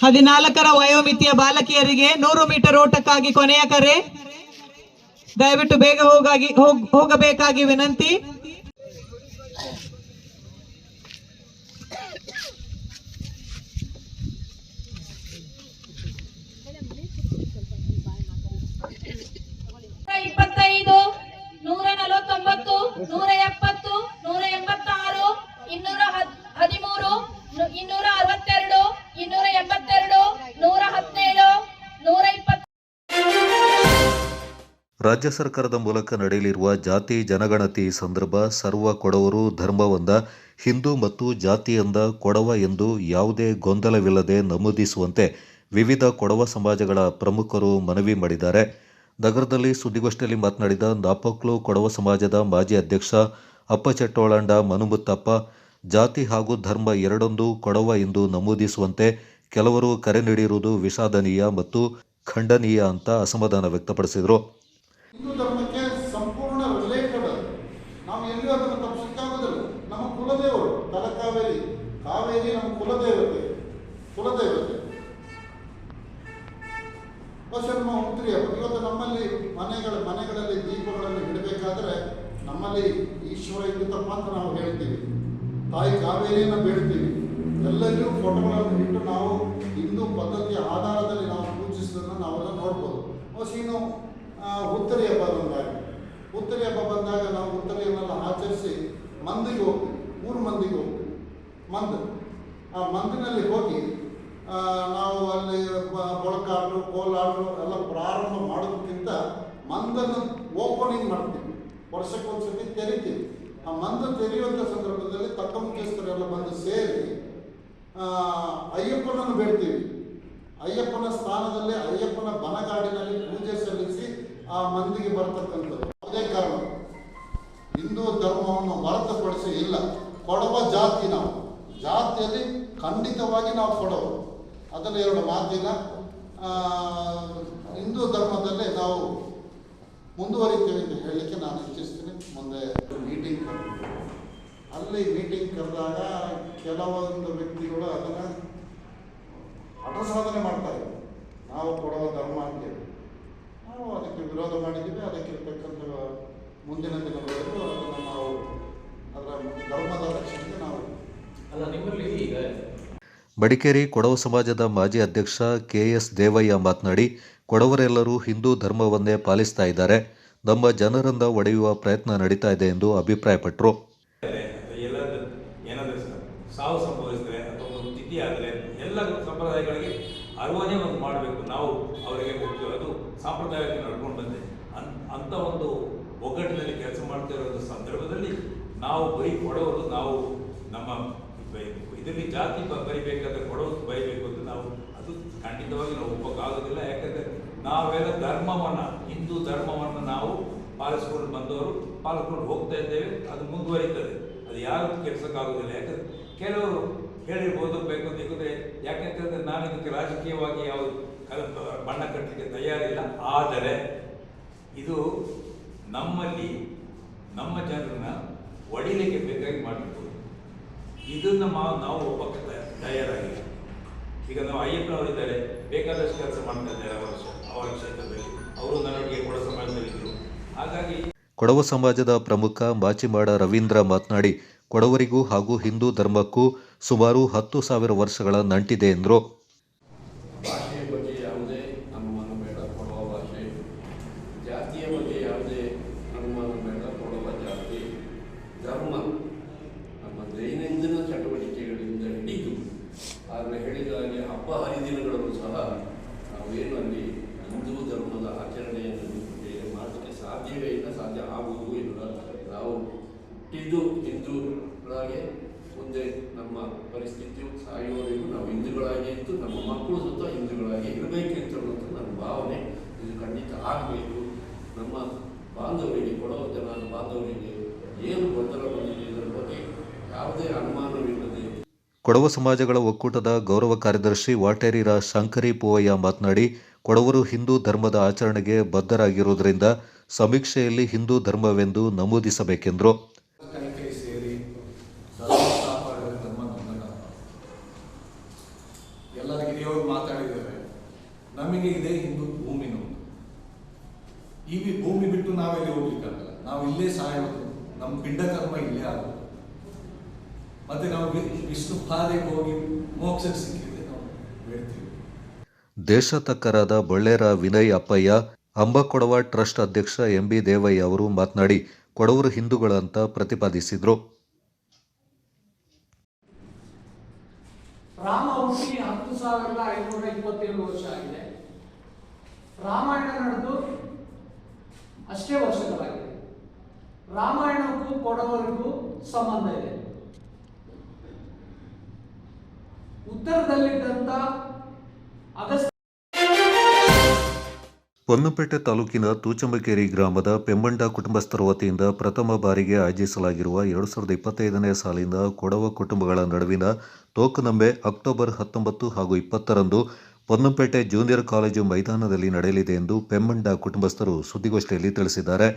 ಹದಿನಾಲ್ಕರ ವಯೋಮಿತಿಯ ಬಾಲಕಿಯರಿಗೆ 100 ಮೀಟರ್ ಓಟಕ್ಕಾಗಿ ಕೊನೆಯ ಕರೆ. ದಯವಿಟ್ಟು ಬೇಗ ಹೋಗಬೇಕಾಗಿ ವಿನಂತಿ. ರಾಜ್ಯ ಸರ್ಕಾರದ ಮೂಲಕ ನಡೆಯಲಿರುವ ಜಾತಿ ಜನಗಣತಿ ಸಂದರ್ಭ ಸರ್ವ ಕೊಡವರು ಧರ್ಮವೊಂದ, ಹಿಂದೂ ಮತ್ತು ಜಾತಿಯೊಂದ ಕೊಡವ ಎಂದು ಯಾವುದೇ ಗೊಂದಲವಿಲ್ಲದೆ ನಮೂದಿಸುವಂತೆ ವಿವಿಧ ಕೊಡವ ಸಮಾಜಗಳ ಪ್ರಮುಖರು ಮನವಿ ಮಾಡಿದ್ದಾರೆ. ನಗರದಲ್ಲಿ ಸುದ್ದಿಗೋಷ್ಠಿಯಲ್ಲಿ ಮಾತನಾಡಿದ ನಾಪೋಕ್ಲು ಕೊಡವ ಸಮಾಜದ ಮಾಜಿ ಅಧ್ಯಕ್ಷ ಅಪ್ಪಚಟ್ಟೋಳಂಡ ಮನುಮುತ್ತಪ್ಪ, ಜಾತಿ ಹಾಗೂ ಧರ್ಮ ಎರಡೊಂದು ಕೊಡವ ಎಂದು ನಮೂದಿಸುವಂತೆ ಕೆಲವರು ಕರೆ ನೀಡಿರುವುದು ವಿಷಾದನೀಯ ಮತ್ತು ಖಂಡನೀಯ ಅಂತ ಅಸಮಾಧಾನ ವ್ಯಕ್ತಪಡಿಸಿದರು. ಹಿಂದೂ ಧರ್ಮಕ್ಕೆ ಸಂಪೂರ್ಣ ರಿಲೇಟೆಡ್. ನಾವು ಎಲ್ಲಿಯೂ ಅದನ್ನು ತಪ್ಪಿಸಕ್ಕಾಗೋದಿಲ್ಲ. ನಮ್ಮ ಕುಲದೇವರು ತಲಕಾವೇರಿ, ಕಾವೇರಿ ನಮ್ಮ ಕುಲದೇವತೆ. ನಮ್ಮ ಉತ್ರಿ ಹಬ್ಬ. ಇವತ್ತು ನಮ್ಮಲ್ಲಿ ಮನೆಗಳಲ್ಲಿ ದೀಪಗಳನ್ನು ಇಡಬೇಕಾದ್ರೆ ನಮ್ಮಲ್ಲಿ ಈಶ್ವರ ಇದ್ದಿದ್ದಪ್ಪ ಅಂತ ನಾವು ಹೇಳ್ತೀವಿ. ತಾಯಿ ಕಾವೇರಿಯನ್ನು ಬೇಡ್ತೀವಿ. ಎಲ್ಲರಿಗೂ ಫೋಟೋಗಳನ್ನು ಇಟ್ಟು ನಾವು ಹಿಂದೂ ಪದ್ಧತಿಯ ಆಧಾರದಲ್ಲಿ ನಾವು ಪೂಜಿಸೋದನ್ನು ನಾವೆಲ್ಲ ನೋಡ್ಬೋದು. ಇನ್ನು ಹುತ್ತರಿ ಹಬ್ಬ ಬಂದಾಗ ನಾವು ಹುತ್ತರಿಯನ್ನೆಲ್ಲ ಆಚರಿಸಿ ಮಂದಿಗೆ ಹೋಗ್ತೀವಿ. 3 ಮಂದಿಗೆ ಹೋಗ್ತೀವಿ. ಆ ಮಂದಿನಲ್ಲಿ ಹೋಗಿ ನಾವು ಅಲ್ಲಿ ಮೊಳಕಾಟು ಕೋಲಾಟು ಎಲ್ಲ ಪ್ರಾರಂಭ ಮಾಡೋದಕ್ಕಿಂತ ಮಂದನ್ನು ಓಪನಿಂಗ್ ಮಾಡ್ತೀವಿ. ವರ್ಷಕ್ಕೊಂದ್ಸತಿ ತೆರಿತೀವಿ. ಆ ಮಂದ ತೆರೆಯುವಂಥ ಸಂದರ್ಭದಲ್ಲಿ ತಕ್ಕ ಮುಖ್ಯಸ್ಥರೆಲ್ಲ ಬಂದು ಸೇರಿ ಅಯ್ಯಪ್ಪನನ್ನು ಬೇಡ್ತೀವಿ. ಅಯ್ಯಪ್ಪನ ಸ್ಥಾನದಲ್ಲಿ ಅಯ್ಯಪ್ಪನ ಬನಗಾಡಿನಲ್ಲಿ ಪೂಜೆ ಸಲ್ಲಿಸಿ ಆ ಮಂದಿಗೆ ಬರ್ತಕ್ಕಂಥದ್ದು. ಯಾವುದೇ ಕಾರಣ ಹಿಂದೂ ಧರ್ಮವನ್ನು ಹೊರತುಪಡಿಸಿ ಇಲ್ಲ. ಕೊಡವ ಜಾತಿ, ನಾವು ಜಾತಿಯಲ್ಲಿ ಖಂಡಿತವಾಗಿ ನಾವು ಕೊಡವ, ಅದರಲ್ಲಿ 2 ಮಾತಿಲ್ಲ. ಹಿಂದೂ ಧರ್ಮದಲ್ಲೇ ನಾವು ಮುಂದುವರಿತೀವಿ ಅಂತ ಹೇಳಲಿಕ್ಕೆ ನಾನು ಇಚ್ಛಿಸ್ತೀನಿ. ಮುಂದೆ ಮೀಟಿಂಗ್ ಅಲ್ಲಿ ಮೀಟಿಂಗ್ ಕರೆದಾಗ ಕೆಲವೊಂದು ವ್ಯಕ್ತಿಗಳು ಅದನ್ನು ಸಾಧನೆ ಮಾಡ್ತಾರೆ. ನಾವು ಕೊಡುವ ಧರ್ಮ ಅಂತೇಳಿ ನಾವು ಅದಕ್ಕೆ ವಿರೋಧ ಮಾಡಿದ್ದೀವಿ. ಅದಕ್ಕಿರ್ತಕ್ಕಂಥ ಮುಂದಿನ ದಿನಗಳಲ್ಲೂ ಅದನ್ನು ನಾವು ಅದರ ಧರ್ಮದ ರಕ್ಷಣೆಗೆ ನಾವು ನಿಮ್ಮಲ್ಲಿ ಈಗ ಮಡಿಕೇರಿ ಕೊಡವ ಸಮಾಜದ ಮಾಜಿ ಅಧ್ಯಕ್ಷ ಕೆಎಸ್ ದೇವಯ್ಯ ಮಾತನಾಡಿ, ಕೊಡವರೆಲ್ಲರೂ ಹಿಂದೂ ಧರ್ಮವನ್ನೇ ಪಾಲಿಸ್ತಾ ಇದ್ದಾರೆ. ನಮ್ಮ ಜನರನ್ನ ಒಡೆಯುವ ಪ್ರಯತ್ನ ನಡೀತಾ ಇದೆ ಎಂದು ಅಭಿಪ್ರಾಯಪಟ್ಟರು. ಏನಾದರೂ ಸಾವು ಸಂಭವಿಸಿದ್ರೆ ಅಥವಾ ಒಂದು ತಿಥಿ ಆದರೆ ಎಲ್ಲ ಸಂಪ್ರದಾಯಗಳಿಗೆ ಅರಿವನ್ನೇ ಒಂದು ಮಾಡಬೇಕು. ನಾವು ಅವರಿಗೆ ಅದು ಸಾಂಪ್ರದಾಯಕ್ಕೆ ನಡ್ಕೊಂಡು ಬಂದೆ ಅಂಥ ಒಂದು ಒಗ್ಗಟ್ಟಿನಲ್ಲಿ ಕೆಲಸ ಮಾಡ್ತಿರೋ ಸಂದರ್ಭದಲ್ಲಿ ನಾವು ಬರೀ ಕೊಡೋರು, ನಾವು ನಮ್ಮ ಇದರಲ್ಲಿ ಜಾತಿ ಬರಿಬೇಕಾದ್ರೆ ಕೊಡೋದು ಬರಿಬೇಕು ಅಂತ ನಾವು ಅದು ಖಂಡಿತವಾಗಿ ನಾವು ಒಪ್ಪಕ್ಕಾಗೋದಿಲ್ಲ. ಯಾಕಂದರೆ ನಾವೆಲ್ಲ ಧರ್ಮವನ್ನು, ಹಿಂದೂ ಧರ್ಮವನ್ನು ನಾವು ಪಾಲಿಸ್ಕೊಂಡು ಬಂದವರು, ಪಾಲಿಸ್ಕೊಂಡು ಹೋಗ್ತಾ ಇದ್ದೇವೆ. ಅದು ಮುಂದುವರಿತದೆ. ಅದು ಯಾರು ಕೆಲಸಕ್ಕಾಗೋದಿಲ್ಲ. ಯಾಕಂದರೆ ಕೆಲವರು ಹೇಳಿರ್ಬೋದು ಬೇಕು ಅಂತ. ಯಾಕೆಂತಂದರೆ ನಾನು ಇದಕ್ಕೆ ರಾಜಕೀಯವಾಗಿ ಯಾವ ಬಣ್ಣ ಕಟ್ಟಲಿಕ್ಕೆ ತಯಾರಿಲ್ಲ. ಆದರೆ ಇದು ನಮ್ಮಲ್ಲಿ ನಮ್ಮ ಜನರನ್ನ ಒಡಿಲಿಕ್ಕೆ ಬೇಕಾಗಿ ಮಾಡಬೇಕು. ಇದನ್ನು ನಾವು ಒಪ್ಪಕ್ಕೆ ತಯಾರಾಗಿಲ್ಲ. ಈಗ ನಾವು ಅಯ್ಯಪ್ಪನವರಿದ್ದಾರೆ, ಬೇಕಾದಷ್ಟು ಕೆಲಸ ಮಾಡ್ತಾ ಇದ್ದಾರೆ ಅವರ ಕ್ಷೇತ್ರದಲ್ಲಿ. ಅವರು ನನಗೆ ಕೊಡ ಸಮಾಜದಲ್ಲಿದ್ದರು. ಹಾಗಾಗಿ ಕೊಡವ ಸಮಾಜದ ಪ್ರಮುಖ ಮಾಚಿಮಾಡ ರವೀಂದ್ರ ಮಾತನಾಡಿ, ಕೊಡವರಿಗೂ ಹಾಗೂ ಹಿಂದೂ ಧರ್ಮಕ್ಕೂ ಸುಮಾರು 10,000 ವರ್ಷಗಳ ನಂಟಿದೆ ಎಂದರು. ಭಾಷೆಯ ಬಗ್ಗೆ ಯಾವುದೇ ಅನುಮಾನ ಬೇಡ. ಕೊಡವ ಭಾಷೆ, ಜಾತಿಯ ಬಗ್ಗೆ ಯಾವುದೇ ಅನುಮಾನ ಬೇಡ. ಕೊಡವ ಜಾತಿ, ಧರ್ಮ ನಮ್ಮ ದೈನಂದಿನ ಚಟುವಟಿಕೆಗಳಿಂದ ಹಿಡಿದು ಆಗಲೇ ಹೇಳಿದ ಹಾಗೆ ಹಬ್ಬ ಹರಿದಿನಗಳನ್ನು ಸಹ ನಾವೇನು ಅಲ್ಲಿ ಹಿಂದೂ ಧರ್ಮದ ಆಚರಣೆಯನ್ನು ಮಾಡಲಿಕ್ಕೆ ಸಾಧ್ಯವೇ ಇಲ್ಲ, ಸಾಧ್ಯ ಆಗುವುದೂ ಇಲ್ಲ. ನಾವು ಹುಟ್ಟಿದ್ದು ಹಿಂದೂಗಳಾಗೆ ಮುಂದೆ ನಮ್ಮ ಪರಿಸ್ಥಿತಿಯು ಸಾಯುವವರೆಗೂ ನಾವು ಹಿಂದೂಗಳಾಗಿ ಇತ್ತು, ನಮ್ಮ ಮಕ್ಕಳು ಸುತ್ತ ಹಿಂದೂಗಳಾಗಿ ಇರಬೇಕಿತ್ತು ಅನ್ನೋದು ನನ್ನ ಭಾವನೆ. ಇದು ಖಂಡಿತ ಆಗಬೇಕು. ನಮ್ಮ ಬಾಂಧವರಿಗೆ, ಕೊಡವ ಜನ ಬಾಂಧವರಿಗೆ ಏನು ಗೊಂದಲ ಬಂದಿದೆ ಇದರ ಬಗ್ಗೆ ಯಾವುದೇ ಅನುಮಾನವಿಲ್ಲದೆ ಕೊಡವ ಸಮಾಜಗಳ ಒಕ್ಕೂಟದ ಗೌರವ ಕಾರ್ಯದರ್ಶಿ ವಾಟೇರಿರ ಶಂಕರಿ ಪೂವಯ್ಯ ಮಾತನಾಡಿ, ಕೊಡವರು ಹಿಂದೂ ಧರ್ಮದ ಆಚರಣೆಗೆ ಬದ್ಧರಾಗಿರುವುದರಿಂದ ಸಮೀಕ್ಷೆಯಲ್ಲಿ ಹಿಂದೂ ಧರ್ಮವೆಂದು ನಮೂದಿಸಬೇಕೆಂದರು. ಸೇರಿ ಎಲ್ಲರ ಹಿರಿಯವರು ಮಾತಾಡಿದ್ದಾರೆ. ನಮಗೆ ಇದೆ ಹಿಂದೂ ಭೂಮಿ ನಮ್ಮದು. ಈ ಭೂಮಿ ಬಿಟ್ಟು ನಾವೆಲ್ಲಿ ಹೋಗ್ಲಿಕ್ಕಾಗಲ್ಲ. ನಾವು ಇಲ್ಲೇ ಸಾಯೋದು, ನಮ್ಮ ಪಿಂಡ ಕರ್ಮ ಇಲ್ಲೇ ಆಗೋದು. ಮತ್ತೆ ನಾವು ವಿಷ್ಣು ಪಾದೆಗೆ ಹೋಗಿ ಮೋಕ್ಷಕ್ಕೆ ಸಿಕ್ಕಿದೆ ನಾವು ಹೇಳ್ತೀವಿ. ದೇಶತಕ್ಕರಾದ ಬಳ್ಳೇರ ವಿನಯ್ ಅಪ್ಪಯ್ಯ, ಅಂಬಕೊಡವ ಟ್ರಸ್ಟ್ ಅಧ್ಯಕ್ಷ ಎಂಬಿ ದೇವಯ್ಯ ಅವರು ಮಾತನಾಡಿ, ಕೊಡವರು ಹಿಂದೂಗಳಂತ ಪ್ರತಿಪಾದಿಸಿದರು. ರಾಮ ಹುಟ್ಟಿ 10,527 ವರ್ಷ ಆಗಿದೆ. ರಾಮಾಯಣ ನಡೆದು ಅಷ್ಟೇ ವರ್ಷಗಳಾಗಿದೆ. ರಾಮಾಯಣಕ್ಕೂ ಕೊಡವರಿಗೂ ಸಂಬಂಧ ಇದೆ. ಉತ್ತರದಲ್ಲಿದ್ದಂಥ ಅಗಸ್ತ್ಯ ಪೊನ್ನಂಪೇಟೆ ತಾಲೂಕಿನ ತೂಚಂಬಕೇರಿ ಗ್ರಾಮದ ಪೆಮ್ಮಂಡ ಕುಟುಂಬಸ್ಥರ ವತಿಯಿಂದ ಪ್ರಥಮ ಬಾರಿಗೆ ಆಯೋಜಿಸಲಾಗಿರುವ 2025ನೇ ಸಾಲಿನ ಕೊಡವ ಕುಟುಂಬಗಳ ನಡುವಿನ ತೋಕುನಂಬೆ ಅಕ್ಟೋಬರ್ 19 ಹಾಗೂ 20ರಂದು ಪೊನ್ನಂಪೇಟೆ ಜೂನಿಯರ್ ಕಾಲೇಜು ಮೈದಾನದಲ್ಲಿ ನಡೆಯಲಿದೆ ಎಂದು ಪೆಮ್ಮಂಡ ಕುಟುಂಬಸ್ಥರು ಸುದ್ದಿಗೋಷ್ಠಿಯಲ್ಲಿ ತಿಳಿಸಿದ್ದಾರೆ.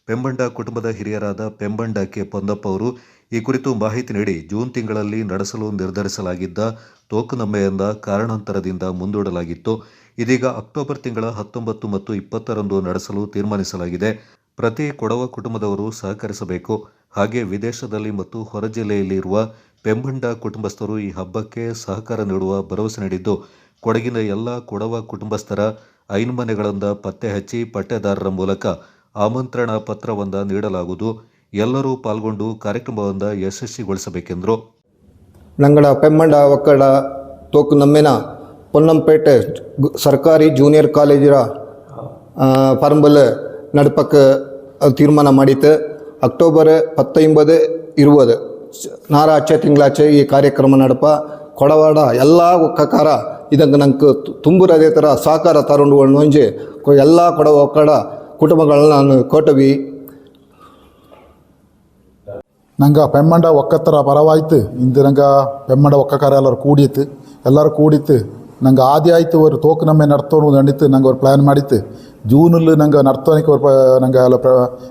ಪೆಮ್ಮಂಡ ಕುಟುಂಬದ ಹಿರಿಯರಾದ ಪೆಮ್ಮಂಡ ಕೆ ಪೊನ್ನಪ್ಪ ಅವರು ಈ ಕುರಿತು ಮಾಹಿತಿ ನೀಡಿ, ಜೂನ್ ತಿಂಗಳಲ್ಲಿ ನಡೆಸಲು ನಿರ್ಧರಿಸಲಾಗಿದ್ದ ತೋಕುನಂಬೆಯಿಂದ ಕಾರಣಾಂತರದಿಂದ ಮುಂದೂಡಲಾಗಿತ್ತು. ಇದೀಗ ಅಕ್ಟೋಬರ್ ತಿಂಗಳ 19 ಮತ್ತು 20ರಂದು ನಡೆಸಲು ತೀರ್ಮಾನಿಸಲಾಗಿದೆ. ಪ್ರತಿ ಕೊಡವ ಕುಟುಂಬದವರು ಸಹಕರಿಸಬೇಕು. ಹಾಗೆ ವಿದೇಶದಲ್ಲಿ ಮತ್ತು ಹೊರ ಜಿಲ್ಲೆಯಲ್ಲಿ ಇರುವ ಪೆಮ್ಮಂಡ ಕುಟುಂಬಸ್ಥರು ಈ ಹಬ್ಬಕ್ಕೆ ಸಹಕಾರ ನೀಡುವ ಭರವಸೆ ನೀಡಿದ್ದು, ಕೊಡಗಿನ ಎಲ್ಲ ಕೊಡವ ಕುಟುಂಬಸ್ಥರ ಐನ್ಮನೆಗಳಿಂದ ಪತ್ತೆ ಹಚ್ಚಿ ಪಟ್ಟೆದಾರರ ಮೂಲಕ ಆಮಂತ್ರಣ ಪತ್ರವೊಂದ ನೀಡಲಾಗುವುದು. ಎಲ್ಲರೂ ಪಾಲ್ಗೊಂಡು ಕಾರ್ಯಕ್ರಮವನ್ನು ಯಶಸ್ವಿಗೊಳಿಸಬೇಕೆಂದರು. ನಂಗಡ ಪೆಮ್ಮಂಡ ಒಕ್ಕಡ ತೋಕು ನಮ್ಮೆನ ಪೊನ್ನಂಪೇಟೆ ಸರ್ಕಾರಿ ಜೂನಿಯರ್ ಕಾಲೇಜಿನ ಪರಂಬಲ್ ನಡಪಕ್ಕೆ ತೀರ್ಮಾನ ಮಾಡಿತ್ತು. ಅಕ್ಟೋಬರ್ 19, 20 ನಾರಾಚೆ ತಿಂಗಳಾಚೆ ಈ ಕಾರ್ಯಕ್ರಮ ನಡಪ ಕೊಡವಾಡ ಎಲ್ಲ ಒಕ್ಕಕಾರ ಇದಂಗೆ ನಂಗೆ ತುಂಬುರದೇ ಥರ ಸಹಕಾರ ತಗೊಂಡು ಒಂಜಿ ಎಲ್ಲ ಕೊಡವ ಒಕ್ಕಡ ಕುಟುಂಬಗಳನ್ನ ನಾನು ಕೋಟವಿ ನಂಗೆ ಪೆಮ್ಮಂಡ ಒಕ್ಕತ್ತರ ಪರವಾಯ್ತು. ಇಂದು ನಂಗೆ ಪೆಮ್ಮಂಡ ಒಕ್ಕಕಾರ ಎಲ್ಲರೂ ಕೂಡಿತ್ತು ನಂಗೆ ಆದಿ ಆಯ್ತು ಅವರು ತೋಕು ನಮ್ಮೆ ನಡ್ತೋನು ನಡೀತು. ನಂಗೆ ಅವ್ರು ಪ್ಲ್ಯಾನ್ ಮಾಡಿತ್ತು ಜೂನಲ್ಲಿ ನಂಗೆ ನಡ್ತೋನಿಕ್ಕೆ ಅವ್ರು ನಂಗೆ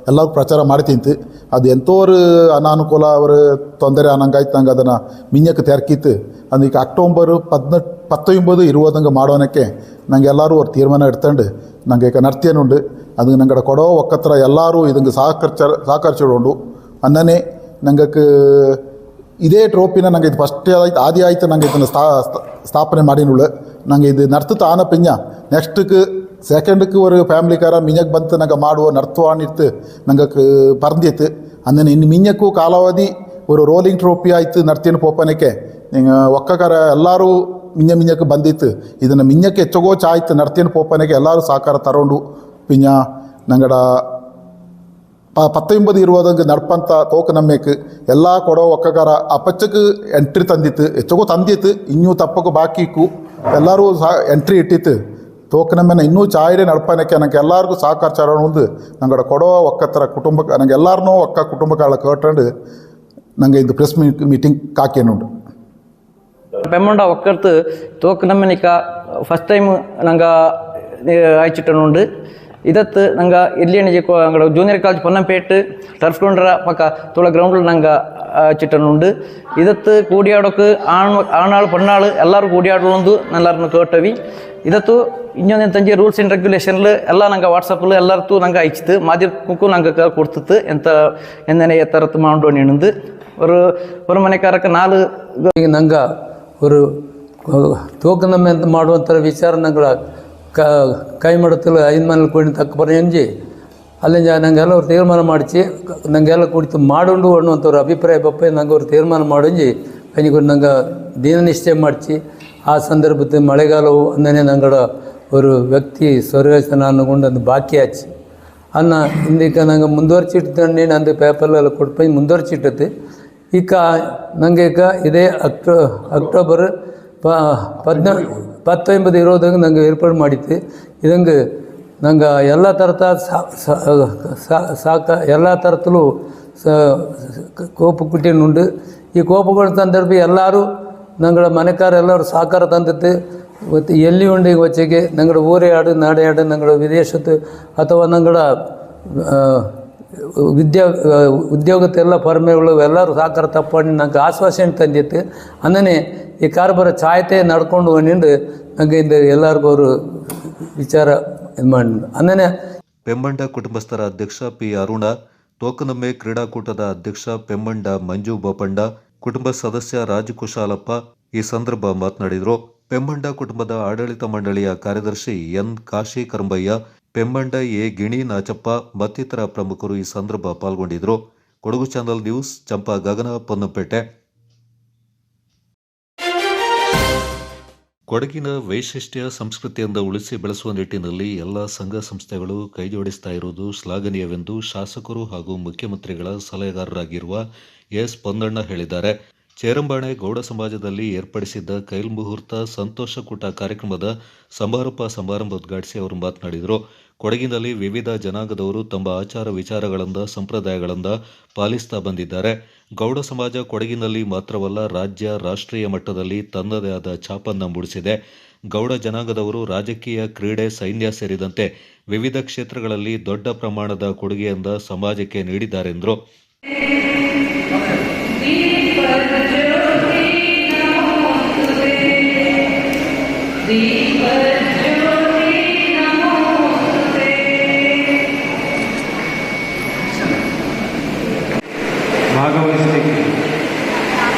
ಎಲ್ಲರೂ ಪ್ರಚಾರ ಮಾಡ್ತಿಂತು. ಅದು ಎಂಥವ್ರು ಅನಾನುಕೂಲ ಅವರು ತೊಂದರೆ ಅನ್ನಂಗಾಯ್ತು. ನಂಗೆ ಅದನ್ನು ಮಿಂಜಕ್ಕೆ ತೆರಕಿತ್ತು. ಅದಕ್ಕೆ ಅಕ್ಟೋಬರ್ 19, 20 ಮಾಡೋನಕ್ಕೆ ನಂಗೆ ಎಲ್ಲರೂ ಅವ್ರು ತೀರ್ಮಾನ ಇಡ್ತಂಡು ನಂಗೆ ಈಗ ನಡ್ತೇನುಂಡು. ಅದು ನಂಗಡ ಕೊಡೋ ಒಕ್ಕತ್ರ ಎಲ್ಲರೂ ಇದಂಗೆ ಸಹಕರಿಸಿಕೊಂಡು ಅನ್ನನೇ ನಂಗೆ ಇದೇ ಟ್ರೋಪಿನ ನಂಗೆ ಇದು ಫಸ್ಟ್ ಆದಿ ಆಯ್ತು. ನಂಗೆ ಇದನ್ನು ಸ್ಥಾಪನೆ ಮಾಡಿನುಳ್ಳು. ನಂಗೆ ಇದು ನಡ್ತು ಆನ ಪಿಂಜ ನೆಕ್ಸ್ಟ್ಗೆ ಸೆಕೆಂಡ್ಗೆ ஒரு ಫ್ಯಾಮಿಲಿಕಾರ ಮಿಂಜಕ್ಕೆ ಬಂತು ನಂಗೆ ಮಾಡುವ ನರ್ತುವಾಣಿತ್ತು ನಂಗೆ ಪರಂದಿತ್ತು. ಅಂದನೆ ಇನ್ನು ಮಿಂಜಕ್ಕೂ ಕಾಲಾವಧಿ ஒரு ರೋಲಿಂಗ್ ಟ್ರೋಫಿ ಆಯ್ತು ನಡ್ತೇನು ಪೋಪನಕ್ಕೆ ಒಕ್ಕಕಾರ ಎಲ್ಲರೂ ಮಿಂಜಕ್ಕೆ ಬಂದಿತ್ತು. ಇದನ್ನು ಮಿಂಜಕ್ಕೆ ಹೆಚ್ಚಗೋಚ ಆಯ್ತು ನಡ್ತೇನು ಪೋಪನಕ್ಕೆ ಎಲ್ಲರೂ ಸಹಕಾರ ತಗೊಂಡು ಪಿಂಜ ನಂಗಡ 19, 20 ನಡ್ಪಂಥ ತೋಕು ನಮ್ಮೆಕ್ ಎಲ್ಲ ಕೊಡೋ ಒಕ್ಕಗಾರ ಆ ಪಚ್ಚಕ್ಕೆ ಎಂಟ್ರಿ ತಂದಿತ್ತು. ಹೆಚ್ಚಗೋ ತಂದಿತ್ತು, ಇನ್ನೂ ತಪ್ಪಕ್ಕೂ ಬಾಕಿ ಇಕ್ಕು ಎಲ್ಲರೂ ಎಂಟ್ರಿ ಇಟ್ಟಿತ್ತು. ತೋಕು ನಮ್ಮೆನ ಇನ್ನೂ ಚಾಯ್ರೆ ನಡ್ಪನಕ್ಕೆ ನಂಗೆ ಎಲ್ಲರಿಗೂ ಸಹಕಾರ ಚಾರ ಒಂದು ನಂಗಡ ಕೊಡೋ ಒಕ್ಕತ್ತರ ಕುಟುಂಬಕ್ಕೆ ನಂಗೆ ಎಲ್ಲರನ್ನೂ ಒಕ್ಕ ಕುಟುಂಬಗಳ ಕೇಟಂಡು ನಂಗೆ ಇದು ಪ್ರೆಸ್ ಮೀಟಿಂಗ್ ಕಾಕೇನುಂಡು. ಪೆಮ್ಮಂಡ ಒಕ್ಕರ್ತು ತೋಕು ನಮ್ಮೆನಿಕ ಫಸ್ಟ್ ಟೈಮ್ ನಂಗೆ ಆಯ್ಚಿಟ್ಟನುಂಡು. ಇದತ್ತು ನಂಗೆ ಇಲ್ಲಿ ಅಂಗಡ ಜೂನಿಯರ್ ಕಾಲೇಜ್ ಪೊನ್ನಂಪೇಟೆ ಟರ್ಫ್ ಗ್ರೌಂಡ್ರ ಪಕ್ಕ ತೋಳ ಗ್ರೌಂಡ್ ನಂಗೆ ಚಿಟ್ಟನುಂಡು. ಇದತ್ತು ಕೂಡಿಯಾಡೋಕೆ ಆಣಾಳು ಪಣ್ಣಾಳು ಎಲ್ಲರೂ ಕೂಡಿಯಾಡೋದು ಎಲ್ಲರನ್ನು ಕೇಟವಿ. ಇದತ್ತು ಇನ್ನೊಂದು ತಂಜಿ ರೂಲ್ಸ್ ಆ್ಯಂಡ್ ರೆಗ್ಯುಲೇಷನ್ಲು ಎಲ್ಲ ನಂಗೆ ವಾಟ್ಸಪ್ಪಲ್ಲಿ ಎಲ್ಲರದ್ದು ನಂಗೆ ಅಯಚಿತ್ತು ಮಾಧ್ಯಮಕ್ಕೂ ನಂಗೆ ಕೊಡ್ತಿತ್ತು ಎಂತ ಎಂದನೇ ಎತ್ತರತ್ತು ಮಾಡು ನಿಂದು ஒரு ಮನೆಕಾರಕ್ಕೆ 4 ನಂಗೆ ஒரு ತೋಕು ನಮ್ಮ ಅಂತ ಮಾಡುವಂಥ ವಿಚಾರ ನಂಗೆ ಕೈ ಮಾಡುತ್ತಲ್ಲ 5 ಮನೇಲಿ ಕೂಡಿ ತಕ್ಕ ಪರಂಜಿ ಅಲ್ಲಿಂದ ನಂಗೆಲ್ಲ ಅವ್ರು ತೀರ್ಮಾನ ಮಾಡಿಸಿ ನಂಗೆಲ್ಲ ಕುಡಿತು ಮಾಡೋಂಡು ಅನ್ನುವಂಥವ್ರ ಅಭಿಪ್ರಾಯ ಬಪ್ಪ ನಂಗೆ ಅವ್ರು ತೀರ್ಮಾನ ಮಾಡಂಜಿ ಅನಿಗೂ ನಂಗೆ ದಿನ ನಿಶ್ಚಯ ಮಾಡಿಸಿ ಆ ಸಂದರ್ಭದ ಮಳೆಗಾಲವು ಅಂದನೆ ನಂಗಡ ஒரு ವ್ಯಕ್ತಿ ಸ್ವರ್ಗಸ್ಥನ ಅನ್ನಕೊಂಡು ಅದು ಬಾಕಿ ಆಚಿ ಅನ್ನ ಇಂದಿಕ ನಂಗೆ ಮುಂದುವರ್ಚಿಟ್ಟು ನಂದು ಪೇಪರ್ಲೆಲ್ಲ ಕೊಟ್ಟು ಮುಂದುವರ್ಚಿಟ್ಟತ್ತು. ಈಗ ನನಗೆ ಈಗ ಇದೇ ಅಕ್ಟೋಬರ್ 19 ನಂಗೆ ಏರ್ಪಾಡು ಮಾಡಿತ್ತು. ಇದಂಗೆ ನಂಗೆ ಎಲ್ಲ ಥರದ ಎಲ್ಲ ಥರದಲ್ಲೂ ಕೋಪು ಕುಟ್ಟಿನುಂಡು ಈ ಕೋಪುಗಳ ಸಂದರ್ಭ ಎಲ್ಲರೂ ഞങ്ങളുടെ മനക്കാരെല്ലാവരും സഹಕಾರ ತಂದಿತ್ತು. ಮತ್ತು ಎಲ್ಲಿ ಉಂಡು ವಚ್ಚೆಗೆ ഞങ്ങളുടെ ಊರೇ ಆಡು ನಾಡೇ ಆಡು ഞങ്ങളുടെ ವಿದೇಶತ್ತು ಅಥವಾ ഞങ്ങളുടെ ಉದ್ಯೋಗತ್ತೆಲ್ಲ ಪರಮೆಗಳು ಎಲ್ಲರೂ ಸಹಕಾರ ತಪ್ಪಂಡು ನಂಗೆ ಆಶ್ವಾಸನೆ ತಂದಿತ್ತು. ಅನ್ನೇ ಈ ಕಾರ್ಬಾರ ಚಾಯ್ತೆ ನಡ್ಕೊಂಡು ನಿಂಡು ನಂಗೆ ಇಂದ ಎಲ್ಲರಿಗೂ ಅವರು ವಿಚಾರ ಇದು ಮಾಡಿ ಅನ್ನೇ ಪೆಮ್ಮಂಡ ಕುಟುಂಬಸ್ಥರ ಅಧ್ಯಕ್ಷ ಪಿ ಅರುಣ, ತೋಕನಮ್ಮೆ ಕ್ರೀಡಾಕೂಟದ ಅಧ್ಯಕ್ಷ ಪೆಮ್ಮಂಡ ಮಂಜು ಬೋಪಣ್ಣ, ಕುಟುಂಬ ಸದಸ್ಯ ರಾಜಕುಶಾಲಪ್ಪ ಈ ಸಂದರ್ಭ ಮಾತನಾಡಿದರು. ಪೆಮ್ಮಂಡ ಕುಟುಂಬದ ಆಡಳಿತ ಮಂಡಳಿಯ ಕಾರ್ಯದರ್ಶಿ ಎನ್ ಕಾಶಿ ಕರಂಬಯ್ಯ, ಪೆಮ್ಮಂಡ ಎ ಗಿಣಿ ನಾಚಪ್ಪ ಮತ್ತಿತರ ಪ್ರಮುಖರು ಈ ಸಂದರ್ಭ ಪಾಲ್ಗೊಂಡಿದ್ದರು. ಕೊಡಗು ಚಾನಲ್ ನ್ಯೂಸ್, ಚಂಪಾ ಗಗನ, ಪೊನ್ನಂಪೇಟೆ. ಕೊಡಗಿನ ವೈಶಿಷ್ಟ್ಯ ಸಂಸ್ಕೃತಿಯಿಂದ ಉಳಿಸಿ ಬೆಳೆಸುವ ನಿಟ್ಟಿನಲ್ಲಿ ಎಲ್ಲ ಸಂಘ ಸಂಸ್ಥೆಗಳು ಕೈಜೋಡಿಸ್ತಾ ಇರುವುದು ಶ್ಲಾಘನೀಯವೆಂದು ಶಾಸಕರು ಹಾಗೂ ಮುಖ್ಯಮಂತ್ರಿಗಳ ಸಲಹೆಗಾರರಾಗಿರುವ ಎಸ್ ಪೊನ್ನಣ್ಣ ಹೇಳಿದ್ದಾರೆ. ಚೇರಂಬಾಣೆ ಗೌಡ ಸಮಾಜದಲ್ಲಿ ಏರ್ಪಡಿಸಿದ್ದ ಕೈಲ್ಮುಹೂರ್ತ ಸಂತೋಷಕೂಟ ಕಾರ್ಯಕ್ರಮದ ಸಮಾರಂಭ ಉದ್ಘಾಟಿಸಿ ಅವರು ಮಾತನಾಡಿದರು. ಕೊಡಗಿನಲ್ಲಿ ವಿವಿಧ ಜನಾಂಗದವರು ತಮ್ಮ ಆಚಾರ ವಿಚಾರಗಳಿಂದ ಸಂಪ್ರದಾಯಗಳಿಂದ ಪಾಲಿಸ್ತಾ ಬಂದಿದ್ದಾರೆ. ಗೌಡ ಸಮಾಜ ಕೊಡಗಿನಲ್ಲಿ ಮಾತ್ರವಲ್ಲ, ರಾಜ್ಯ ರಾಷ್ಟ್ರೀಯ ಮಟ್ಟದಲ್ಲಿ ತನ್ನದೇ ಆದ ಛಾಪನ್ನು ಮೂಡಿಸಿದೆ. ಗೌಡ ಜನಾಂಗದವರು ರಾಜಕೀಯ, ಕ್ರೀಡೆ, ಸೈನ್ಯ ಸೇರಿದಂತೆ ವಿವಿಧ ಕ್ಷೇತ್ರಗಳಲ್ಲಿ ದೊಡ್ಡ ಪ್ರಮಾಣದ ಕೊಡುಗೆಯಿಂದ ಸಮಾಜಕ್ಕೆ ನೀಡಿದ್ದಾರೆಂದರು. ಭಾಗವಹಿಸಲಿಕ್ಕೆ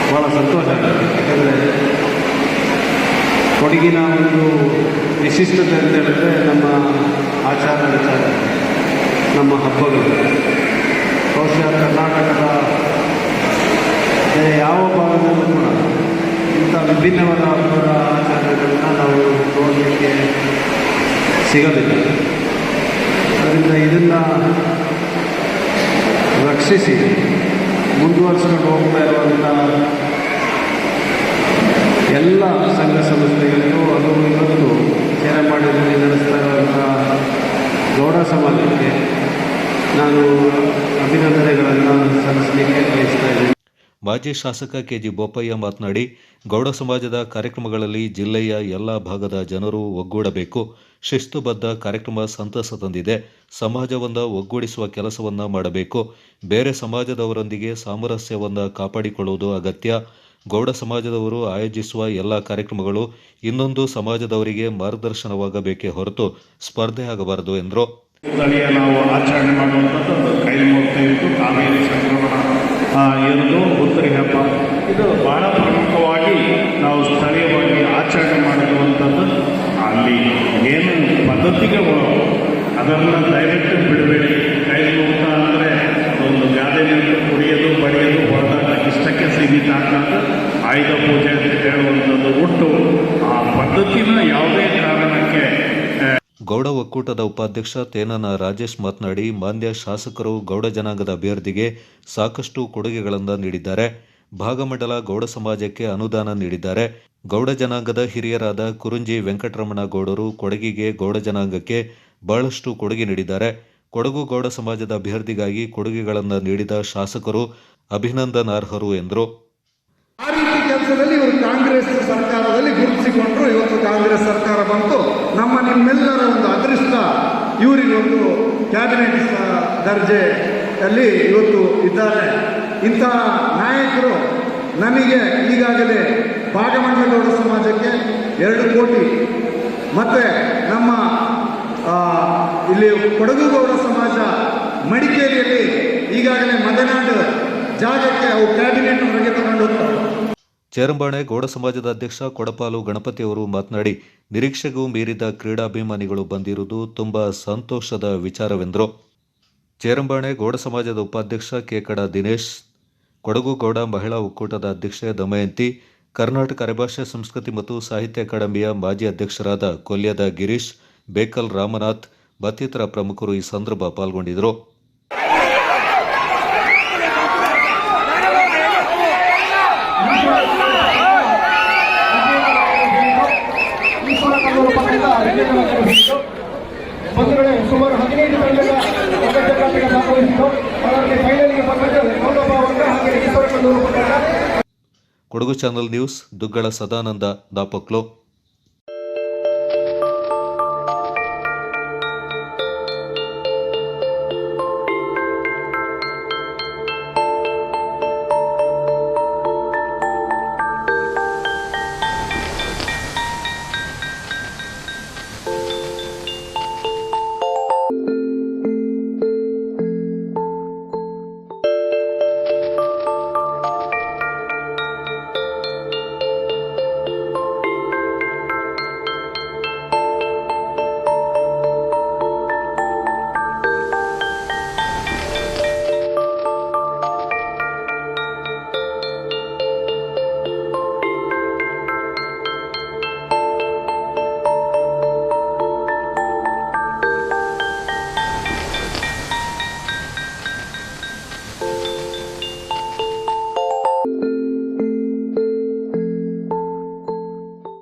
ಭಾಳ ಸಂತೋಷ ಆಗುತ್ತೆ. ಯಾಕಂದರೆ ಕೊಡಗಿನ ಒಂದು ವಿಶಿಷ್ಟತೆ ಅಂತ ಹೇಳಿದ್ರೆ ನಮ್ಮ ಆಚಾರ ವಿಚಾರ, ನಮ್ಮ ಹಬ್ಬಗಳು. ಬಹುಶಃ ಕರ್ನಾಟಕದ ಯಾವ ಭಾಗದಲ್ಲೂ ಕೂಡ ಇಂಥ ವಿಭಿನ್ನವಾದ ಹಬ್ಬದ ಆಚರಣೆಗಳನ್ನ ನಾವು ನೋಡಲಿಕ್ಕೆ ಸಿಗೋದಿಲ್ಲ. ಅದರಿಂದ ಇದನ್ನು ರಕ್ಷಿಸಿ ಮುಂದುವರಿಸ್ಕೊಂಡು ಹೋಗ್ತಾ ಇರುವಂಥ ಎಲ್ಲ ಸಂಘ ಸಂಸ್ಥೆಗಳಿಗೂ ಅದು ಇವತ್ತು ಚೇರಂಬಾಣಿಯಲ್ಲಿ ನಡೆಸ್ತಾ ಇರುವಂಥ ಗೌಡ ಸಮಾಜಕ್ಕೆ ನಾನು ಅಭಿನಂದನೆಗಳನ್ನು ಸಲ್ಲಿಸಲಿಕ್ಕೆ ಬಯಸ್ತಾ ಇದ್ದೇನೆ. ಮಾಜಿ ಶಾಸಕ ಕೆಜಿ ಬೋಪಯ್ಯ ಮಾತನಾಡಿ, ಗೌಡ ಸಮಾಜದ ಕಾರ್ಯಕ್ರಮಗಳಲ್ಲಿ ಜಿಲ್ಲೆಯ ಎಲ್ಲ ಭಾಗದ ಜನರು ಒಗ್ಗೂಡಬೇಕು. ಶಿಸ್ತುಬದ್ಧ ಕಾರ್ಯಕ್ರಮ ಸಂತಸ ತಂದಿದೆ. ಸಮಾಜವನ್ನು ಒಗ್ಗೂಡಿಸುವ ಕೆಲಸವನ್ನ ಮಾಡಬೇಕು. ಬೇರೆ ಸಮಾಜದವರೊಂದಿಗೆ ಸಾಮರಸ್ಯವನ್ನು ಕಾಪಾಡಿಕೊಳ್ಳುವುದು ಅಗತ್ಯ. ಗೌಡ ಸಮಾಜದವರು ಆಯೋಜಿಸುವ ಎಲ್ಲ ಕಾರ್ಯಕ್ರಮಗಳು ಇನ್ನೊಂದು ಸಮಾಜದವರಿಗೆ ಮಾರ್ಗದರ್ಶನವಾಗಬೇಕೇ ಹೊರತು ಸ್ಪರ್ಧೆ ಆಗಬಾರದು ಎಂದರು. ಸ್ಥಳೀಯ ನಾವು ಆಚರಣೆ ಮಾಡುವಂಥದ್ದು ಕೈಲ್ಮುಹೂರ್ತ ಇತ್ತು, ಕಾವೇರಿ ಸಂಕ್ರಮಣ ಇರೋದು, ಹುತ್ತರಿ ಹಬ್ಬ, ಇದು ಬಹಳ ಪ್ರಮುಖವಾಗಿ ನಾವು ಸ್ಥಳೀಯವಾಗಿ ಆಚರಣೆ ಮಾಡುವಂಥದ್ದು. ಅಲ್ಲಿ ಏನು ಪದ್ಧತಿಗೆ ಅದನ್ನು ದಯವಿಟ್ಟು ಬಿಡಬೇಡಿ. ಕೈಲ್ಮುಹೂರ್ತ ಅಂದರೆ ಒಂದು ಗಾದೆ ನೀರು ಕುಡಿಯೋದು, ಬಡಿಯೋದು, ಹೊಡೆದಾಗ ಇಷ್ಟಕ್ಕೆ ಸೀಮಿತ ಆಗಬಾರ್ದು. ಆಯುಧ ಪೂಜೆ ಅಂತ ಹೇಳುವಂಥದ್ದು ಒಟ್ಟು ಆ ಪದ್ಧತಿನ ಯಾವುದೇ ಕಾರಣಕ್ಕೆ. ಗೌಡ ಒಕ್ಕೂಟದ ಉಪಾಧ್ಯಕ್ಷ ತೇನನ ರಾಜೇಶ್ ಮಾತನಾಡಿ, ಮಾನ್ಯ ಶಾಸಕರು ಗೌಡ ಜನಾಂಗದ ಅಭ್ಯರ್ಥಿಗೆ ಸಾಕಷ್ಟು ಕೊಡುಗೆಗಳನ್ನು ನೀಡಿದ್ದಾರೆ. ಭಾಗಮಂಡಲ ಗೌಡ ಸಮಾಜಕ್ಕೆ ಅನುದಾನ ನೀಡಿದ್ದಾರೆ. ಗೌಡ ಜನಾಂಗದ ಹಿರಿಯರಾದ ಕುರುಂಜಿ ವೆಂಕಟರಮಣ ಗೌಡರು ಕೊಡಗಿಗೆ ಗೌಡ ಜನಾಂಗಕ್ಕೆ ಬಹಳಷ್ಟು ಕೊಡುಗೆ ನೀಡಿದ್ದಾರೆ. ಕೊಡಗು ಗೌಡ ಸಮಾಜದ ಅಭ್ಯರ್ಥಿಗಾಗಿ ಕೊಡುಗೆಗಳನ್ನು ನೀಡಿದ ಶಾಸಕರು ಅಭಿನಂದನಾರ್ಹರು ಎಂದರು. ಆ ರೀತಿ ಕೆಲಸದಲ್ಲಿ ಇವರು ಕಾಂಗ್ರೆಸ್ ಸರ್ಕಾರದಲ್ಲಿ ಗುರುತಿಸಿಕೊಂಡ್ರು. ಇವತ್ತು ಕಾಂಗ್ರೆಸ್ ಸರ್ಕಾರ ಬಂತು. ನಿಮ್ಮೆಲ್ಲರ ಒಂದು ಅದೃಷ್ಟ ಇವರಿಗೊಂದು ಕ್ಯಾಬಿನೆಟ್ ದರ್ಜೆಯಲ್ಲಿ ಇವತ್ತು ಇದ್ದಾರೆ. ಇಂಥ ನಾಯಕರು ನಮಗೆ ಈಗಾಗಲೇ ಭಾಗಮಂಡಲ ಗೌಡ ಸಮಾಜಕ್ಕೆ 2 ಕೋಟಿ ಮತ್ತು ನಮ್ಮ ಇಲ್ಲಿ ಕೊಡಗು ಗೌಡ ಸಮಾಜ ಮಡಿಕೇರಿಯಲ್ಲಿ ಈಗಾಗಲೇ ಮದನಾಡು ಜಾಗಕ್ಕೆ ಅವು ಕ್ಯಾಬಿನೆಟ್ ಹೊರಗೆ ತಗೊಂಡು ಹೋಗ್ತಾರೆ. ಚೇರಂಬಾಣೆ ಗೌಡ ಸಮಾಜದ ಅಧ್ಯಕ್ಷ ಕೊಡಪಾಲು ಗಣಪತಿಯವರು ಮಾತನಾಡಿ, ನಿರೀಕ್ಷೆಗೂ ಮೀರಿದ ಕ್ರೀಡಾಭಿಮಾನಿಗಳು ಬಂದಿರುವುದು ತುಂಬ ಸಂತೋಷದ ವಿಚಾರವೆಂದರು. ಚೇರಂಬಾಣೆ ಗೌಡ ಸಮಾಜದ ಉಪಾಧ್ಯಕ್ಷ ಕೇಕಡ ದಿನೇಶ್, ಕೊಡಗು ಗೌಡ ಮಹಿಳಾ ಒಕ್ಕೂಟದ ಅಧ್ಯಕ್ಷೆ ದಮಯಂತಿ, ಕರ್ನಾಟಕ ಅರೆಭಾಷೆ ಸಂಸ್ಕೃತಿ ಮತ್ತು ಸಾಹಿತ್ಯ ಅಕಾಡೆಮಿಯ ಮಾಜಿ ಅಧ್ಯಕ್ಷರಾದ ಕೊಲ್ಯದ ಗಿರೀಶ್, ಬೇಕಲ್ ರಾಮನಾಥ್ ಮತ್ತಿತರ ಪ್ರಮುಖರು ಈ ಸಂದರ್ಭ ಪಾಲ್ಗೊಂಡಿದ್ದರು. Kodagu channel news Duggala Sadananda ದಾಪಕ್ಲು.